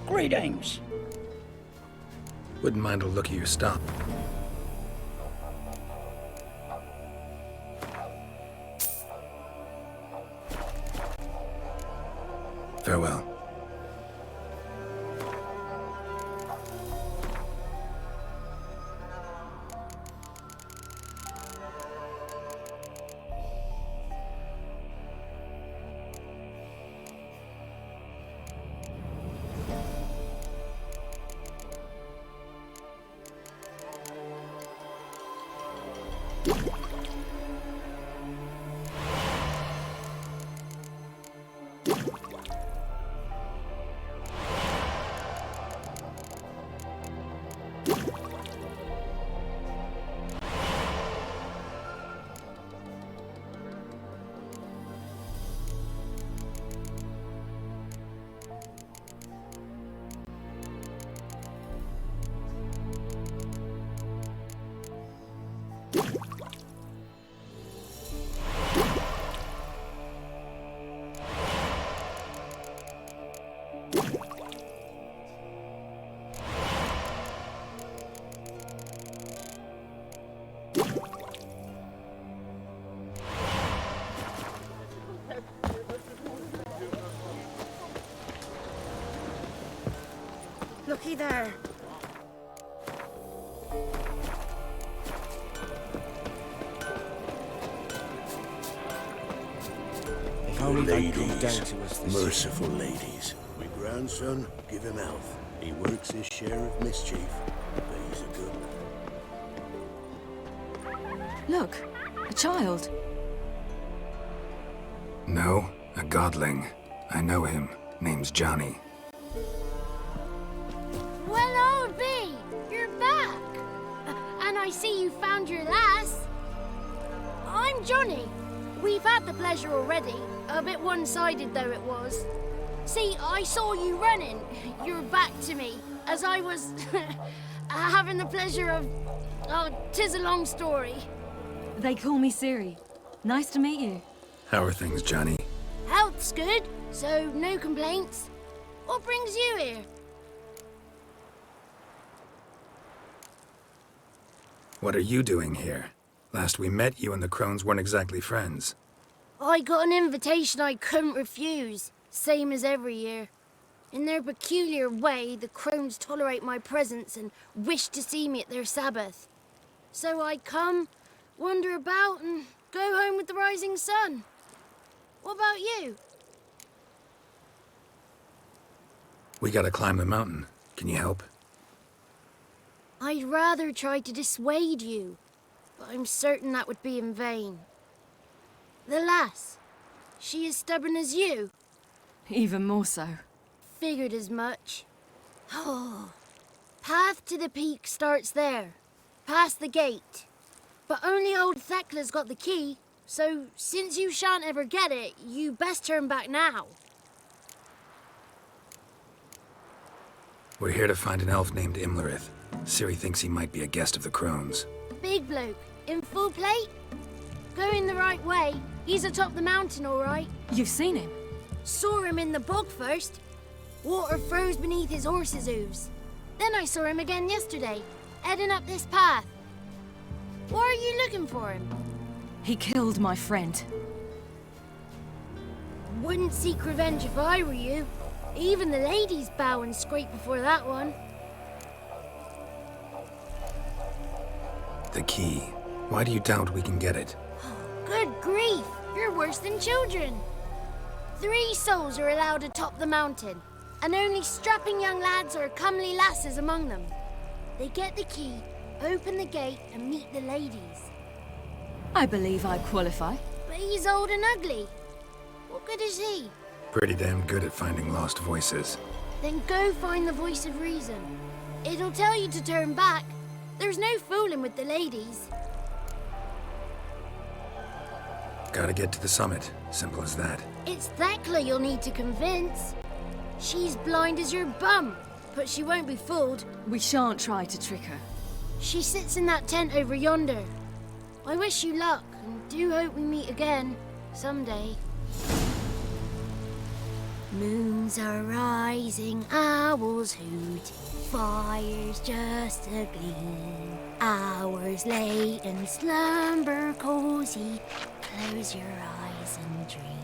Greetings. Wouldn't mind a look at your stock. Farewell. Looky there. If only they'd come down to us this merciful ladies. My grandson, give him health. He works his share of mischief, but he's a good one. Look, a child. No, a godling. I know him. Name's Johnny. Well, old B, you're back. And I see you found your lass. I'm Johnny. We've had the pleasure already. A bit one-sided though it was. See, I saw you running. Your back to me, as I was having the pleasure of... Oh, 'tis a long story. They call me Ciri. Nice to meet you. How are things, Johnny? Health's good, so no complaints. What brings you here? What are you doing here? Last we met, you and the Crones weren't exactly friends. I got an invitation I couldn't refuse, same as every year. In their peculiar way, the Crones tolerate my presence and wish to see me at their Sabbath. So I come, wander about, and go home with the rising sun. What about you? We gotta climb the mountain. Can you help? I'd rather try to dissuade you, but I'm certain that would be in vain. The lass, she as stubborn as you? Even more so. Figured as much. Oh, path to the peak starts there, past the gate. But only old Thekla's got the key, so since you shan't ever get it, you best turn back now. We're here to find an elf named Imlerith. Ciri thinks he might be a guest of the Crones. Big bloke, in full plate? Going the right way. He's atop the mountain, all right. You've seen him? Saw him in the bog first. Water froze beneath his horse's hooves. Then I saw him again yesterday, heading up this path. Why are you looking for him? He killed my friend. Wouldn't seek revenge if I were you. Even the ladies bow and scrape before that one. The key. Why do you doubt we can get it? Good grief! You're worse than children. 3 souls are allowed atop the mountain, and only strapping young lads or comely lasses among them. They get the key, open the gate, and meet the ladies. I believe I qualify. But he's old and ugly. What good is he? Pretty damn good at finding lost voices. Then go find the voice of reason. It'll tell you to turn back. There's no fooling with the ladies. Gotta get to the summit. Simple as that. It's Thekla you'll need to convince. She's blind as your bum, but she won't be fooled. We shan't try to trick her. She sits in that tent over yonder. I wish you luck, and do hope we meet again, someday. Moons are rising, owls hoot, fires just a gleam. Hours late and slumber cozy, close your eyes and dream.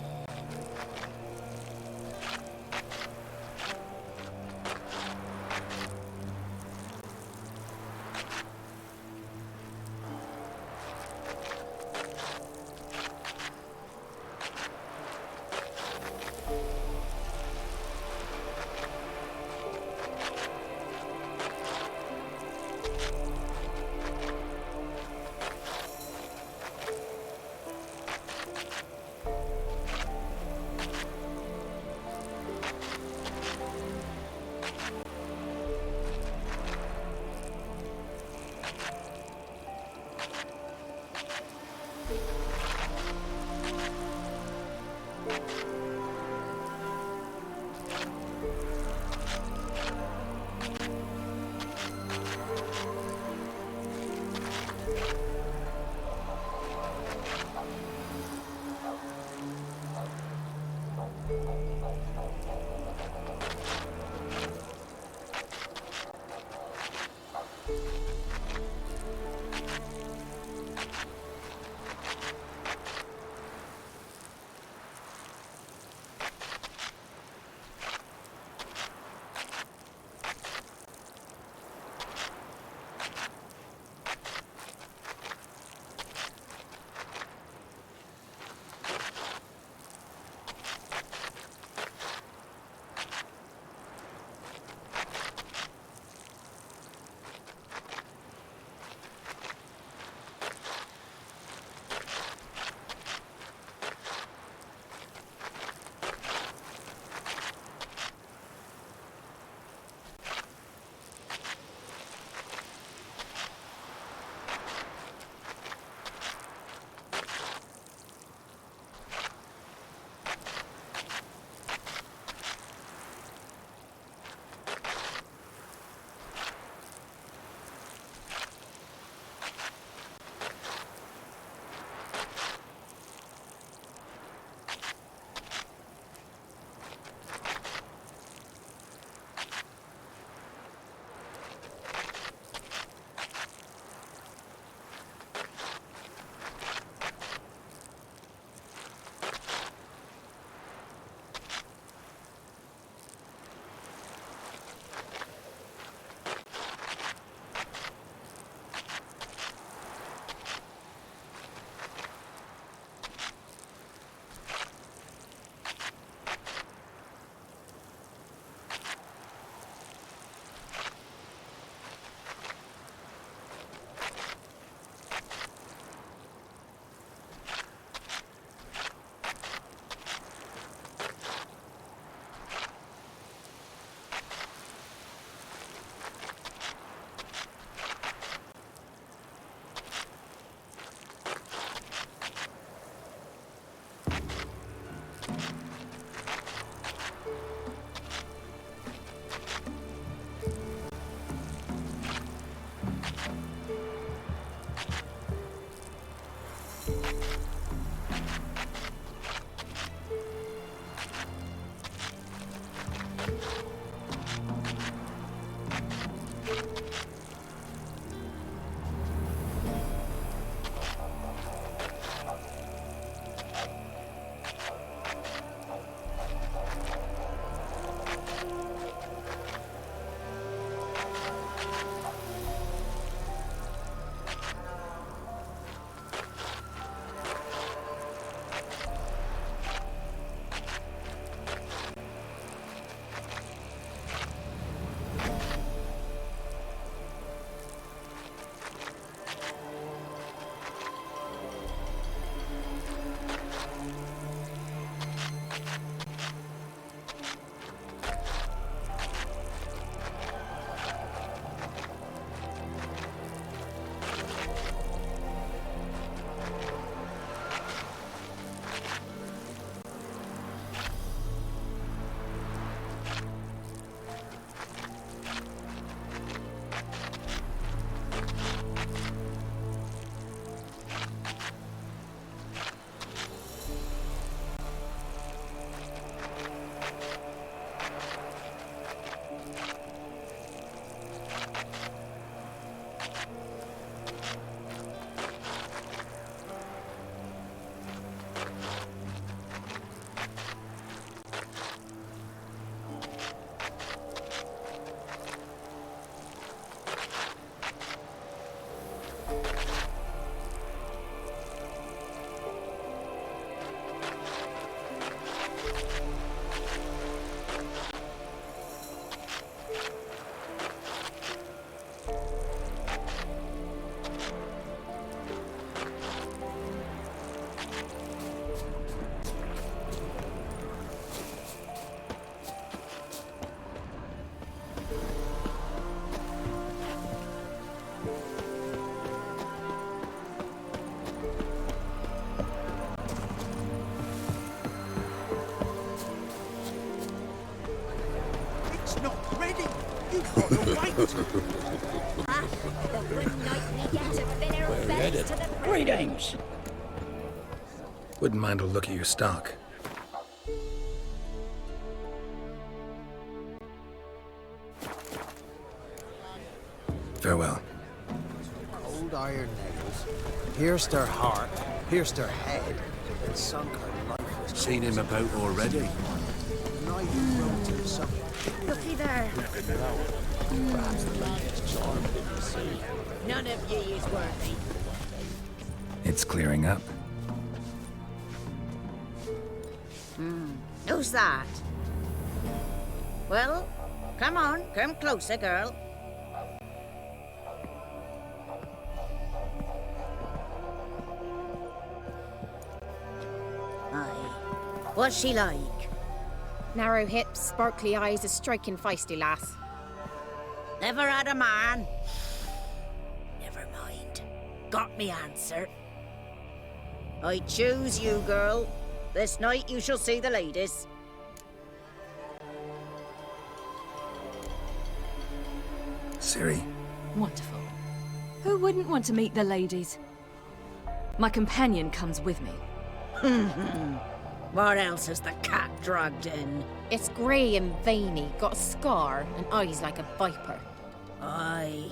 It's not ready. You've got to wait. The good night we get to bid our best to the Greetings! Wouldn't mind a look at your stock. Farewell. Cold iron nails pierced her heart, pierced her head, and sunk her lifeless. Seen him about already? Night wrote her something. Looky there. Perhaps the latest charm in the sea. None of ye is worthy. It's clearing up. Who's that? Well, come on, come closer, girl. Aye. What's she like? Narrow hips, sparkly eyes, a striking feisty lass. Never had a man. Never mind. Got me answer. I choose you, girl. This night you shall see the ladies. Ciri. Wonderful. Who wouldn't want to meet the ladies? My companion comes with me. What else has the cat dragged in? It's grey and veiny, got a scar, and eyes like a viper. Aye.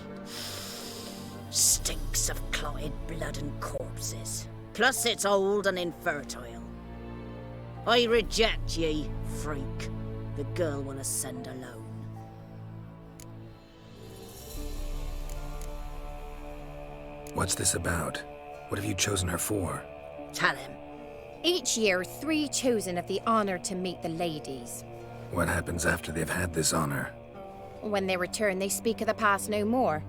Stinks of clotted blood and corpses. Plus it's old and infertile. I reject ye, freak. The girl will ascend alone. What's this about? What have you chosen her for? Tell him. Each year, 3 chosen of the honor to meet the ladies. What happens after they've had this honor? When they return, they speak of the past no more.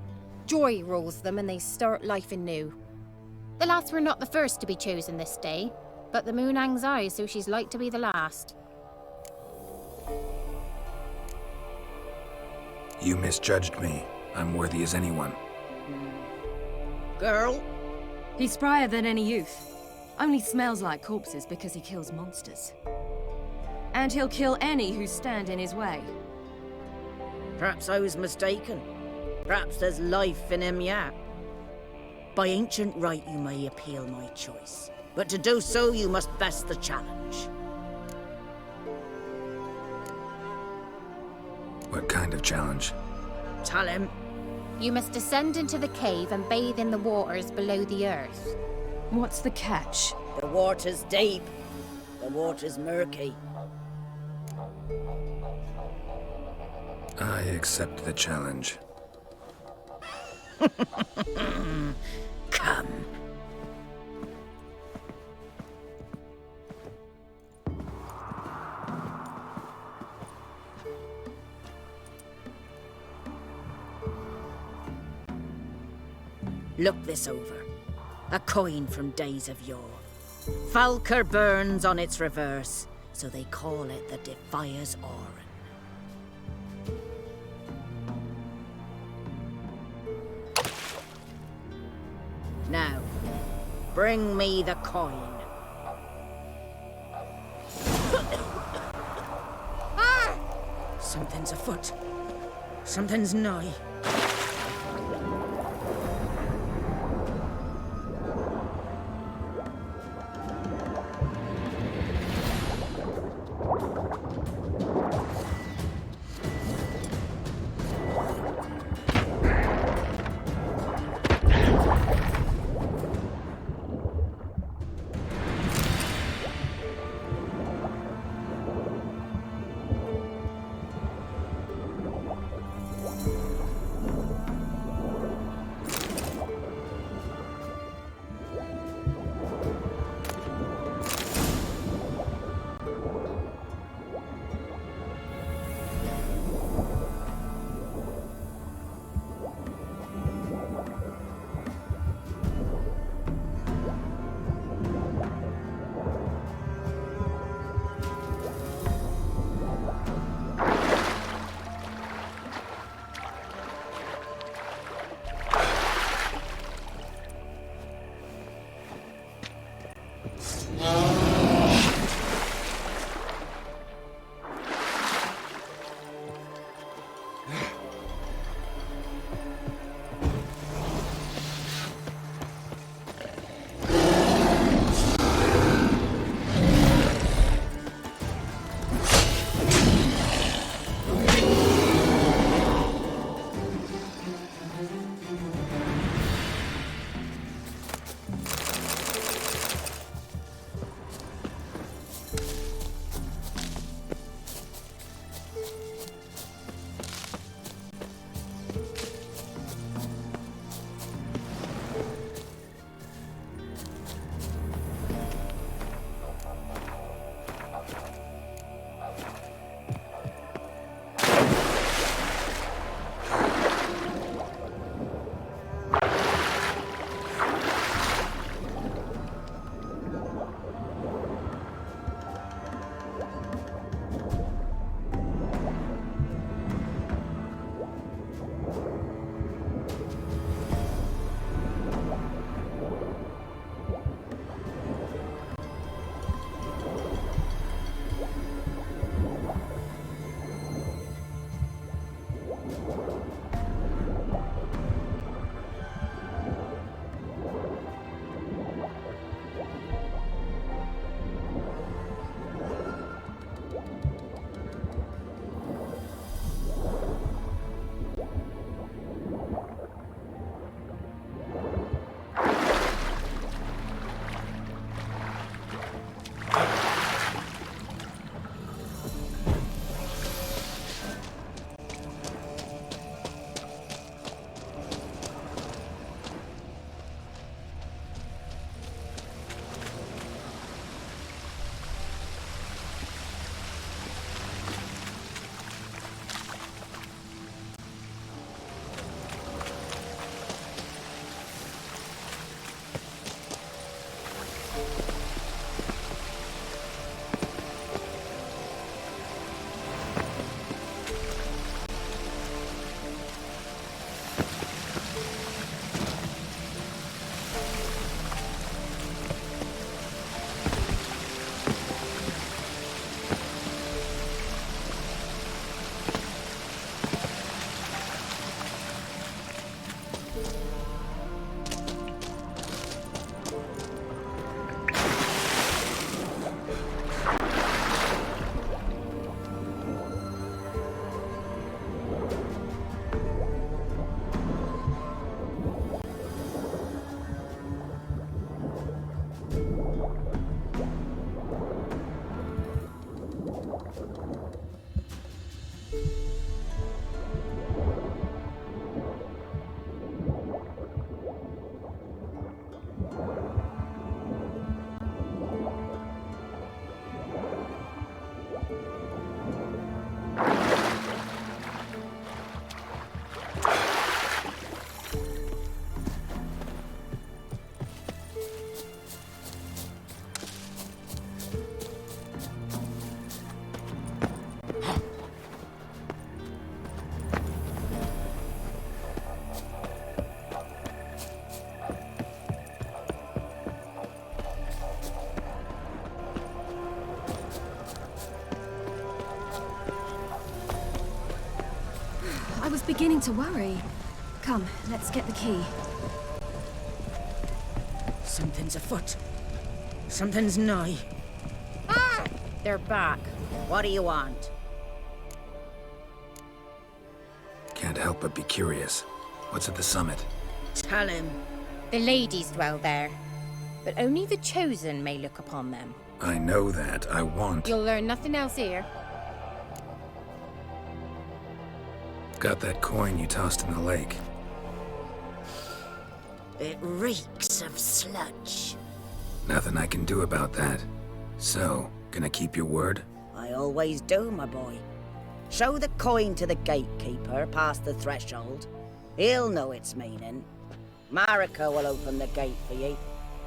Joy rules them and they start life anew. The lass were not the first to be chosen this day, but the moon hangs high, so she's like to be the last. You misjudged me. I'm worthy as anyone. Girl? He's sprier than any youth. Only smells like corpses because he kills monsters. And he'll kill any who stand in his way. Perhaps I was mistaken. Perhaps there's life in him yet. By ancient right you may appeal my choice. But to do so you must best the challenge. What kind of challenge? Tell him. You must descend into the cave and bathe in the waters below the earth. What's the catch? The water's deep. The water's murky. I accept the challenge. Come. Look this over. A coin from days of yore. Falker burns on its reverse, so they call it the Defier's Oran. Now, bring me the coin. Something's afoot. Something's nigh. I was beginning to worry. Come, let's get the key. Something's afoot. Something's nigh. Ah! They're back. What do you want? Can't help but be curious. What's at the summit? Tell him. The ladies dwell there, but only the chosen may look upon them. I know that. I want... You'll learn nothing else here. Got that coin you tossed in the lake. It reeks of sludge. Nothing I can do about that. So, gonna keep your word? I always do, my boy. Show the coin to the gatekeeper past the threshold. He'll know its meaning. Marika will open the gate for you.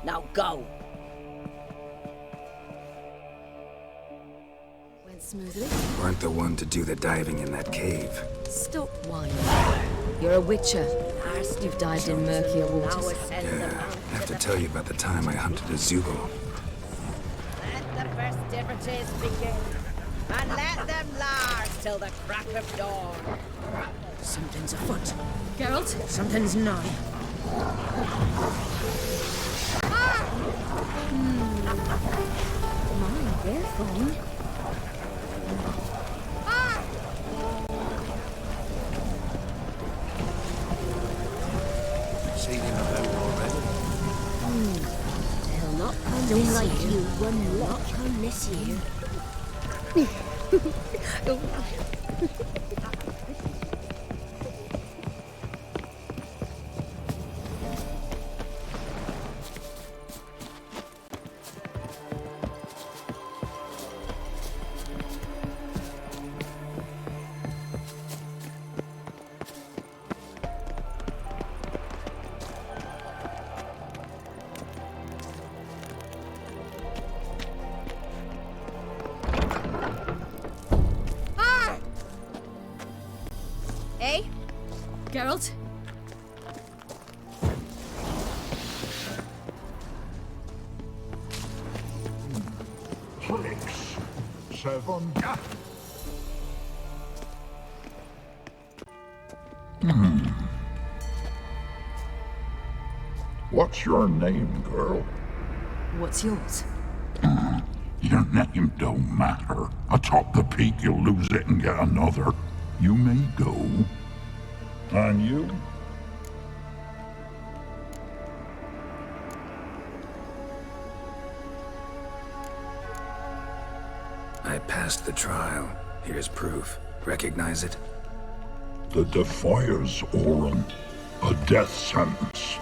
Now go! Went smoothly. Weren't the one to do the diving in that cave. Stop whining. You're a witcher. You've dived in murkier waters. Yeah, I have to tell you about the time I hunted a Zeugle. Let the festivities begin. And let them last till the crack of dawn. Something's afoot. Geralt? Something's nigh. Mind, they're falling. Seen him about already? They'll not come this like year. You will not come this year. Eh? Geralt? Tricks. Seven. What's your name, girl? What's yours? Your name don't matter. Atop the peak, you'll lose it and get another. You may go. And you? I passed the trial. Here's proof. Recognize it? The Defier's Orin. A death sentence.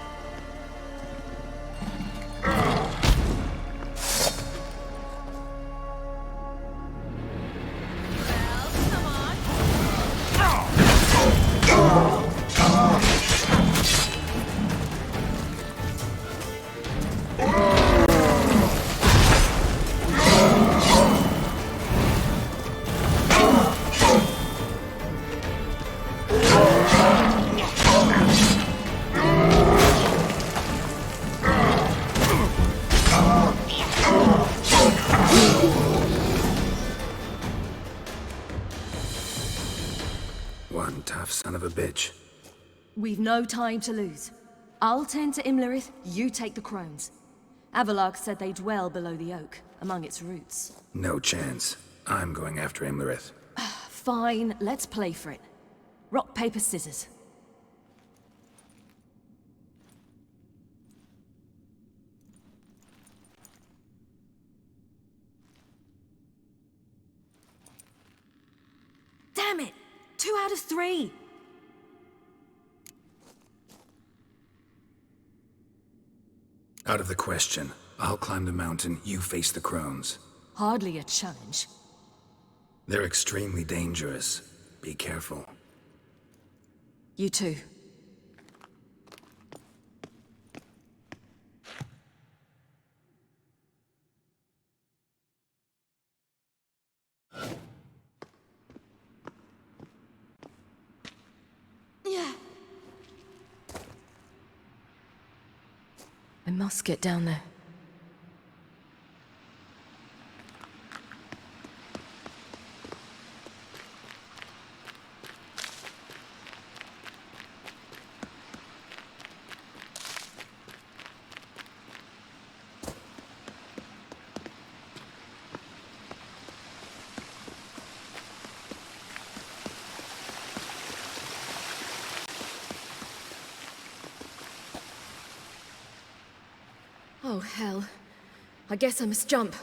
tough son of a bitch. We've no time to lose. I'll tend to Imlerith, you take the crones. Avalok said they dwell below the oak, among its roots. No chance. I'm going after Imlerith. Fine, let's play for it. Rock, paper, scissors. Damn it! 2 out of 3! Out of the question. I'll climb the mountain, you face the crones. Hardly a challenge. They're extremely dangerous. Be careful. You too. Yeah. I must get down there. Oh, hell. I guess I must jump.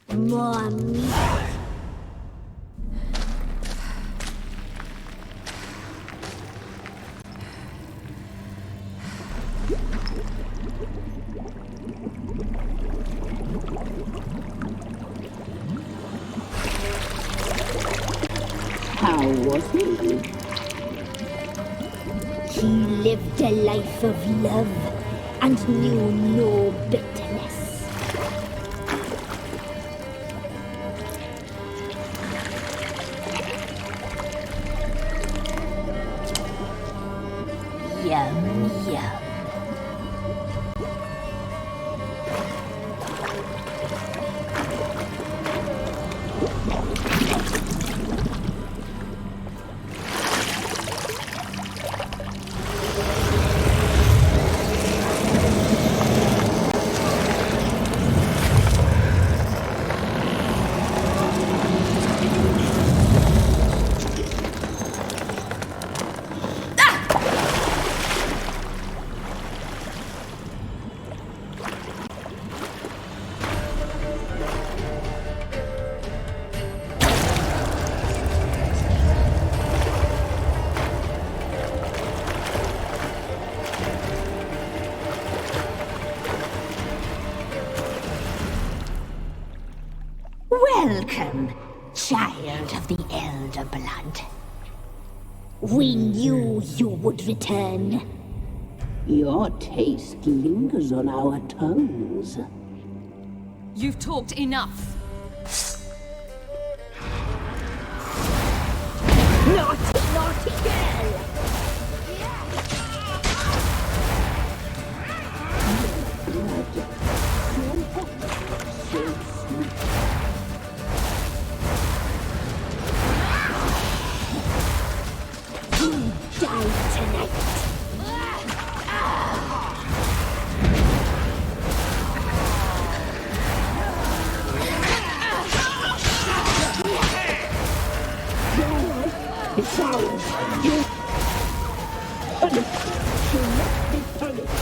More meat. How was he? He lived a life of love and knew no bitterness. Yum, yum. Welcome, child of the Elder Blood. We knew you would return. Your taste lingers on our tongues. You've talked enough. Naughty, naughty girl! Die tonight. It's ours. You punished. You must be punished.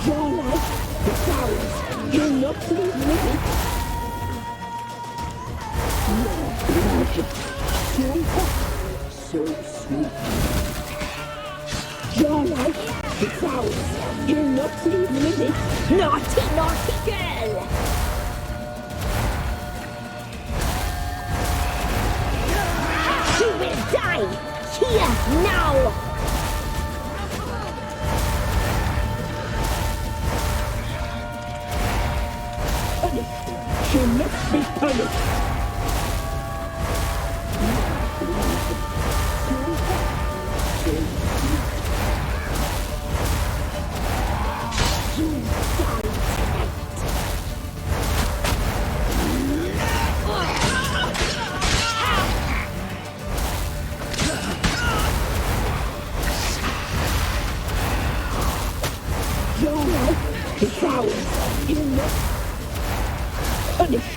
Your life is ours. You'll not leave living. So hot, so sweet. Your life is ours. You'll not leave living. Naughty, naughty girl! She must be punished. Your life is ours. You must punish.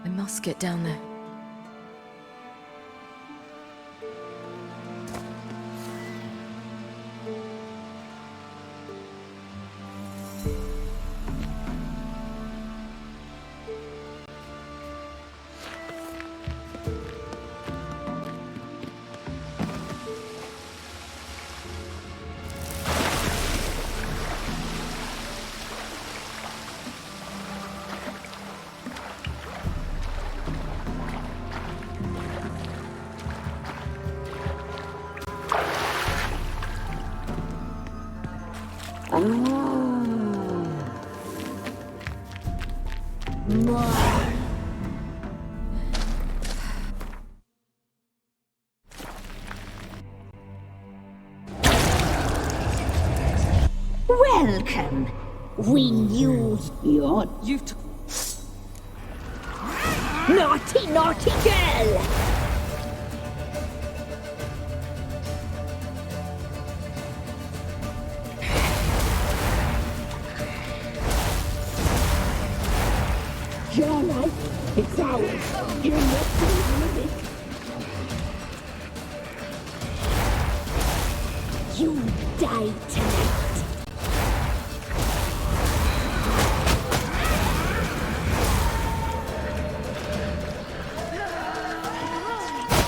I must get down there. Welcome. We use your... You Naughty, naughty girl! Your life is ours. You must live it. You die tonight.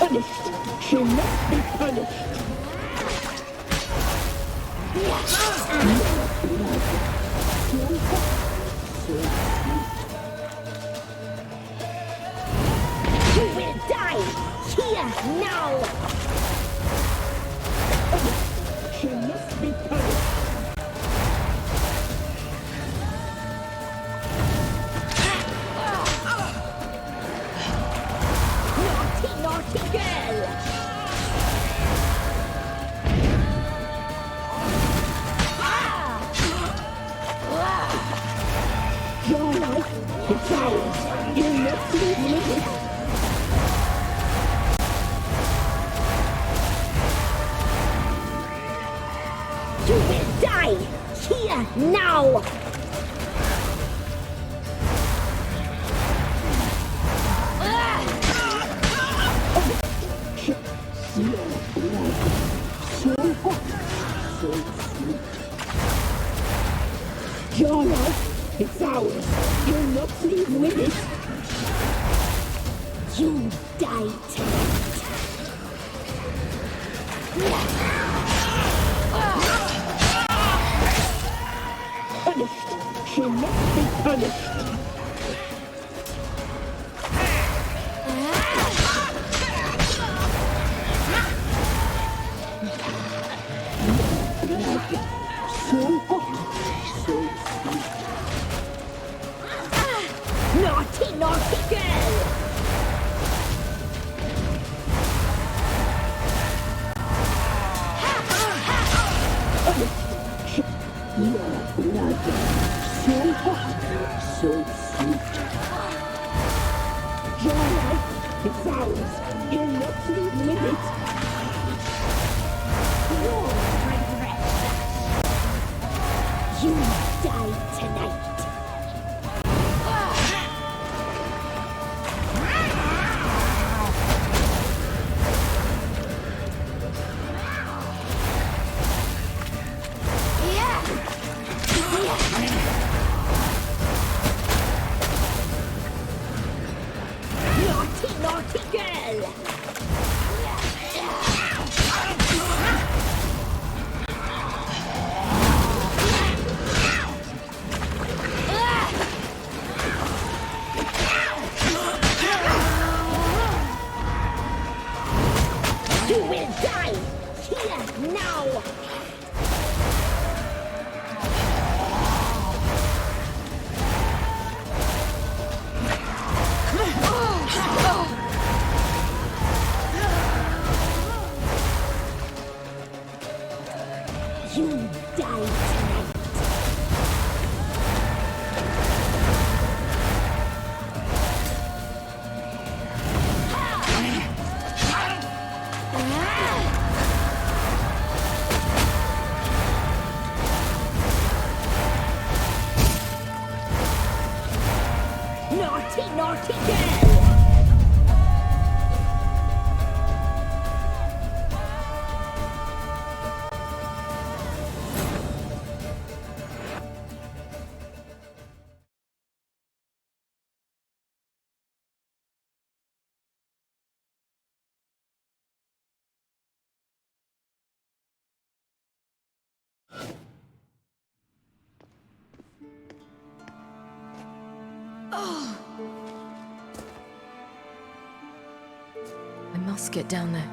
Punished. She must be punished. You will die here now. She must be punished. Naughty, naughty girl. Your life is ours. You must live it. You will die here now. Your blood, so hot, so sweet. Your life is ours. You must live with it. You die tonight. Punished. She must be punished. So hot, so sweet. Naughty, naughty girl. Your blood, so hot, so sweet. Your life is ours. You must live with it. You'll regret that. You will die! Here, now! You die tonight! Naughty, naughty girl! I must get down there.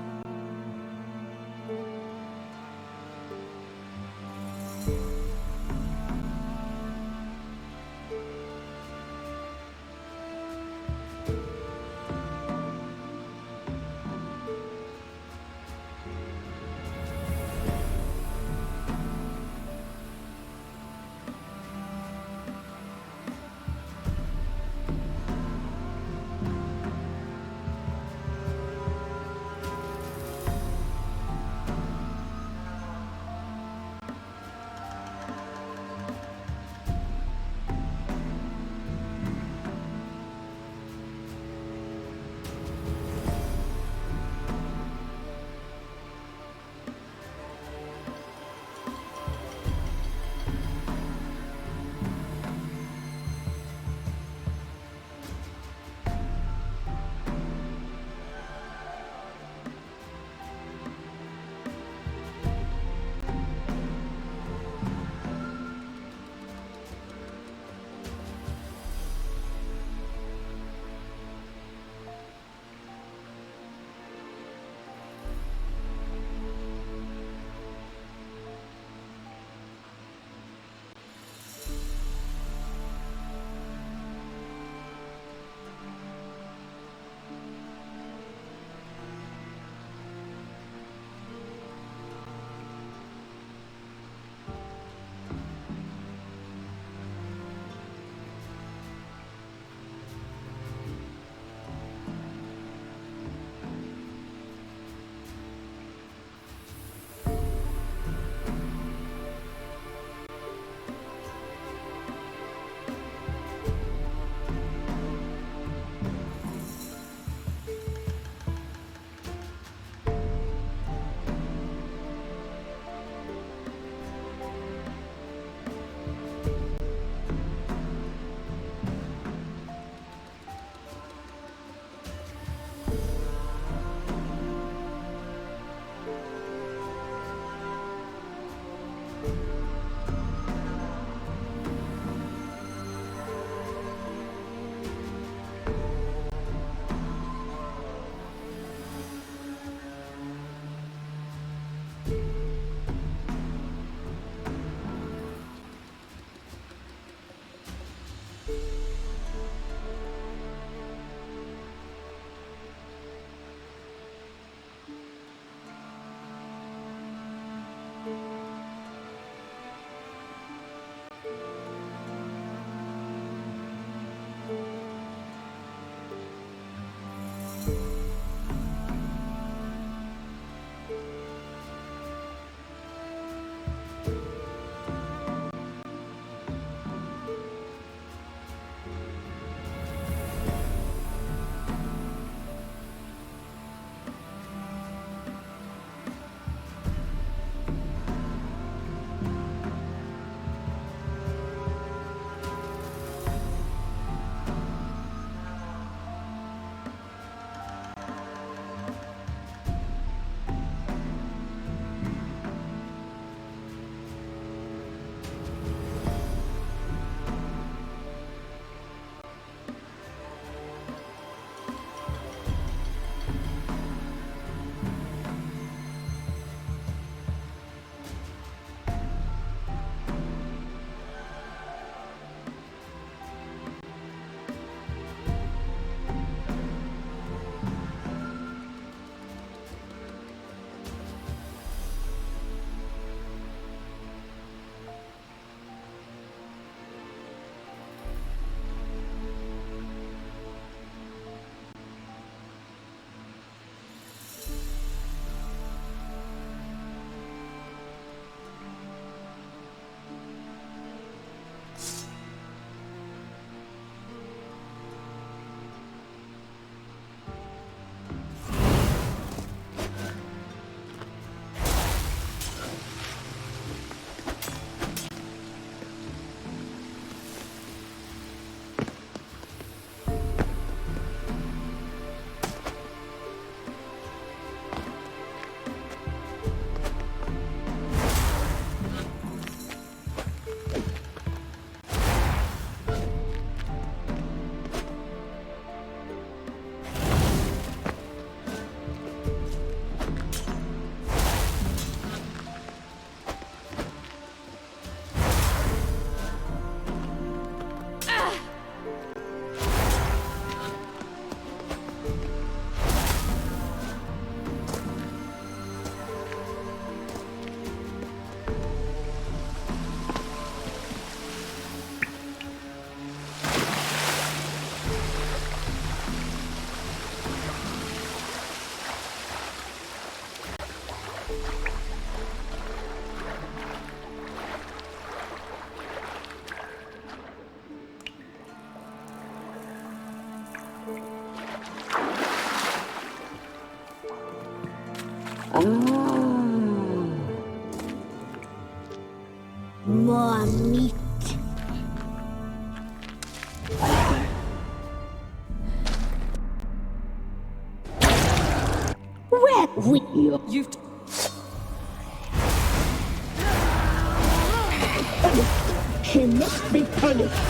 She must be punished.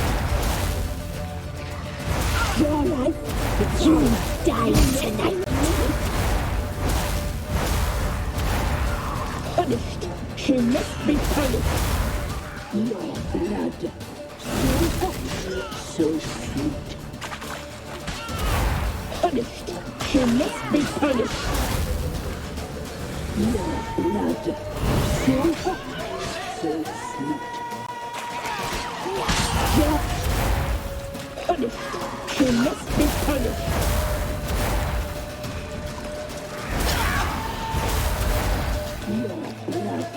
Your life, you die tonight. Punished. She must be punished. Your blood, so sweet. Punished. She must be punished. Your blood, so hot, so sweet. Punished. She must be punished. Your blood,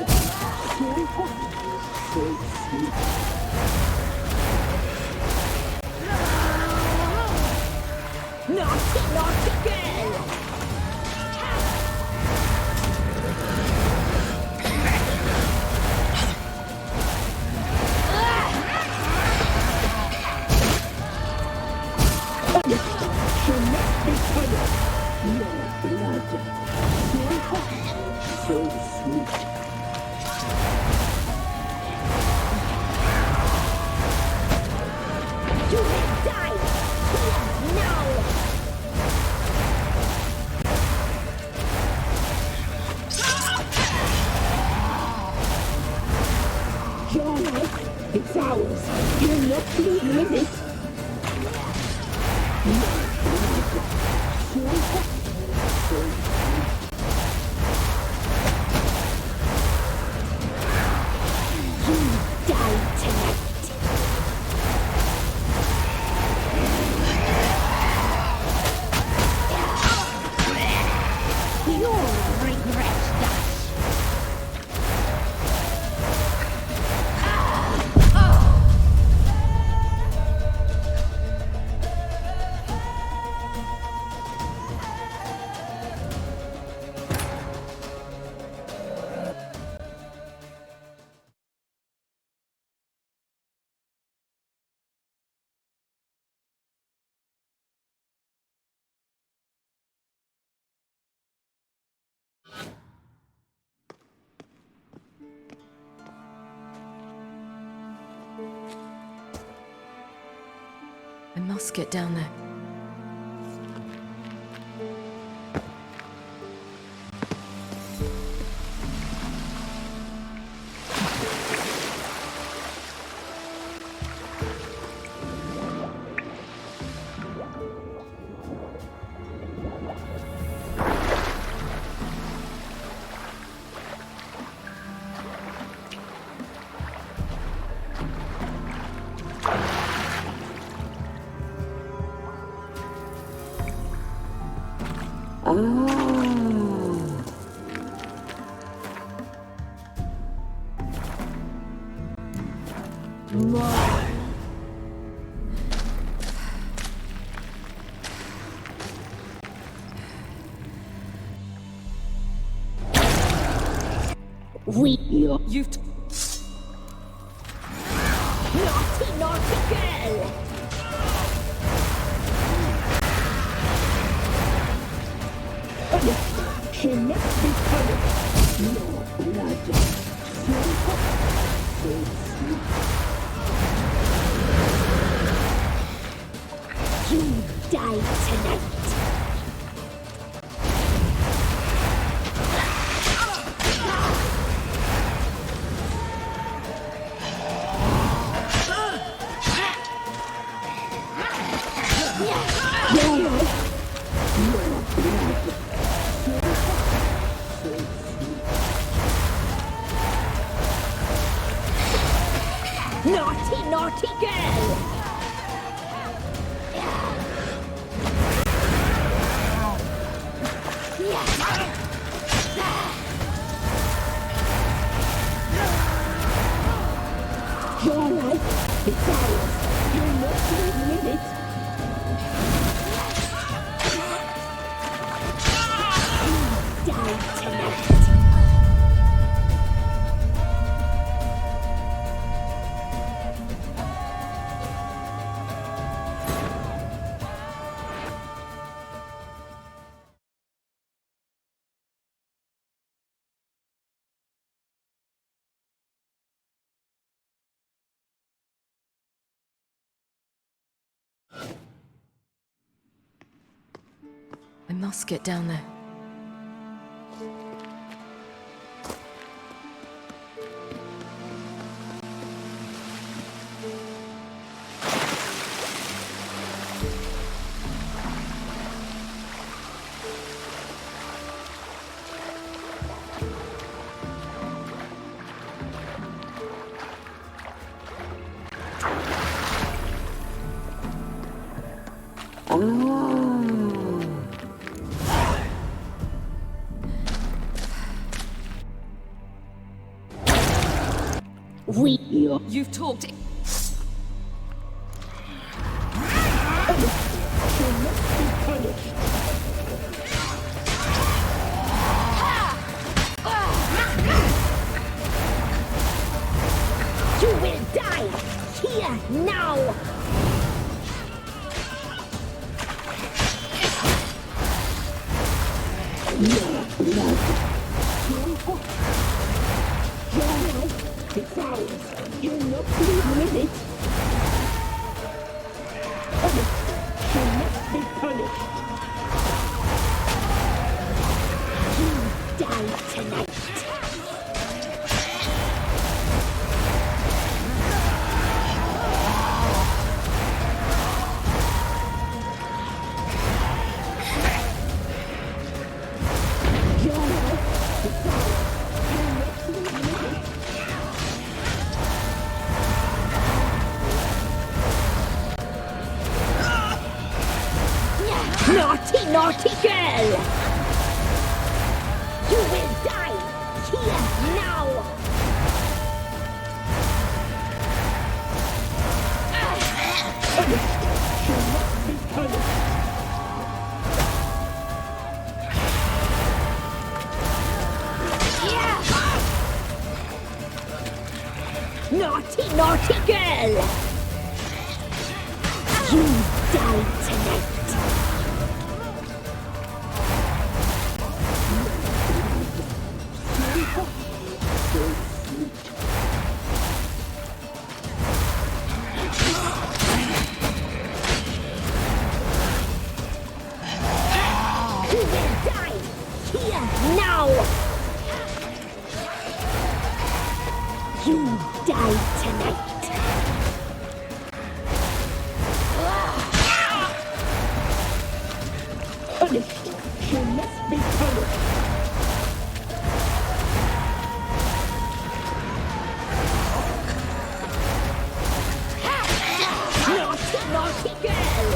so hot, so sweet. Naughty, naughty girl! She must be punished. Your blood, so hot, so sweet. You will die here now. Your life, it's ours. You're not leaving with it. I must get down there. You've naughty, naughty girl! Punished. She must be punished. Your blood, so hot, so sweet. You die tonight. Naughty, naughty girl! Your life is ours. You're not living with it. I must get down there. You've talked. You will die here now! Your blood. Your life is ours. You'll not live with it. You must be punished. You die tonight. Naughty, naughty girl! You will die here now! You must be punished. Naughty, naughty girl! You die tonight! You die tonight. Punished. You must be punished. Naughty, naughty girl.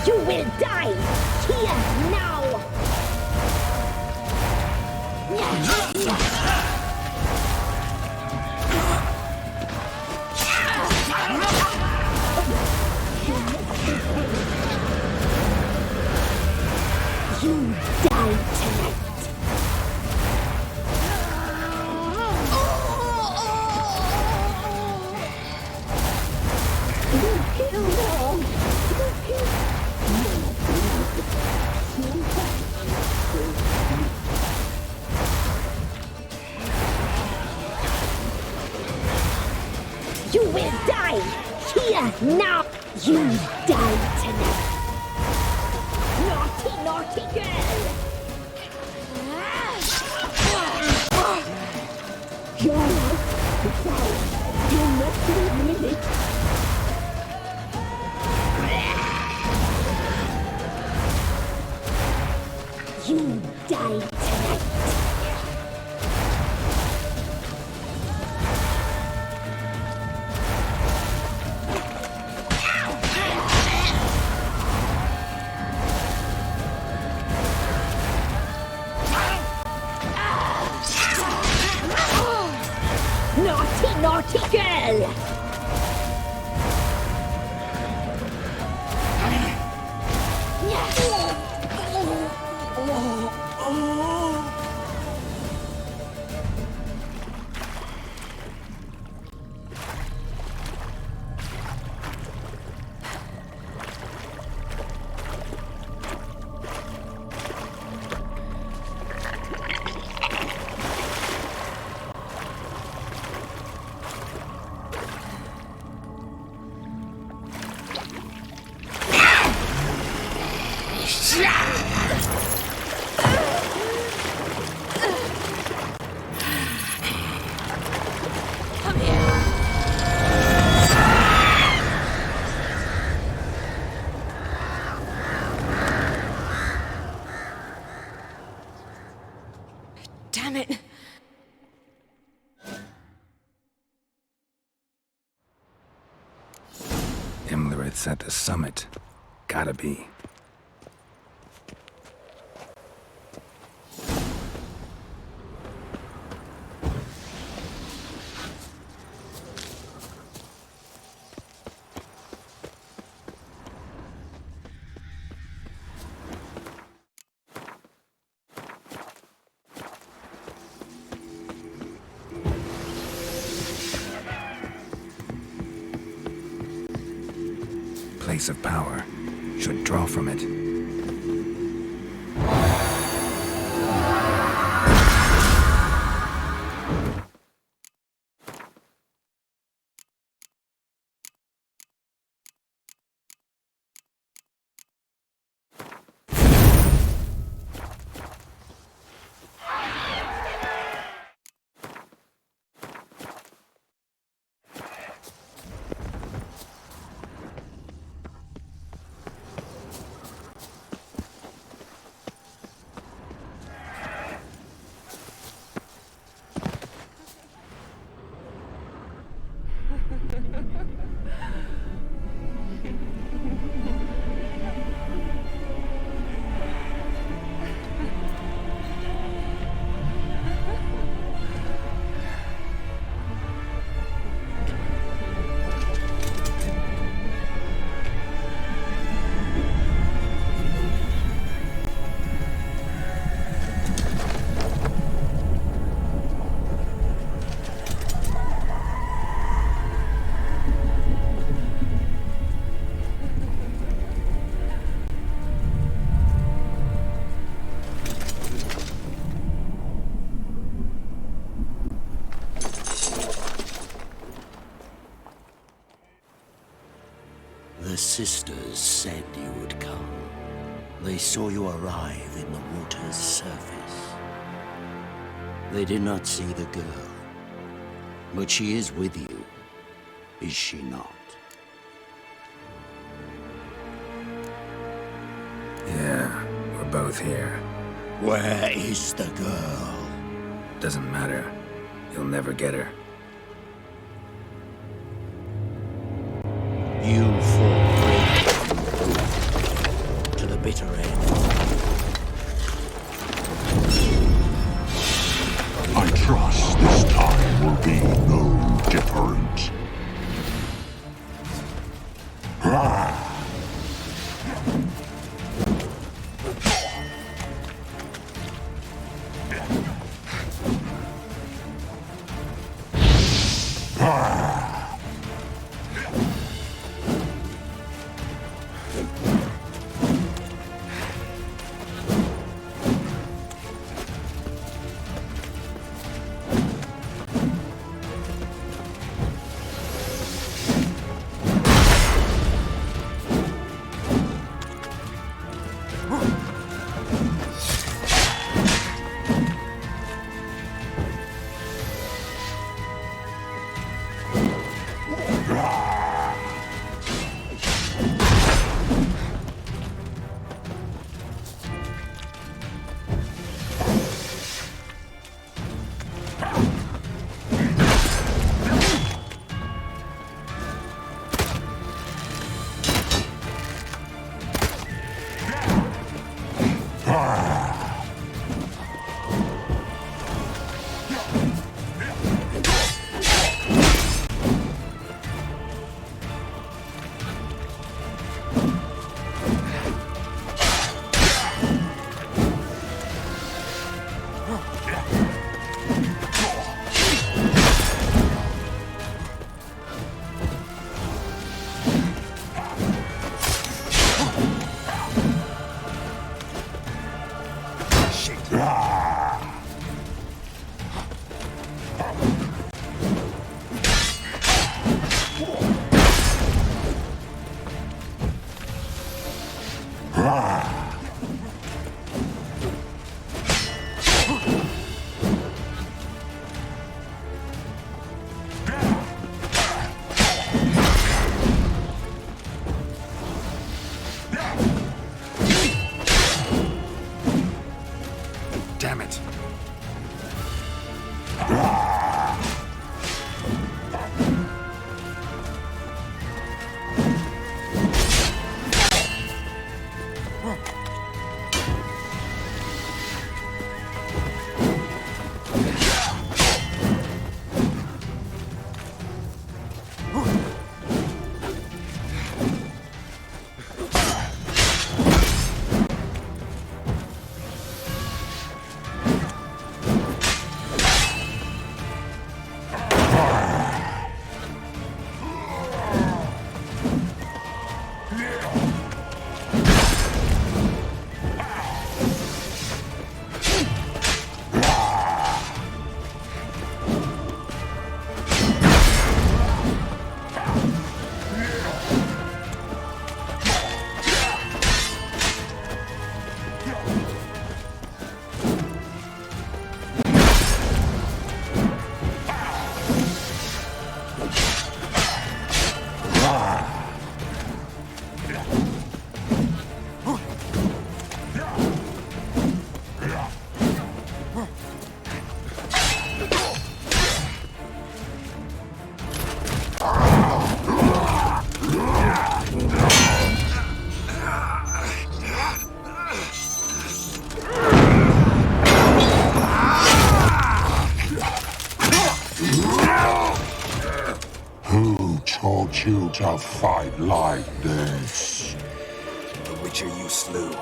You will die here now! You die tonight! You kill them! You will die here now! You die tonight! Naughty, naughty girl! Your life is ours. You must live with it. You die tonight! Naughty, naughty girl! Damn it. Imlerit's at the summit. Gotta be. Place of power. Should draw from it. The sisters said you would come. They saw you arrive in the water's surface. They did not see the girl. But she is with you, is she not? Yeah, we're both here. Where is the girl? Doesn't matter. You'll never get her. You fought bravely to the bitter end. I trust this time will be no different. Damn it. you to fight like this. The Witcher you slew.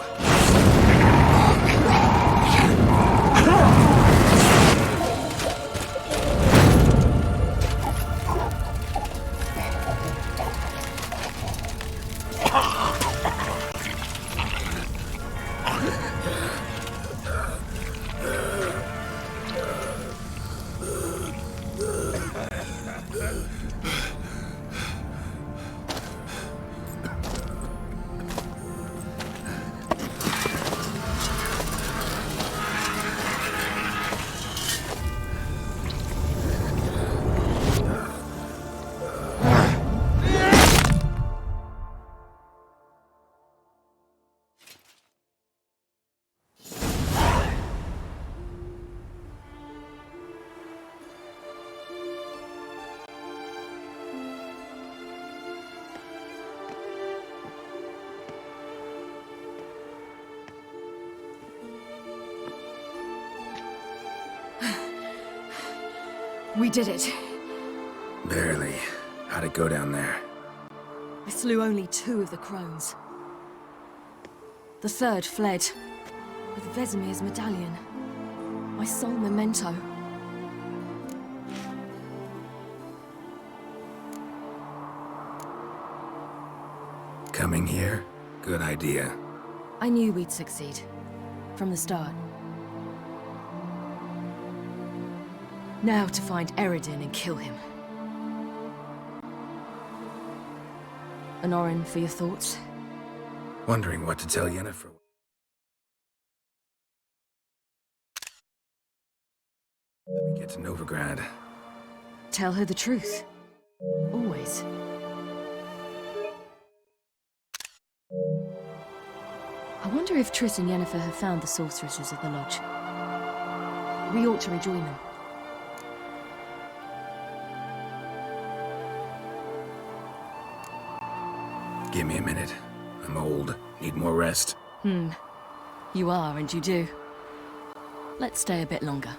We did it. Barely. How'd it go down there? I slew only 2 of the crones. The third fled with Vesemir's medallion, my sole memento. Coming here? Good idea. I knew we'd succeed from the start. Now to find Eredin and kill him. Honorin, for your thoughts? Wondering what to tell Yennefer. When we get to Novigrad. Tell her the truth. Always. I wonder if Triss and Yennefer have found the sorceresses of the Lodge. We ought to rejoin them. Give me a minute. I'm old. Need more rest. You are, and you do. Let's stay a bit longer.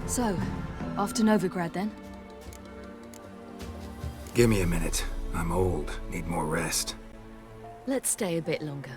So, off to Novigrad then? Give me a minute. I'm old. Need more rest. Let's stay a bit longer.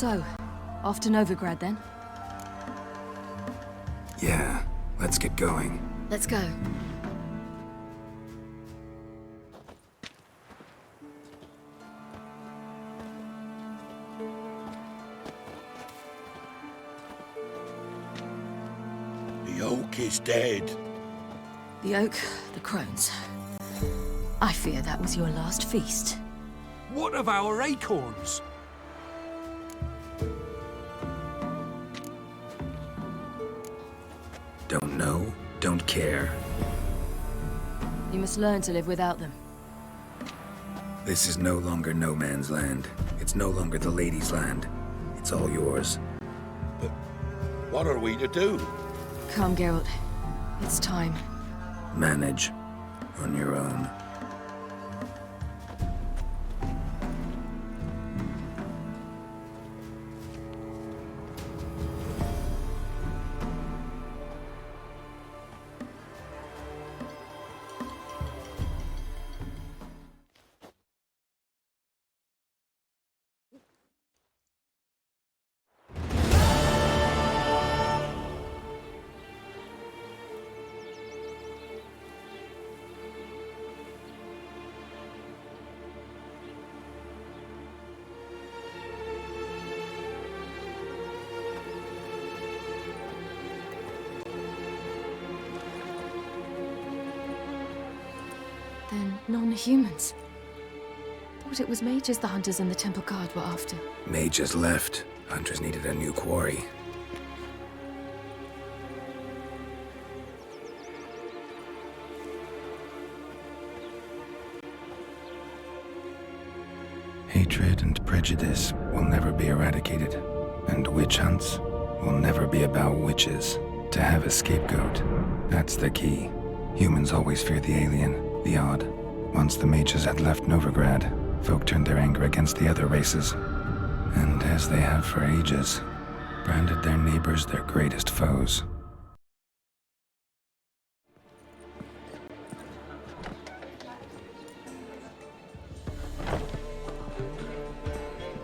So, off to Novigrad then? Yeah, let's get going. Let's go. The oak is dead. The oak, the crones. I fear that was your last feast. What of our acorns? Don't know, don't care. You must learn to live without them. This is no longer no man's land. It's no longer the lady's land. It's all yours. But what are we to do? Come, Geralt. It's time. Manage on your own. Then non-humans. Thought it was mages the hunters and the Temple Guard were after. Mages left. Hunters needed a new quarry. Hatred and prejudice will never be eradicated, and witch hunts will never be about witches. To have a scapegoat, that's the key. Humans always fear the alien, the odd. Once the mages had left Novigrad, folk turned their anger against the other races, and as they have for ages, branded their neighbors their greatest foes.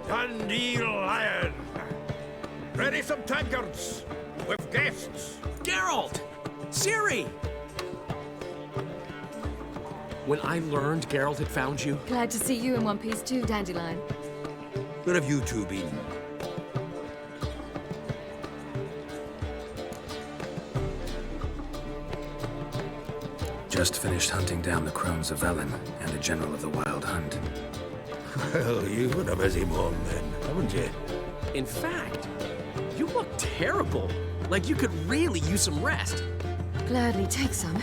Dandelion! Ready some tankards with guests. Geralt! Ciri! When I learned Geralt had found you... Glad to see you in one piece too, Dandelion. Where have you two been? Just finished hunting down the crones of Velen and a general of the Wild Hunt. Well, you've been a busy one then, haven't you? In fact, you look terrible. Like you could really use some rest. Gladly take some.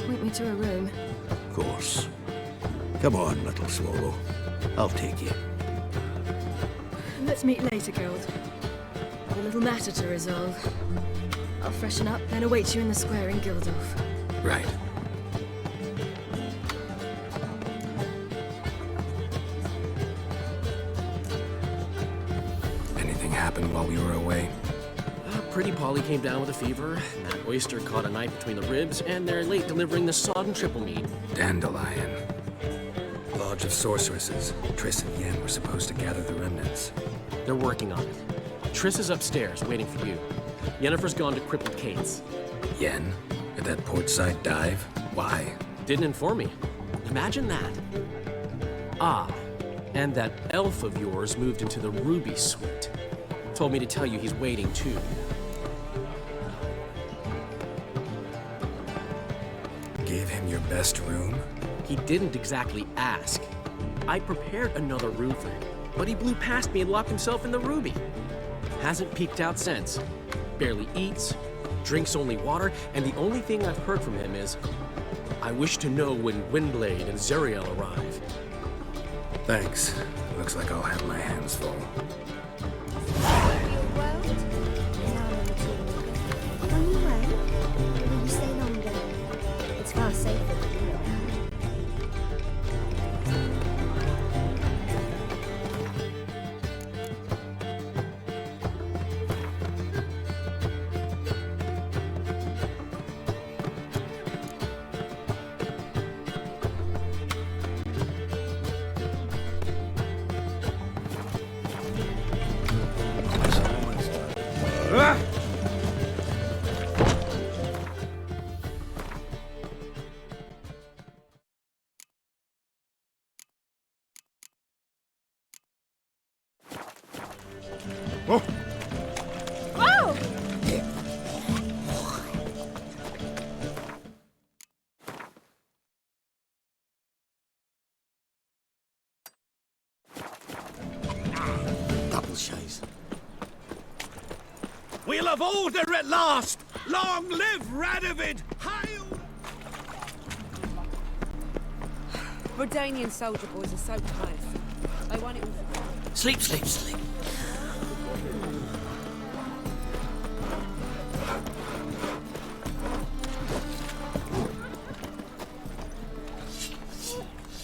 Point me to a room. Of course. Come on, little swallow. I'll take you. Let's meet later, Geralt. I've a little matter to resolve. I'll freshen up, then await you in the square in Gildorf. Right. Anything happened while we were away? Pretty Polly came down with a fever. That oyster caught a knife between the ribs, and they're late delivering the sodden triple meat. Dandelion. Lodge of Sorceresses. Triss and Yen were supposed to gather the remnants. They're working on it. Triss is upstairs, waiting for you. Yennefer's gone to Crippled Kate's. Yen? At that portside dive? Why? Didn't inform me. Imagine that. Ah, and that elf of yours moved into the Ruby Suite. Told me to tell you he's waiting too. Gave him your best room? He didn't exactly ask. I prepared another room for him, but he blew past me and locked himself in the Ruby. Hasn't peeked out since. Barely eats, drinks only water, and the only thing I've heard from him is, I wish to know when Windblade and Zariel arrive. Thanks. Looks like I'll have my hands full. On your way, or will you stay longer? It's far safer than you. Oh! Oh! Double shays. We'll have order at last! Long live Radovid! Hail! Redanian soldier boys are so pious. They want it all for fun. Sleep, sleep, sleep.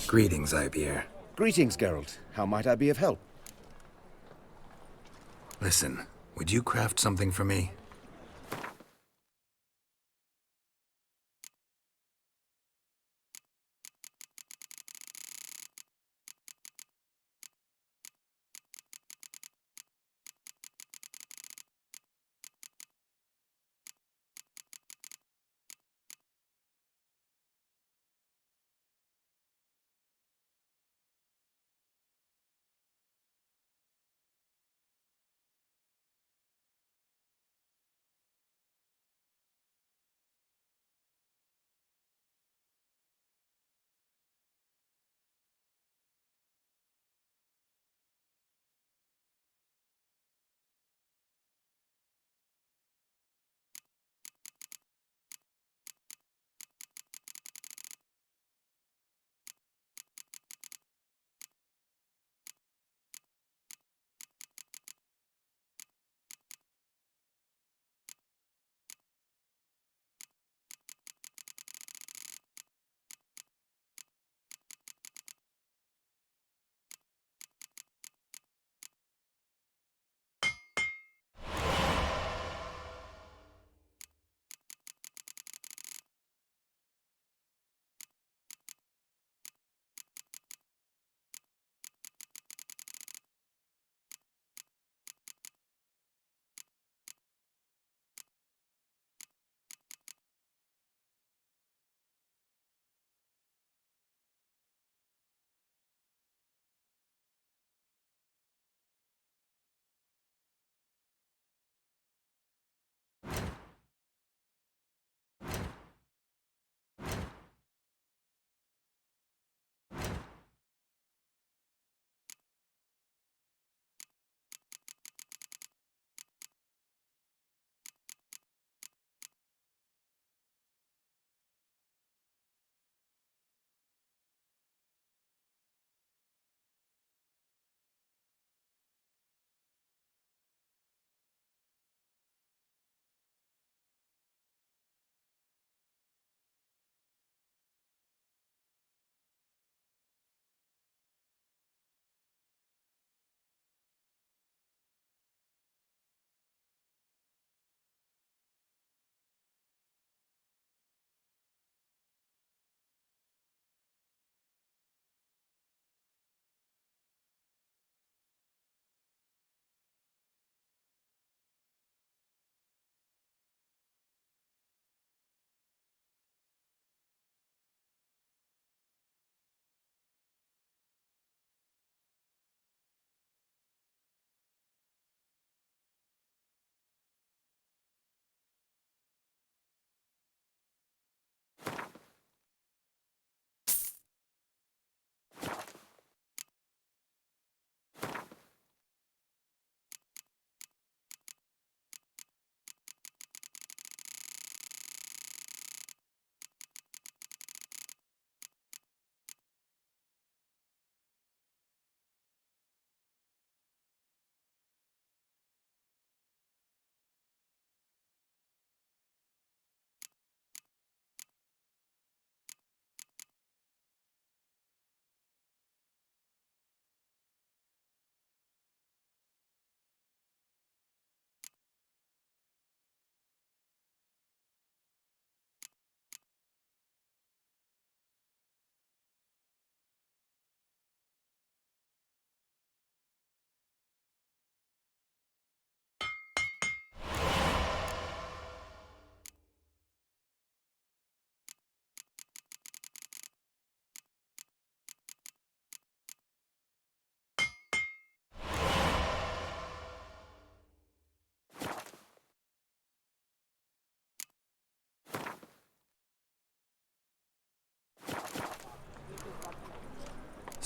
Greetings, Ivier. Greetings, Geralt. How might I be of help? Listen, would you craft something for me?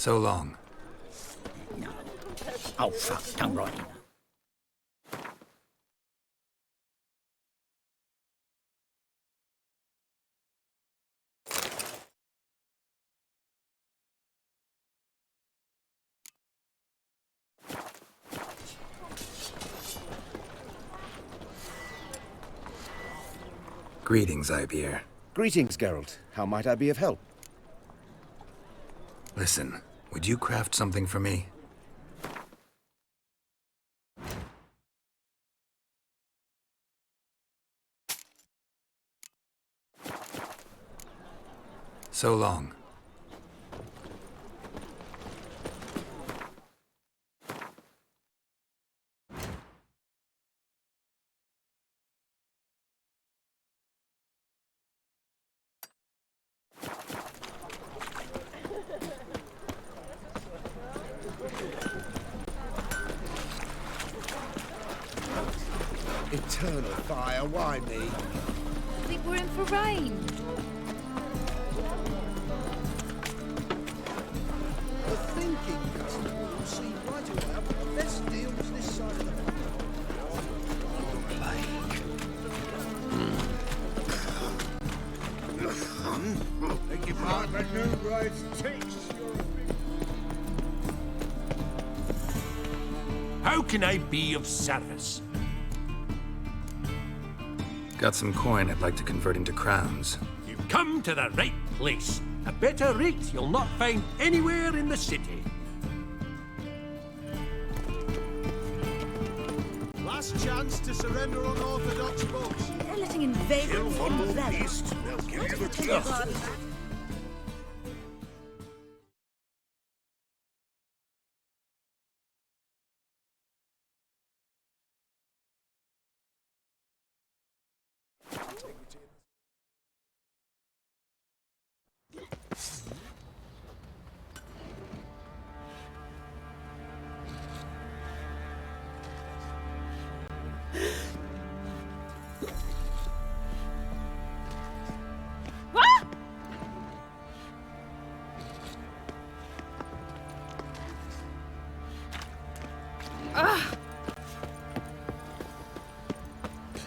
So long. Oh, fuck, don't write it. Greetings, Ibeer. Greetings, Geralt. How might I be of help? Listen, would you craft something for me? So long. Eternal fire, why me? I think we're in for rain. The thinking customer will see right away what the best deals this side of the Beg your pardon, but no rights takes. How can I be of service? Got some coin I'd like to convert into crowns. You've come to the right place. A better rate you'll not find anywhere in the city. Last chance to surrender unorthodox books. They're letting invaders in there. They'll give you the truth.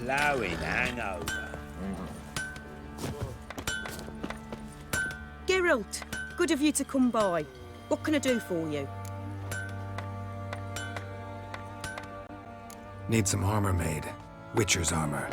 Ploughing hangover. Geralt, good of you to come by. What can I do for you? Need some armor made. Witcher's armor.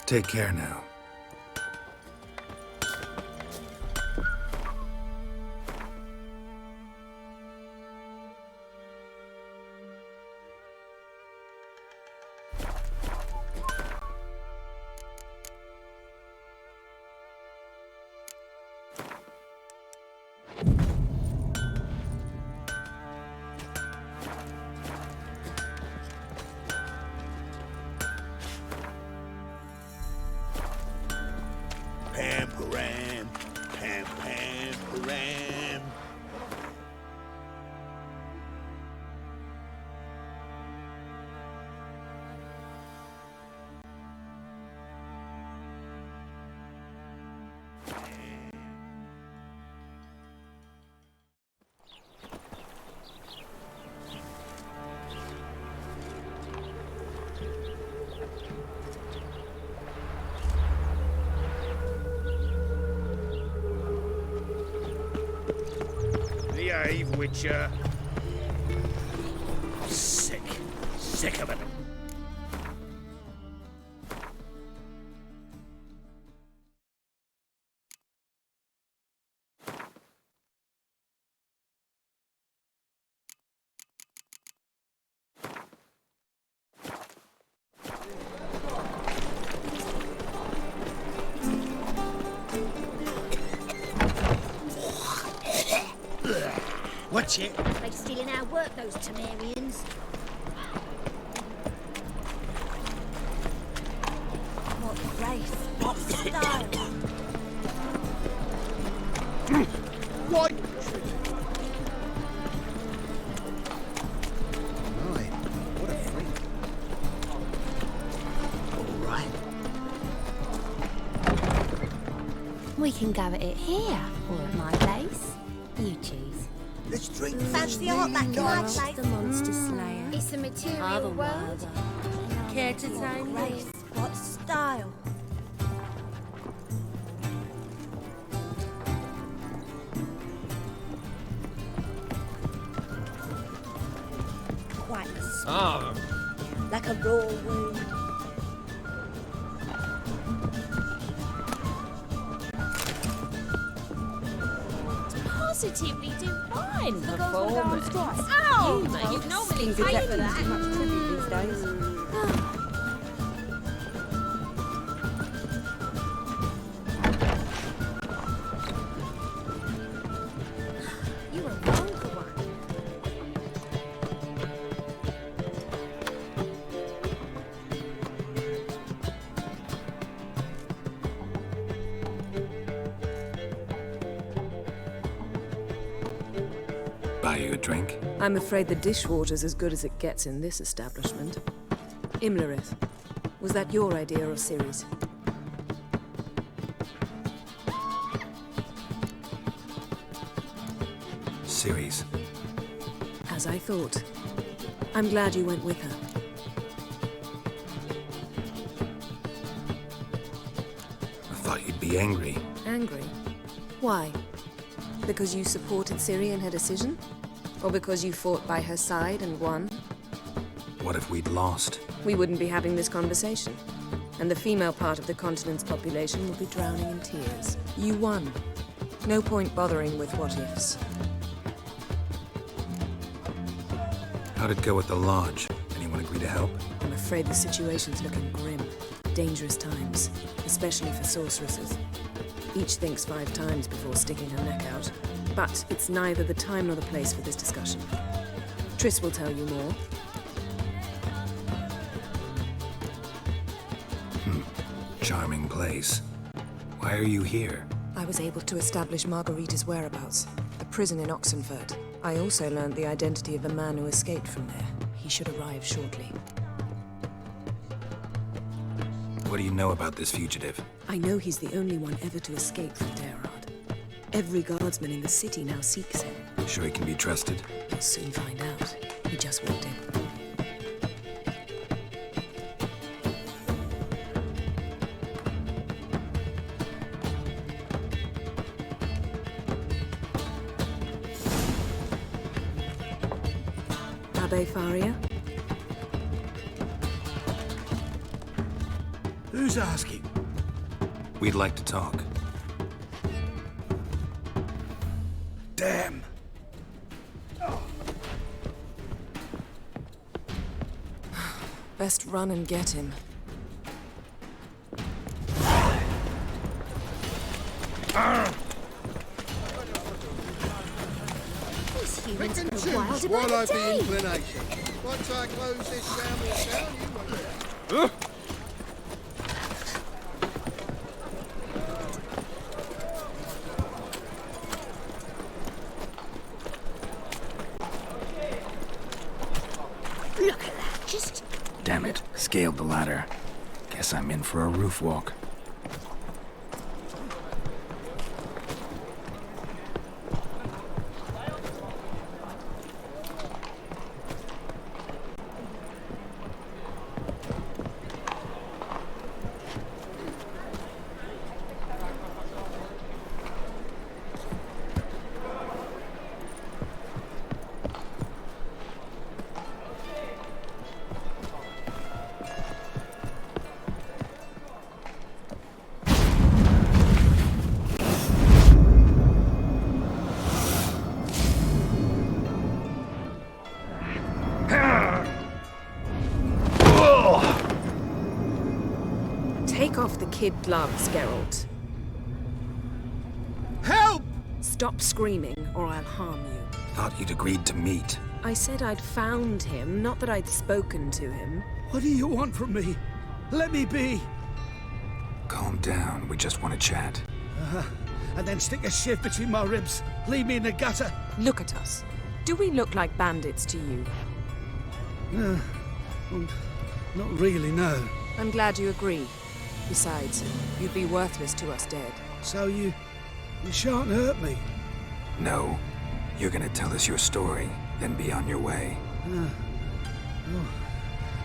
Take care now. ram. Behave, Witcher. Sick. Sick of it. Watch it. They stealing our work, those Temerians. What grace, what style. White. Right. What a freak. All right. We can go at it here, or at my place. You choose. Let's drink. Fancy art that kind of place. The monster slayer. It's a material world. Care to take Grace, what style. Quite a smell. Like a raw wound. Positively divine performance. Ow! You'd normally Good pay luck for for that. too much tribute these days. You were wrong for one. Buy you a drink? I'm afraid the dishwater's as good as it gets in this establishment. Imlerith, was that your idea or Ciri's? Ciri's. As I thought. I'm glad you went with her. I thought you'd be angry. Angry? Why? Because you supported Ciri in her decision? Or because you fought by her side and won? What if we'd lost? We wouldn't be having this conversation. And the female part of the continent's population would be drowning in tears. You won. No point bothering with what-ifs. How'd it go at the lodge? Anyone agree to help? I'm afraid the situation's looking grim. Dangerous times, especially for sorceresses. Each thinks 5 times before sticking her neck out. But it's neither the time nor the place for this discussion. Triss will tell you more. Charming place. Why are you here? I was able to establish Margarita's whereabouts, the prison in Oxenfurt. I also learned the identity of the man who escaped from there. He should arrive shortly. What do you know about this fugitive? I know he's the only one ever to escape from Terrard. Every guardsman in the city now seeks him. Sure he can be trusted? You'll soon find out. He just walked in. Abbe Faria? Who's asking? We'd like to talk. Damn. Best run and get him. These humans Pick and are choose wild while about I've the the day. inclination. Once I close this shambles down, you won't. scaled the ladder. Guess I'm in for a roof walk. Take off the kid gloves, Geralt. Help! Stop screaming, or I'll harm you. Thought you'd agreed to meet. I said I'd found him, not that I'd spoken to him. What do you want from me? Let me be. Calm down, we just want to chat. And then stick a shiv between my ribs. Leave me in the gutter. Look at us. Do we look like bandits to you? No. Well, not really, no. I'm glad you agree. Besides, you'd be worthless to us dead. So you shan't hurt me? No. You're gonna tell us your story, then be on your way. Oh,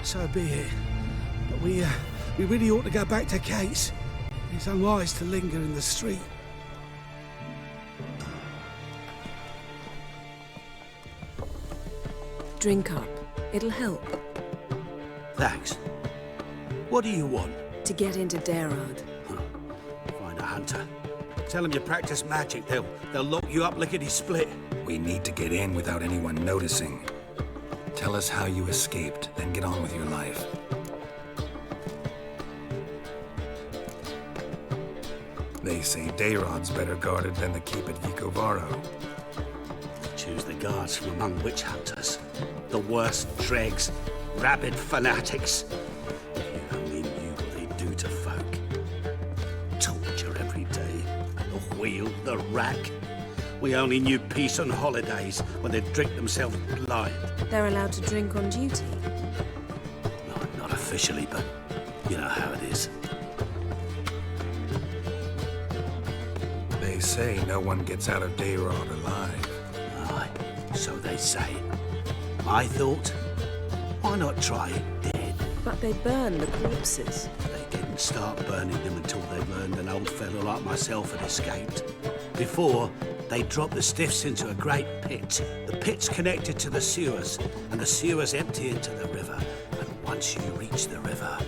so be it. But we really ought to go back to Kate's. It's unwise to linger in the street. Drink up. It'll help. Thanks. What do you want? To get into Daerad. Find a hunter. Tell them you practice magic. They'll lock you up lickety-split. We need to get in without anyone noticing. Tell us how you escaped, then get on with your life. They say Daerad's better guarded than the keep at Vicovaro. Choose the guards from among witch hunters. The worst dregs, rabid fanatics. If you only knew what they do to folk. Torture every day. The wheel, the rack. We only knew peace on holidays when they'd drink themselves blind. They're allowed to drink on duty? No, not officially, but you know how it is. They say no one gets out of Daerad alive. Aye, so they say. I thought, why not try it dead? But they burn the corpses. They didn't start burning them until they learned an old fellow like myself had escaped. Before, they dropped the stiffs into a great pit. The pit's connected to the sewers, and the sewers empty into the river. And once you reach the river,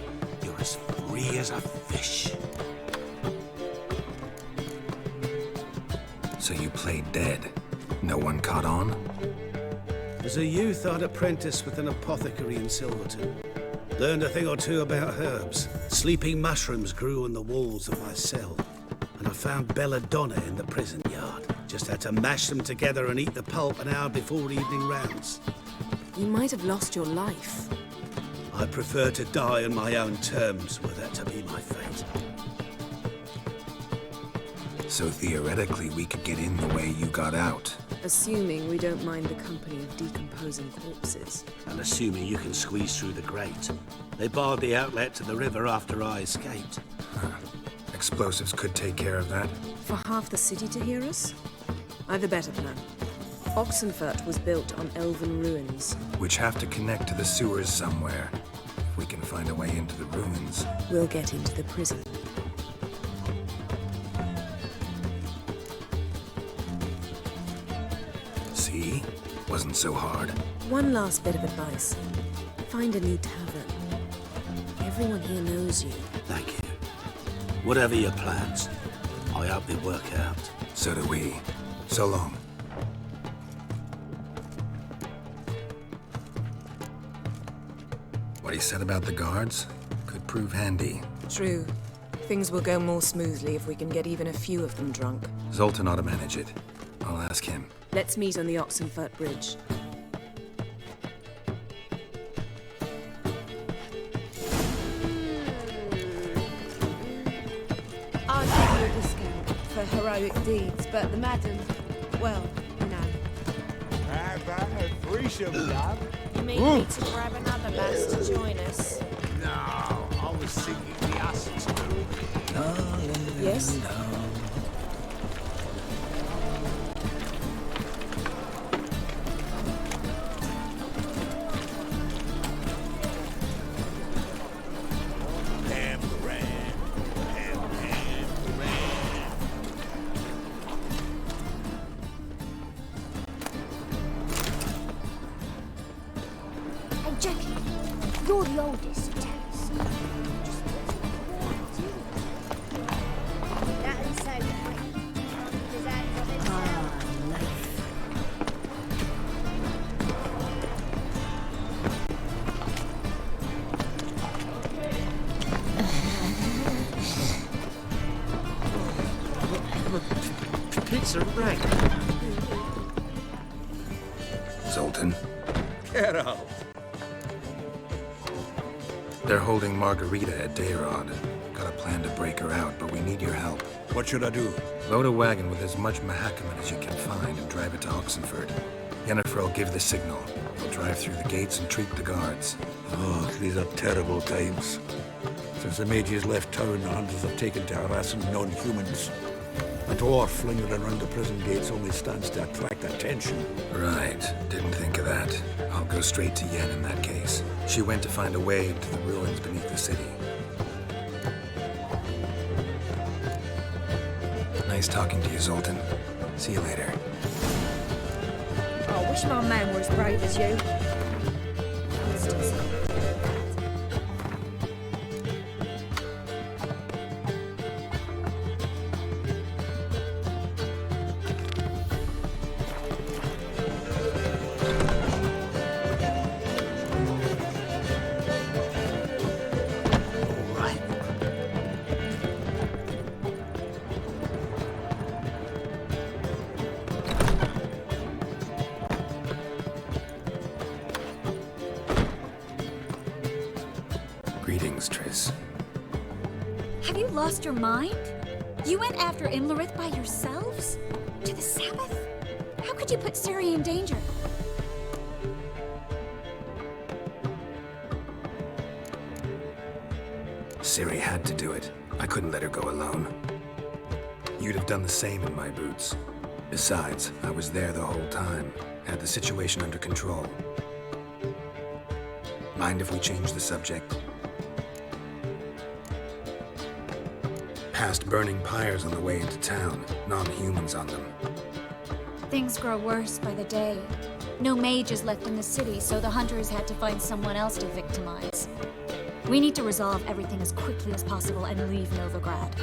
you're as free as a fish. So you played dead. No one caught on? As a youth, I'd apprenticed with an apothecary in Silverton. Learned a thing or two about herbs. Sleeping mushrooms grew on the walls of my cell. And I found belladonna in the prison yard. Just had to mash them together and eat the pulp an hour before evening rounds. You might have lost your life. I prefer to die on my own terms, were that to be my fate. So theoretically, we could get in the way you got out. Assuming we don't mind the company of decomposing corpses. And assuming you can squeeze through the grate. They barred the outlet to the river after I escaped. Explosives could take care of that. For half the city to hear us? I've a better plan. Oxenfurt was built on elven ruins. Which have to connect to the sewers somewhere. If we can find a way into the ruins. We'll get into the prison. See? Wasn't so hard. One last bit of advice. Find a new tavern. Everyone here knows you. Thank you. Whatever your plans, I hope they work out. So do we. So long. What he said about the guards could prove handy. True. Things will go more smoothly if we can get even a few of them drunk. Zoltan ought to manage it. I'll ask him. Let's meet on the Oxenfurt Bridge. I'll give you a discount for heroic deeds, but the madam, well, you know. Have a threesome, love. You mean me to grab another lass to join us? No, I was thinking the assets do. Yes? Hey, Jackie, you're the oldest, tell us. That is so great. Designs of itself. Pizza right. Zoltan, Get out. they're holding Margarita at Dayrod. Got a plan to break her out, but we need your help. What should I do? Load a wagon with as much Mahakaman as you can find and drive it to Oxenford. Yennefer will give the signal. We'll drive through the gates and treat the guards. Oh, these are terrible times. Since the mages left town, the hunters have taken to harassing non-humans. A dwarf lingering around the prison gates only stands to attract attention. Right, didn't think of that. I'll go straight to Yen in that case. She went to find a way to the ruins beneath the city. Nice talking to you, Zoltan. See you later. I wish my man were as brave as you. Greetings, Triss. Have you lost your mind? You went after Imlerith by yourselves? To the Sabbath? How could you put Ciri in danger? Ciri had to do it. I couldn't let her go alone. You'd have done the same in my boots. Besides, I was there the whole time. Had the situation under control. Mind if we change the subject? Past burning pyres on the way into town. Non-humans on them. Things grow worse by the day. No mages left in the city, so the hunters had to find someone else to victimize. We need to resolve everything as quickly as possible and leave Novigrad.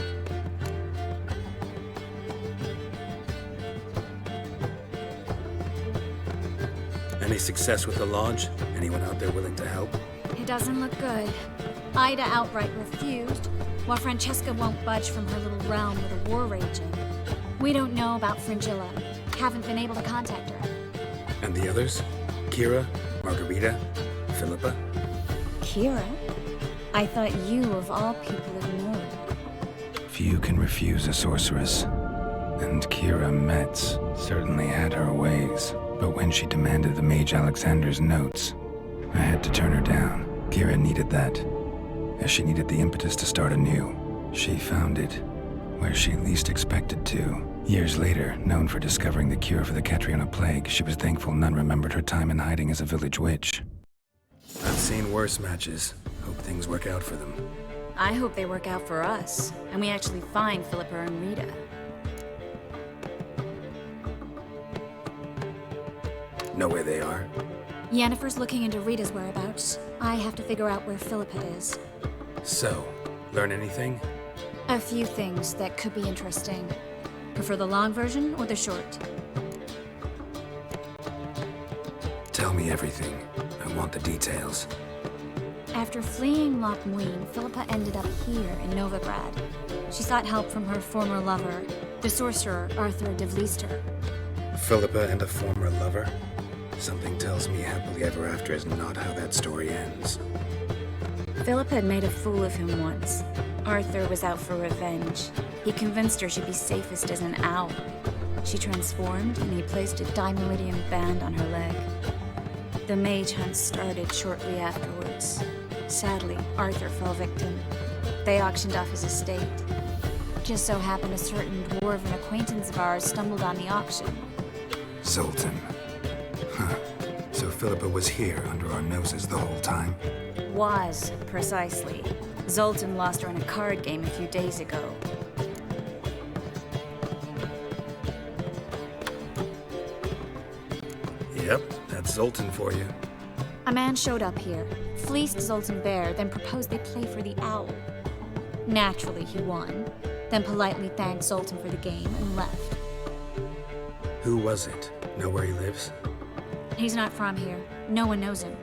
Any success with the lodge? Anyone out there willing to help? It doesn't look good. Ida outright refused, while Francesca won't budge from her little realm with a war raging. We don't know about Fringilla. Haven't been able to contact her. And the others? Kira? Margarita? Philippa? Kira? I thought you, of all people, ignored. Few can refuse a sorceress. And Kira Metz certainly had her ways. But when she demanded the Mage Alexander's notes, I had to turn her down. Kira needed that, as she needed the impetus to start anew. She found it where she least expected to. Years later, known for discovering the cure for the Catriona plague, she was thankful none remembered her time in hiding as a village witch. I've seen worse matches. Hope things work out for them. I hope they work out for us, and we actually find Philippa and Rita. Know where they are? Yennefer's looking into Rita's whereabouts. I have to figure out where Philippa is. So, learn anything? A few things that could be interesting. Prefer the long version or the short? Tell me everything. I want the details. After fleeing Loch Muin, Philippa ended up here in Novigrad. She sought help from her former lover, the sorcerer Arthur de Vlister. Philippa and a former lover? Something tells me happily ever after is not how that story ends. Philippa had made a fool of him once. Arthur was out for revenge. He convinced her she'd be safest as an owl. She transformed, and he placed a Dimeridium band on her leg. The mage hunt started shortly afterwards. Sadly, Arthur fell victim. They auctioned off his estate. Just so happened a certain dwarven acquaintance of ours stumbled on the auction. Zoltan. Huh. So Philippa was here under our noses the whole time? Was, precisely. Zoltan lost her in a card game a few days ago. Yep, that's Zoltan for you. A man showed up here, fleeced Zoltan bare, then proposed they play for the owl. Naturally, he won, then politely thanked Zoltan for the game and left. Who was it? Know where he lives? He's not from here. No one knows him.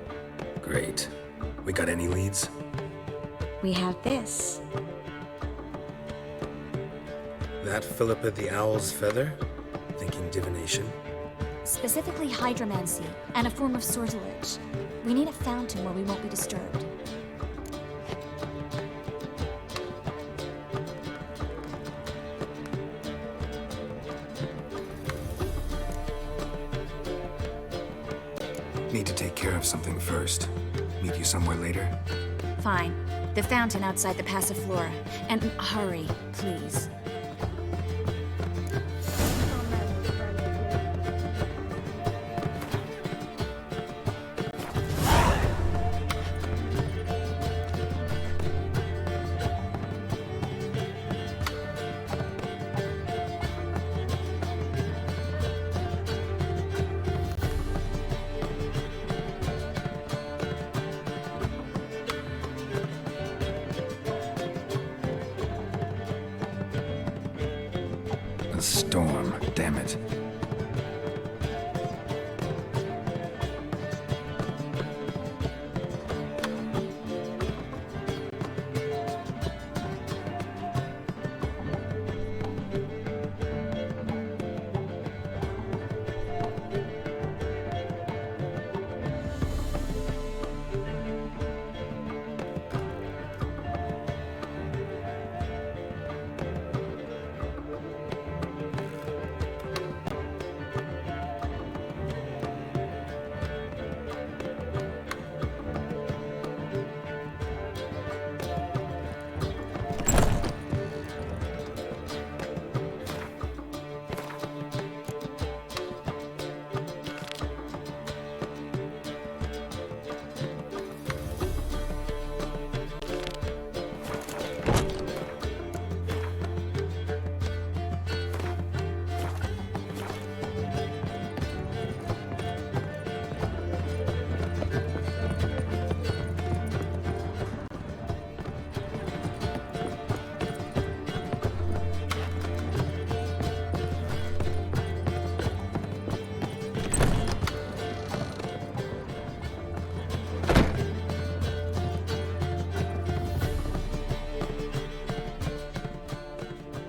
Great. We got any leads? We have this. That Philippa the Owl's feather? Thinking divination? Specifically hydromancy, and a form of sortilege. We need a fountain where we won't be disturbed. Need to take care of something first. Meet you somewhere later? Fine. The fountain outside the Passiflora. And hurry, please. A storm, damn it.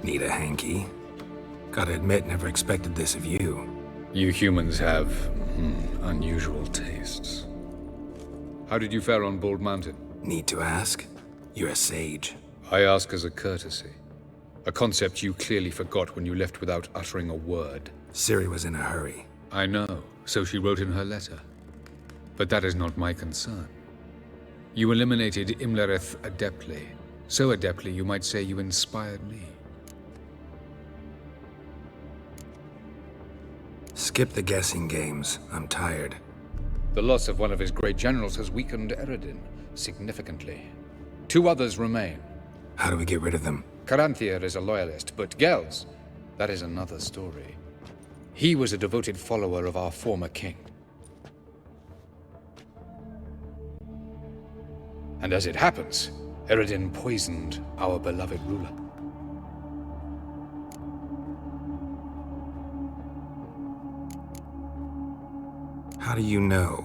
Need a hanky? Gotta admit, never expected this of you. You humans have unusual tastes. How did you fare on Bald Mountain? Need to ask? You're a sage. I ask as a courtesy. A concept you clearly forgot when you left without uttering a word. Ciri was in a hurry. I know, so she wrote in her letter. But that is not my concern. You eliminated Imlerith adeptly. So adeptly, you might say you inspired me. Skip the guessing games. I'm tired. The loss of one of his great generals has weakened Eredin significantly. 2 others remain. How do we get rid of them? Caranthir is a loyalist, but Gels, that is another story. He was a devoted follower of our former king. And as it happens, Eredin poisoned our beloved ruler. How do you know?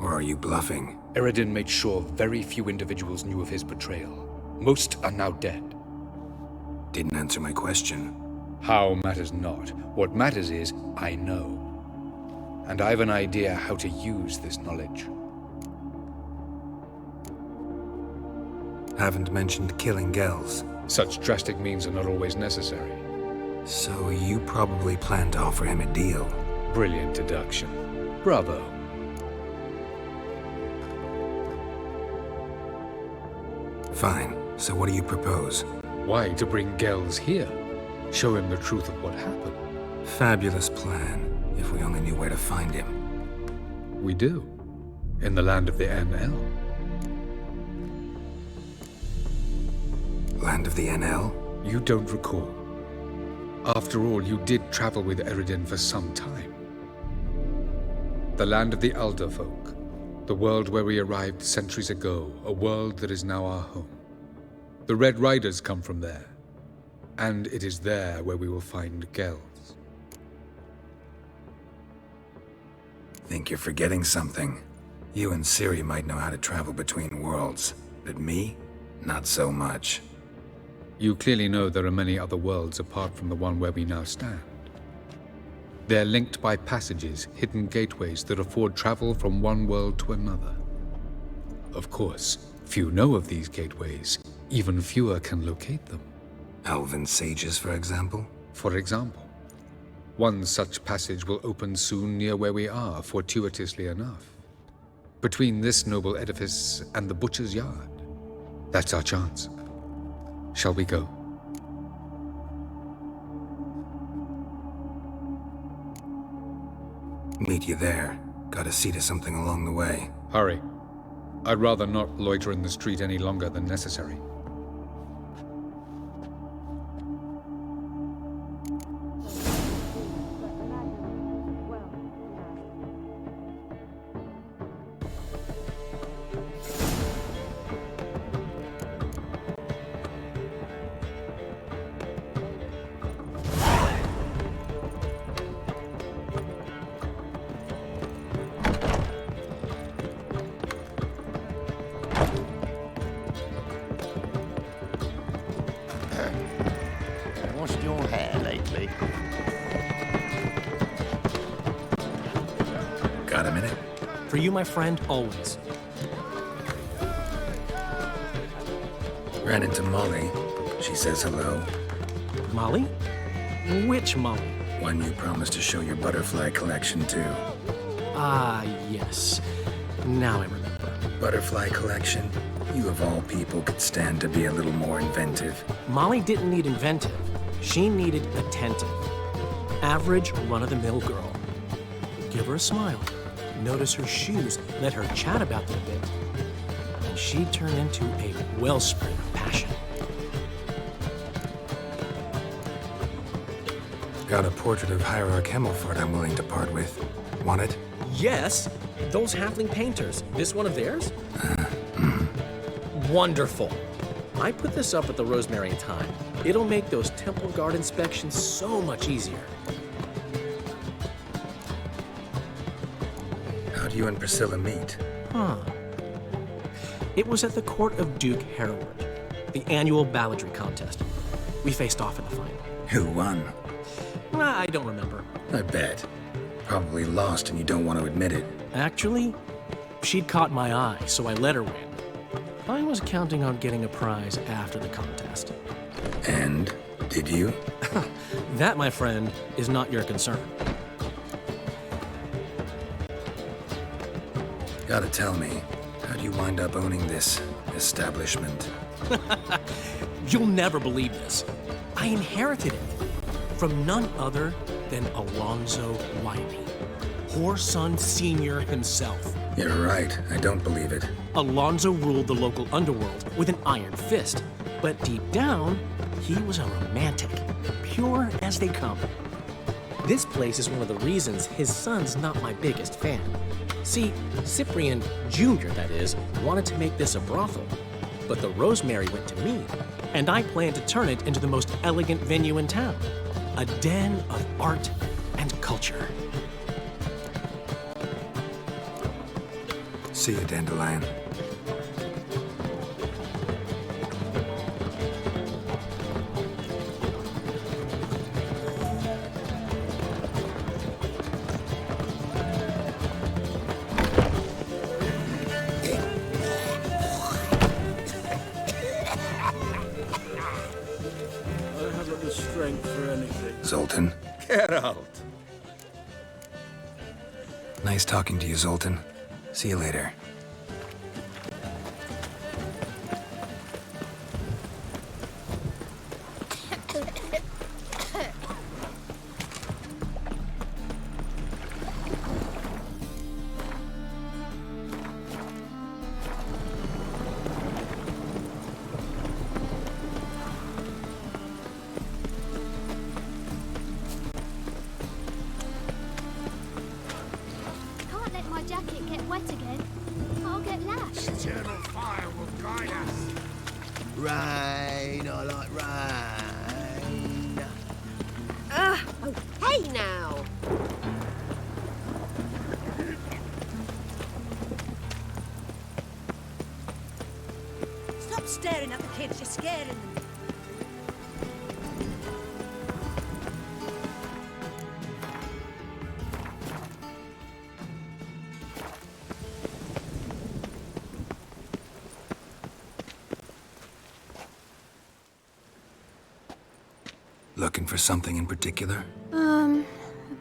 Or are you bluffing? Eredin made sure very few individuals knew of his betrayal. Most are now dead. Didn't answer my question. How matters not. What matters is, I know. And I have an idea how to use this knowledge. Haven't mentioned killing Gels. Such drastic means are not always necessary. So you probably plan to offer him a deal. Brilliant deduction. Bravo. Fine. So what do you propose? Why, to bring Gels here. Show him the truth of what happened. Fabulous plan, if we only knew where to find him. We do. In the land of the NL. Land of the NL? You don't recall. After all, you did travel with Eredin for some time. The land of the Elder folk. The world where we arrived centuries ago. A world that is now our home. The Red Riders come from there. And it is there where we will find Gels. Think you're forgetting something. You and Ciri might know how to travel between worlds, but me? Not so much. You clearly know there are many other worlds apart from the one where we now stand. They're linked by passages, hidden gateways that afford travel from one world to another. Of course, few know of these gateways. Even fewer can locate them. Elven sages, for example? For example. One such passage will open soon near where we are, fortuitously enough. Between this noble edifice and the butcher's yard. That's our chance. Shall we go? Meet you there. Gotta see to something along the way. Hurry. I'd rather not loiter in the street any longer than necessary. Washed your hair lately? Got a minute? For you, my friend, always. Ran into Molly. She says hello. Molly? Which Molly? One you promised to show your butterfly collection to. Ah, yes. Now I remember. Butterfly collection? You of all people could stand to be a little more inventive. Molly didn't need inventive. She needed attentive. Average, run-of-the-mill girl. Give her a smile. Notice her shoes. Let her chat about them a bit. And she'd turn into a wellspring of passion. Got a portrait of Hierarch Himmelfart I'm willing to part with. Want it? Yes! Those halfling painters. This one of theirs? Wonderful. I put this up at the Rosemary in time. It'll make those temple guard inspections so much easier. How'd you and Priscilla meet? Huh. It was at the court of Duke Hereward, the annual balladry contest. We faced off in the final. Who won? I don't remember. I bet. Probably lost and you don't want to admit it. Actually, she'd caught my eye, so I let her win. I was counting on getting a prize after the contest. And did you? That, my friend, is not your concern. Gotta tell me, how'd you wind up owning this establishment? You'll never believe this. I inherited it from none other than Alonzo Wiley, Whoreson Sr. himself. You're right, I don't believe it. Alonzo ruled the local underworld with an iron fist, but deep down, he was a romantic, pure as they come. This place is one of the reasons his son's not my biggest fan. See, Cyprian Jr., that is, wanted to make this a brothel, but the Rosemary went to me, and I plan to turn it into the most elegant venue in town, a den of art and culture. See you, Dandelion. Zoltan. Get out. Nice talking to you, Zoltan. See you later. God's eternal fire will guide us. Rain, I like rain. Oh, hey now! Stop staring at the kids, you're scaring them. Looking for something in particular? A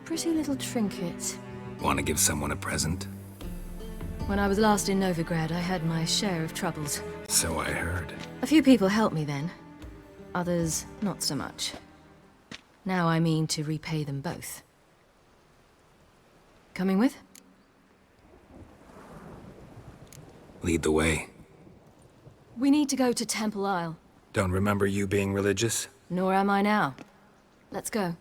pretty little trinket. Want to give someone a present? When I was last in Novigrad, I had my share of troubles. So I heard. A few people helped me then. Others, not so much. Now I mean to repay them both. Coming with? Lead the way. We need to go to Temple Isle. Don't remember you being religious? Nor am I now. Let's go.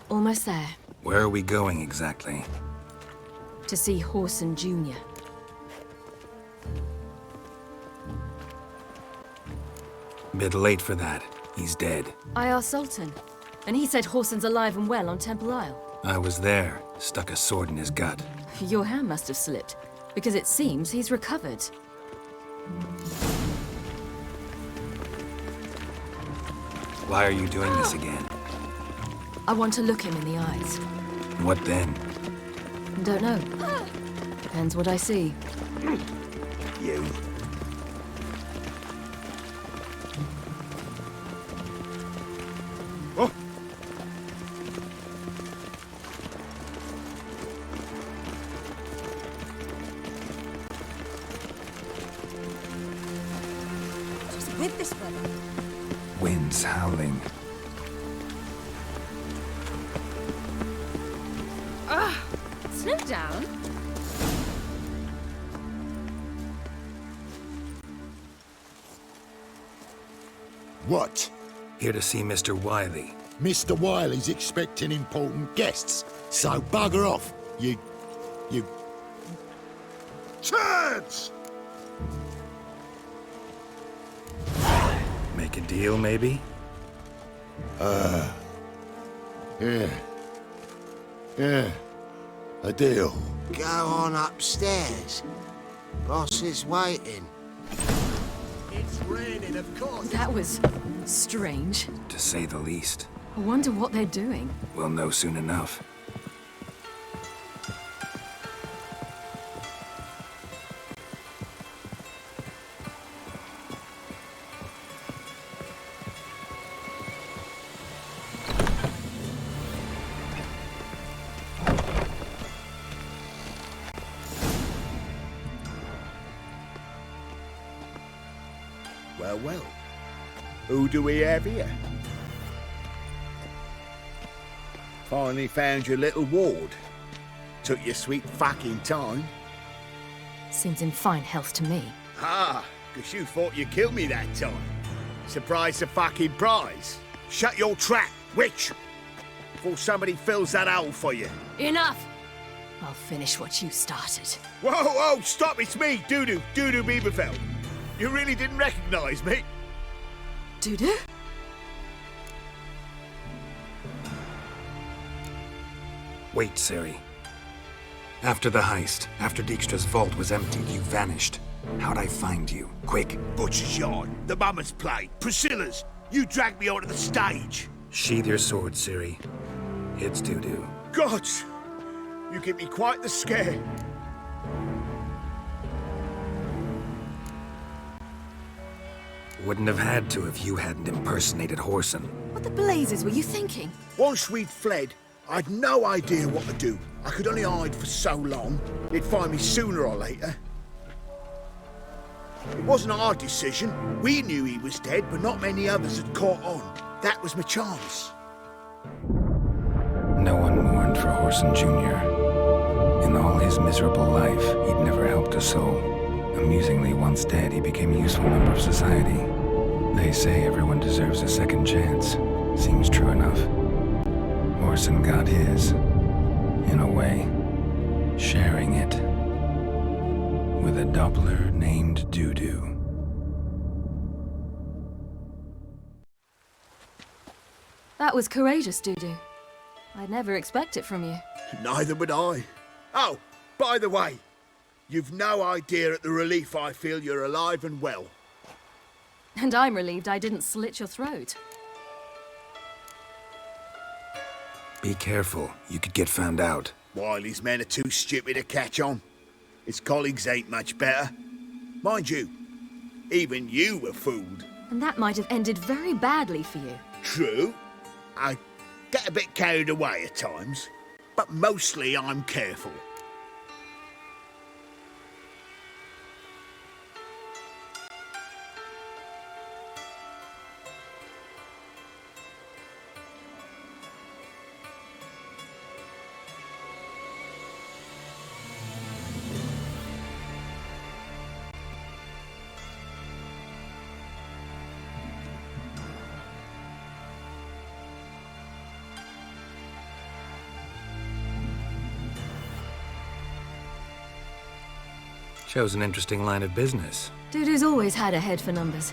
Almost there. Where are we going exactly? To see Horson Jr. Bit late for that. He's dead. I asked Sultan, and he said Horson's alive and well on Temple Isle. I was there. Stuck a sword in his gut. Your hand must have slipped, because it seems he's recovered. Why are you doing this again? I want to look him in the eyes. What then? Don't know. Depends what I see. You. Oh! Just with this weather. Winds howling. Slow down. What? Here to see Mr. Wiley. Mr. Wiley's expecting important guests, so bugger off, you... Turds! Make a deal, maybe? Yeah. A deal. Go on upstairs. Boss is waiting. It's raining, of course. That was strange. To say the least. I wonder what they're doing. We'll know soon enough. Well. Who do we have here? Finally found your little ward. Took your sweet fucking time. Seems in fine health to me. Ah, 'cause you thought you killed me that time. Surprise the fucking prize. Shut your trap, witch! Before somebody fills that hole for you. Enough! I'll finish what you started. Whoa, stop, it's me, Dudu Bieberfeld. You really didn't recognize me? Dudu? Wait, Ciri. After the heist, after Dijkstra's vault was emptied, you vanished. How'd I find you? Quick. Butcher's Yard, the Mama's Play, Priscilla's. You dragged me onto the stage. Sheathe your sword, Ciri. It's Dudu. Gods! You give me quite the scare. Wouldn't have had to if you hadn't impersonated Horson. What the blazes were you thinking? Once we'd fled, I'd no idea what to do. I could only hide for so long. They'd find me sooner or later. It wasn't our decision. We knew he was dead, but not many others had caught on. That was my chance. No one mourned for Horson Jr. In all his miserable life, he'd never helped a soul. Amusingly, once dead, he became a useful member of society. They say everyone deserves a second chance. Seems true enough. Horson got his. in a way, sharing it with a Doppler named Dudu. That was courageous, Dudu. I'd never expect it from you. Neither would I. Oh, by the way, you've no idea at the relief I feel you're alive and well. And I'm relieved I didn't slit your throat. Be careful, you could get found out. Wiley's men are too stupid to catch on. His colleagues ain't much better. Mind you, even you were fooled. And that might have ended very badly for you. True. I get a bit carried away at times, but mostly I'm careful. Shows an interesting line of business. Dudu's always had a head for numbers.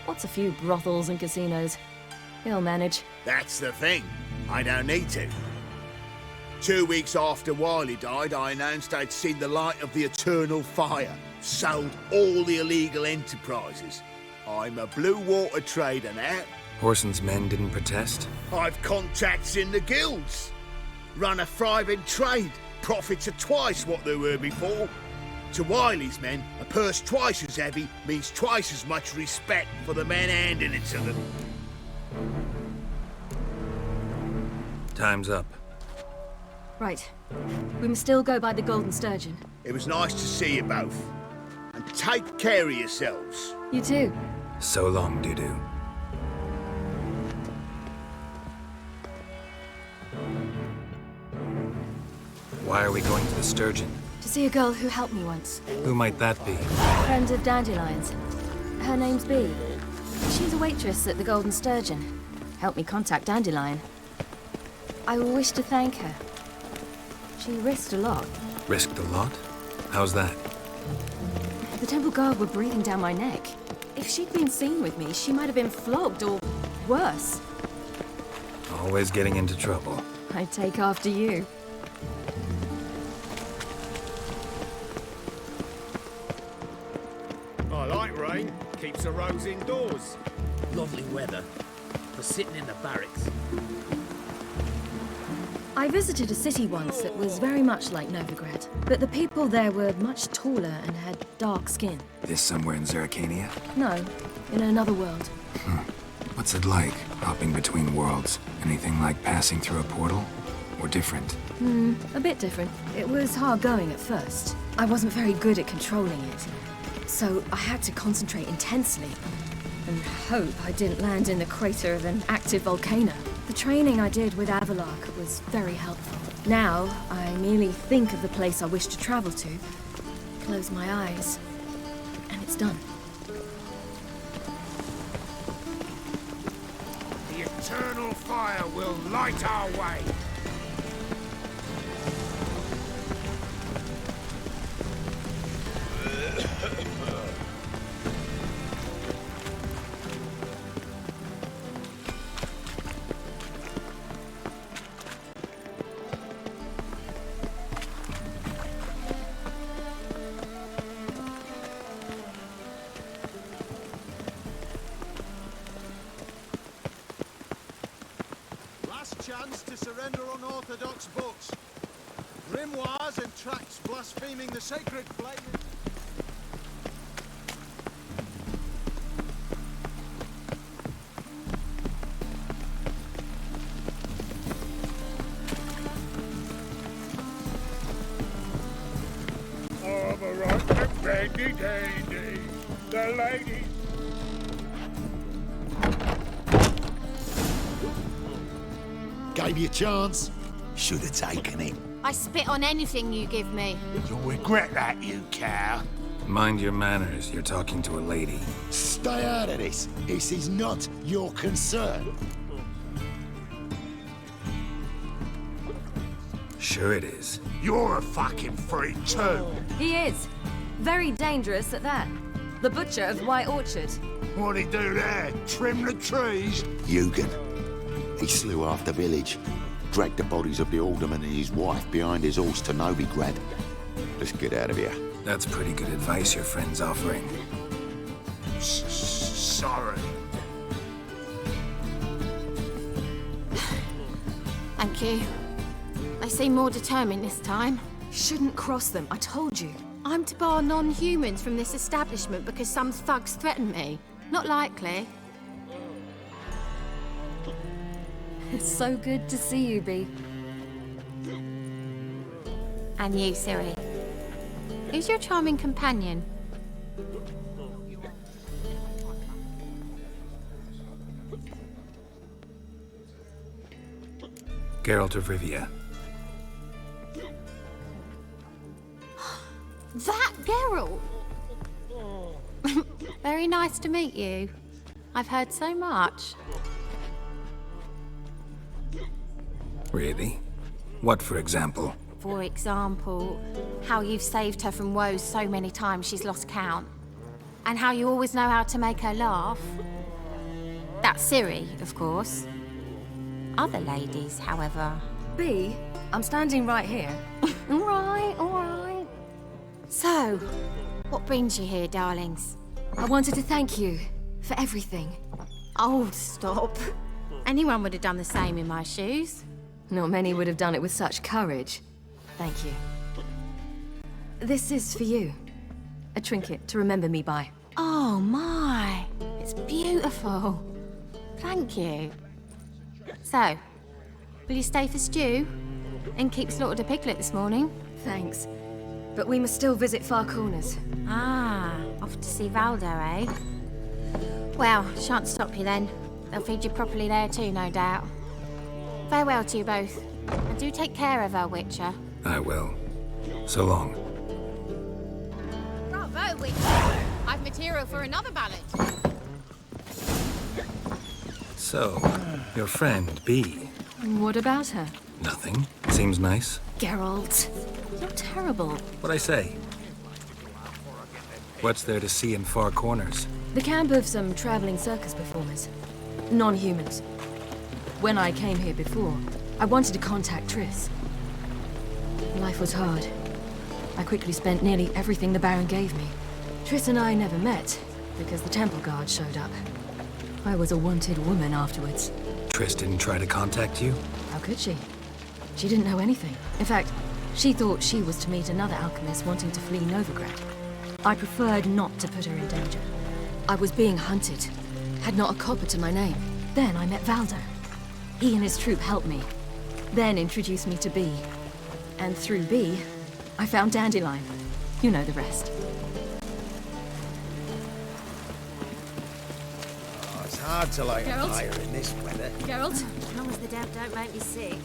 What's a few brothels and casinos? He'll manage. That's the thing. I don't need to. 2 weeks after Wiley died, I announced I'd seen the light of the eternal fire. Sold all the illegal enterprises. I'm a blue water trader now. Horson's men didn't protest? I've contacts in the guilds. Run a thriving trade. Profits are twice what they were before. To Wiley's men, a purse twice as heavy means twice as much respect for the men handing it to them. Time's up. Right. We must still go by the Golden Sturgeon. It was nice to see you both. And take care of yourselves. You too. So long, Dudu. Why are we going to the Sturgeon? To see a girl who helped me once. Who might that be? Friend of Dandelion's. Her name's Bee. She's a waitress at the Golden Sturgeon. Helped me contact Dandelion. I wish to thank her. She risked a lot. Risked a lot? How's that? The Temple Guard were breathing down my neck. If she'd been seen with me, she might have been flogged or worse. Always getting into trouble. I'd take after you. I like rain. Keeps the roads indoors. Lovely weather for sitting in the barracks. I visited a city once that was very much like Novigrad, but the people there were much taller and had dark skin. This somewhere in Zerrikania? No, in another world. What's it like, hopping between worlds? Anything like passing through a portal? Or different? A bit different. It was hard going at first. I wasn't very good at controlling it. So I had to concentrate intensely and hope I didn't land in the crater of an active volcano. The training I did with Avalark was very helpful. Now, I merely think of the place I wish to travel to, close my eyes, and it's done. The eternal fire will light our way. Chance to surrender unorthodox books. Grimoires and tracts blaspheming the sacred flame. Oh, the right to Bendy Dandy, the lady. Gave you a chance. Should have taken it. I spit on anything you give me. You'll regret that, you cow. Mind your manners, you're talking to a lady. Stay out of this. This is not your concern. Sure it is. You're a fucking freak too. He is. Very dangerous at that. The butcher of White Orchard. What'd he do there? Trim the trees? Eugen. He slew half the village, dragged the bodies of the alderman and his wife behind his horse to Novigrad. Let's get out of here. That's pretty good advice your friend's offering. Sorry. Thank you. They seem more determined this time. Shouldn't cross them, I told you. I'm to bar non-humans from this establishment because some thugs threaten me. Not likely. It's so good to see you, Bee. And you, Ciri. Who's your charming companion? Geralt of Rivia. That Geralt! Very nice to meet you. I've heard so much. Really? What, for example? For example, how you've saved her from woes so many times she's lost count. And how you always know how to make her laugh. That's Ciri, of course. Other ladies, however... Bee, I'm standing right here. All right. So, what brings you here, darlings? I wanted to thank you for everything. Oh, stop. Anyone would have done the same in my shoes. Not many would have done it with such courage. Thank you. This is for you. A trinket to remember me by. Oh my, it's beautiful. Thank you. So, will you stay for stew? And keep slaughtered a piglet this morning? Thanks. But we must still visit Far Corners. Ah, off to see Valdo, eh? Well, shan't stop you then. They'll feed you properly there too, no doubt. Farewell to you both. And do take care of her, Witcher. I will. So long. Bravo, Witcher! I've material for another ballad. So, your friend, Bee. What about her? Nothing. Seems nice. Geralt, you're terrible. What'd I say? What's there to see in Far Corners? The camp of some traveling circus performers. Non-humans. When I came here before, I wanted to contact Triss. Life was hard. I quickly spent nearly everything the Baron gave me. Triss and I never met, because the Temple Guard showed up. I was a wanted woman afterwards. Triss didn't try to contact you? How could she? She didn't know anything. In fact, she thought she was to meet another alchemist wanting to flee Novigrad. I preferred not to put her in danger. I was being hunted. Had not a copper to my name. Then I met Valdo. He and his troop helped me. Then introduced me to Bee. And through Bee, I found Dandelion. You know the rest. Oh, it's hard to light a fire in this weather. Geralt? As long as the damp don't make me sick.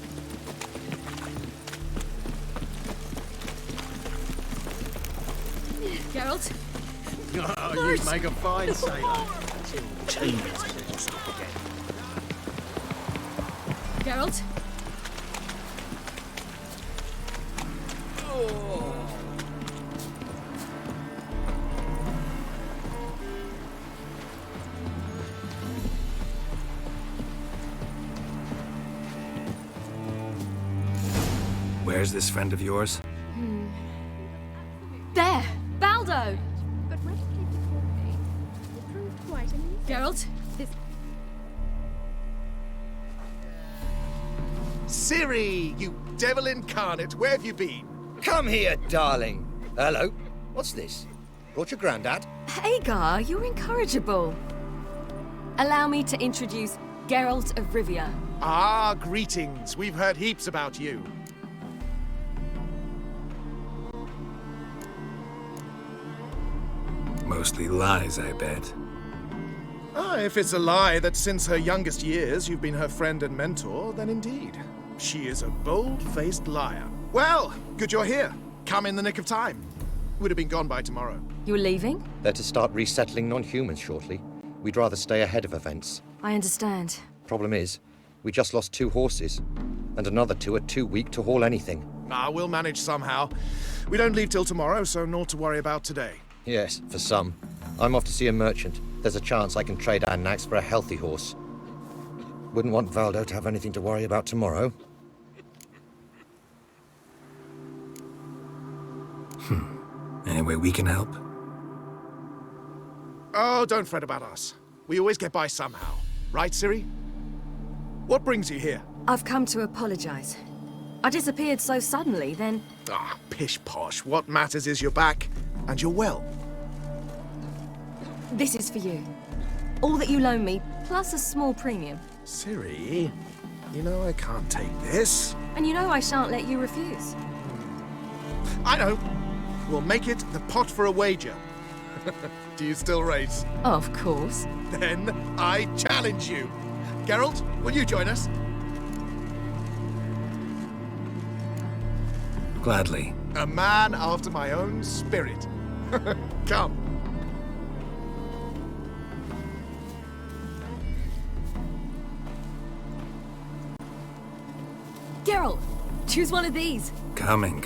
Geralt? Oh, you'd make a fine sailor. Geralt? Where's this friend of yours? There! Baldo! But when it came before me, it proved quite an easy. Geralt? Ciri, you devil incarnate, where have you been? Come here, darling. Hello. What's this? Brought your granddad? Hagar, you're incorrigible. Allow me to introduce Geralt of Rivia. Ah, greetings. We've heard heaps about you. Mostly lies, I bet. Ah, if it's a lie that since her youngest years you've been her friend and mentor, then indeed. She is a bold-faced liar. Well, good you're here. Come in the nick of time. Would have been gone by tomorrow. You're leaving? They're to start resettling non-humans shortly. We'd rather stay ahead of events. I understand. Problem is, we just lost 2 horses. and another 2 are too weak to haul anything. Ah, we'll manage somehow. We don't leave till tomorrow, so naught to worry about today. Yes, for some. I'm off to see a merchant. There's a chance I can trade our nags for a healthy horse. Wouldn't want Valdo to have anything to worry about tomorrow. Any way we can help? Oh, don't fret about us. We always get by somehow. Right, Ciri? What brings you here? I've come to apologize. I disappeared so suddenly, then... Ah, pish-posh. What matters is you're back, and you're well. This is for you. All that you loan me, plus a small premium. Ciri, you know I can't take this. And you know I shan't let you refuse. I know. We'll make it the pot for a wager. Do you still race? Of course. Then I challenge you. Geralt, will you join us? Gladly. A man after my own spirit. Come. Geralt, choose one of these. Coming.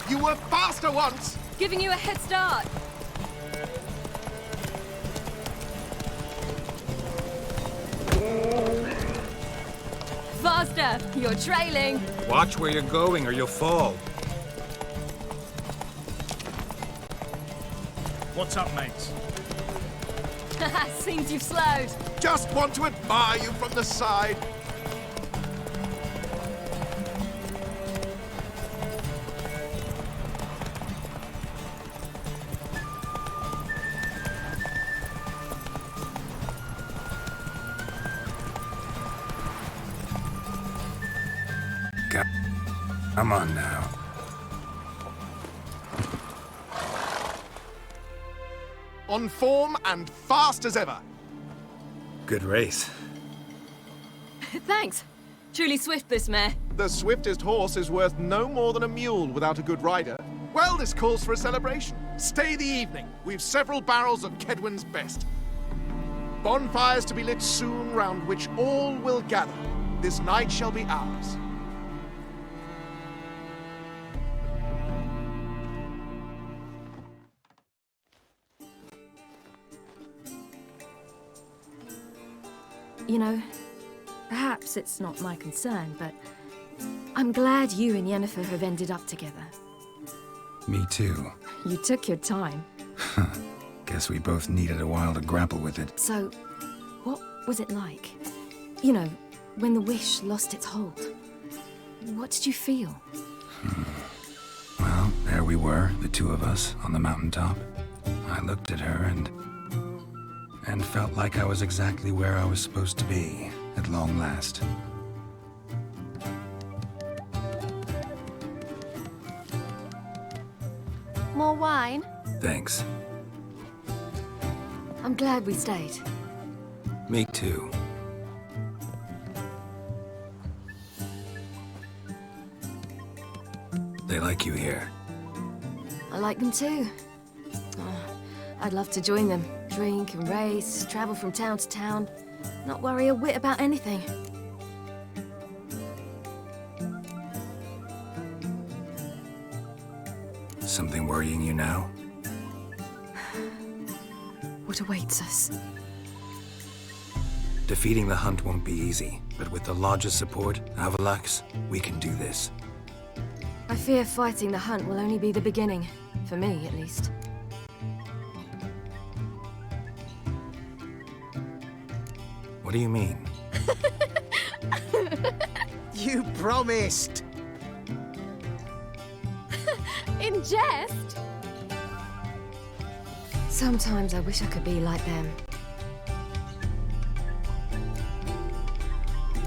You were faster once! Giving you a head start. Faster! You're trailing. Watch where you're going or you'll fall. What's up, mates? Seems you've slowed. Just want to admire you from the side. Come on now. On form and fast as ever. Good race. Thanks. Truly swift, this mare. The swiftest horse is worth no more than a mule without a good rider. Well, this calls for a celebration. Stay the evening. We've several barrels of Kedwen's best. Bonfires to be lit soon, round which all will gather. This night shall be ours. You know, perhaps it's not my concern, but I'm glad you and Yennefer have ended up together. Me too. You took your time. Guess we both needed a while to grapple with it. So, what was it like? You know, when the wish lost its hold. What did you feel? Well, there we were, the two of us, on the mountaintop. I looked at her and felt like I was exactly where I was supposed to be, at long last. More wine? Thanks. I'm glad we stayed. Me too. They like you here. I like them too. Oh, I'd love to join them. Drink and race, travel from town to town. Not worry a whit about anything. Something worrying you now? What awaits us? Defeating the hunt won't be easy, but with the Lodge's support, Avalax, we can do this. I fear fighting the hunt will only be the beginning. For me, at least. What do you mean? You promised! In jest? Sometimes I wish I could be like them.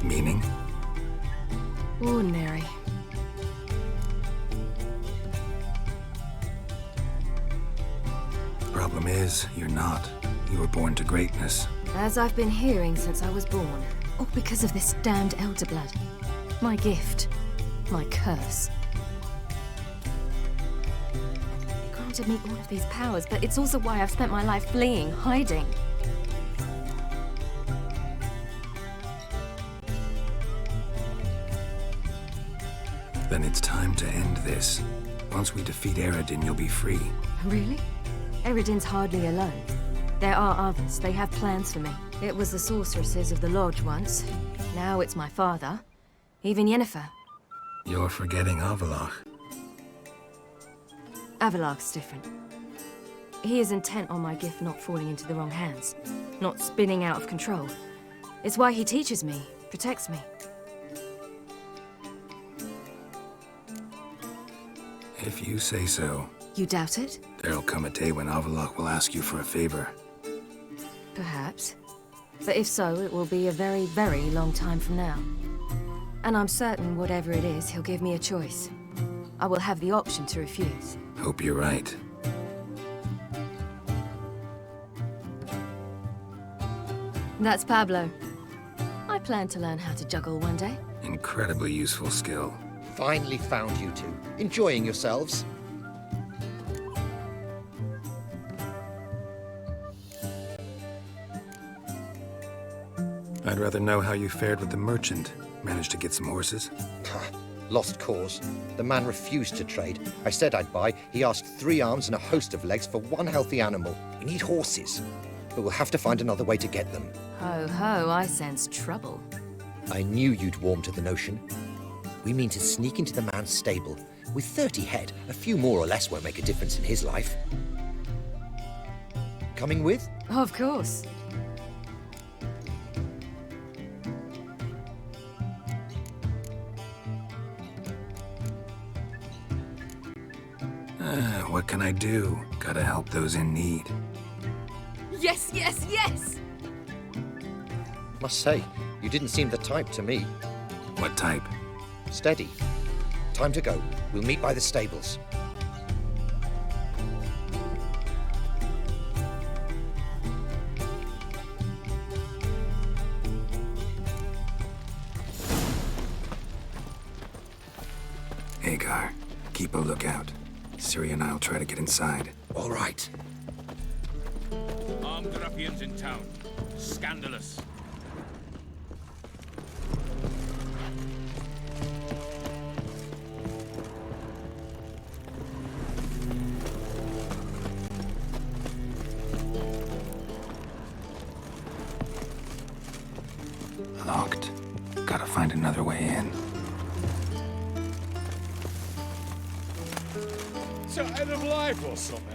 Meaning? Ordinary. Problem is, you're not. You were born to greatness. As I've been hearing since I was born. All because of this damned Elder Blood. My gift. My curse. It granted me all of these powers, but it's also why I've spent my life fleeing, hiding. Then it's time to end this. Once we defeat Eredin, you'll be free. Really? Eredin's hardly alone. There are others. They have plans for me. It was the sorceresses of the Lodge once. Now it's my father. Even Yennefer. You're forgetting Avallac'h. Avallac'h's different. He is intent on my gift not falling into the wrong hands. Not spinning out of control. It's why he teaches me, protects me. If you say so. You doubt it? There'll come a day when Avallac'h will ask you for a favor. Perhaps. But if so, it will be a very, very long time from now. And I'm certain whatever it is, he'll give me a choice. I will have the option to refuse. Hope you're right. That's Pablo. I plan to learn how to juggle one day. Incredibly useful skill. Finally found you two. Enjoying yourselves? I'd rather know how you fared with the merchant. Managed to get some horses? Lost cause. The man refused to trade. I said I'd buy. He asked 3 arms and a host of legs for 1 healthy animal. We need horses. But we'll have to find another way to get them. Ho ho, I sense trouble. I knew you'd warm to the notion. We mean to sneak into the man's stable. With 30 head, a few more or less won't make a difference in his life. Coming with? Of course. What can I do? Gotta help those in need. Yes, yes, yes! Must say, you didn't seem the type to me. What type? Steady. Time to go. We'll meet by the stables. Hagar, keep a lookout. Ciri and I'll try to get inside. All right. Armed ruffians in town. Scandalous. Locked. Gotta find another way in. End of life or something.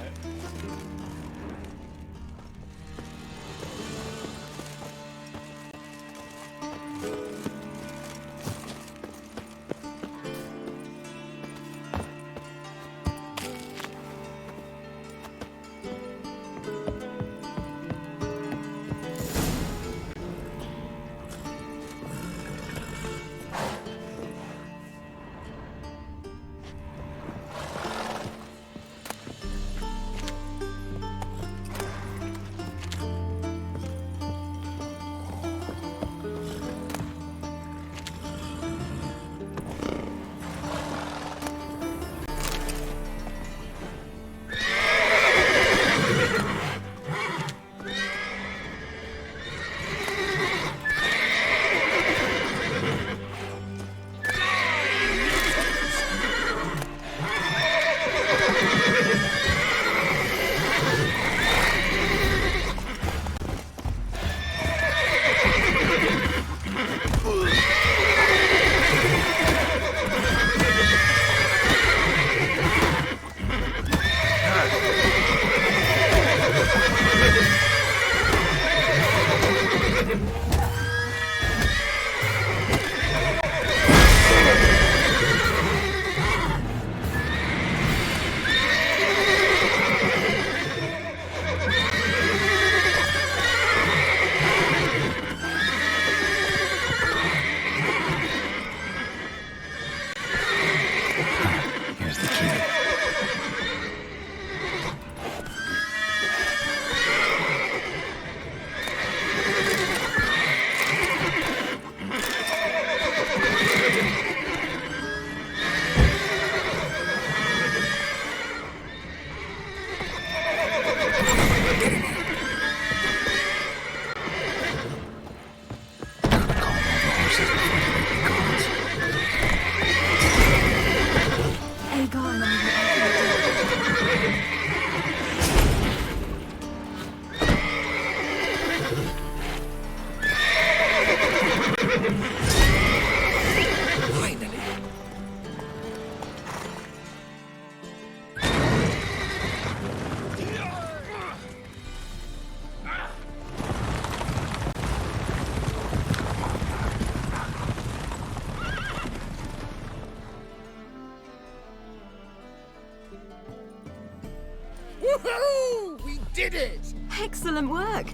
Finally. Woohoo! We did it! Excellent work.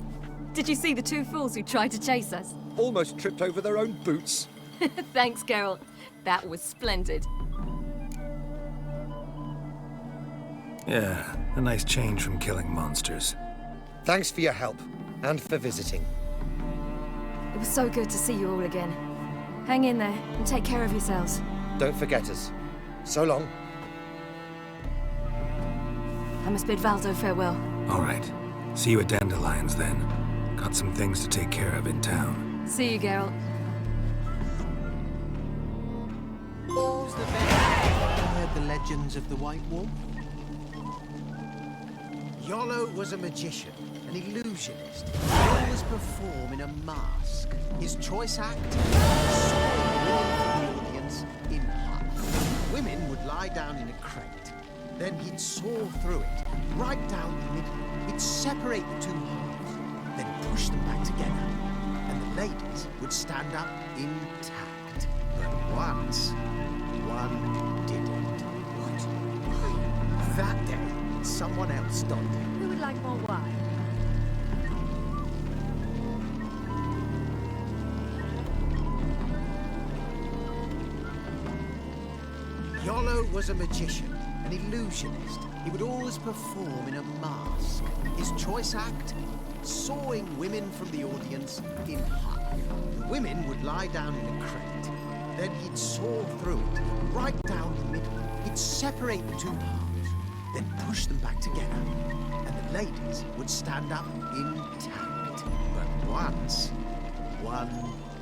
Did you see the two fools who tried to chase us? Almost tripped over their own boots. Thanks, Geralt. That was splendid. Yeah, a nice change from killing monsters. Thanks for your help, and for visiting. It was so good to see you all again. Hang in there, and take care of yourselves. Don't forget us. So long. I must bid Valdo farewell. All right. See you at Dandelions, then. Got some things to take care of in town. See you, Geralt. Who's the best? Heard the legends of the White Wolf? Yolo was a magician, an illusionist. He always perform in a mask. His choice act? Saw women from the audience in half. Women would lie down in a crate. Then he'd saw through it, right down the middle. He'd separate the two halves, then push them back together. And the ladies would stand up intact. But once, one didn't. What? Why? That day, someone else donned it. Who would like more wine? Yolo was a magician, an illusionist. He would always perform in a mask. His choice act? Sawing women from the audience in half. The women would lie down in a crate. Then he'd saw through it, right down the middle. He'd separate the two halves, then push them back together. And the ladies would stand up intact. But once, one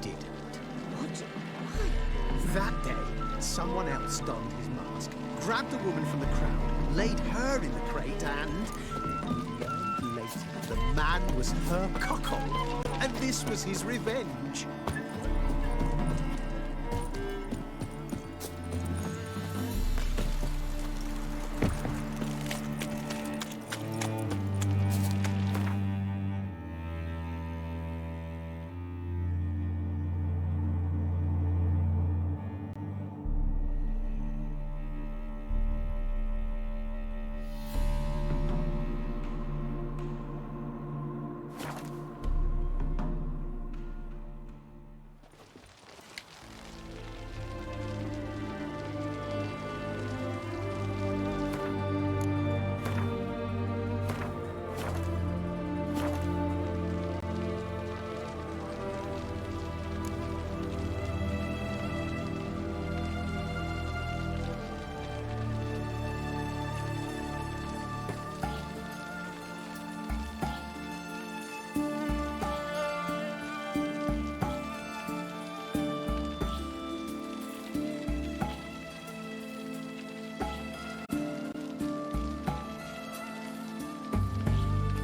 didn't. What? Why? That day, someone else donned his mask, grabbed a woman from the crowd, laid her in the crate, and a year later, the man was her cuckold. And this was his revenge.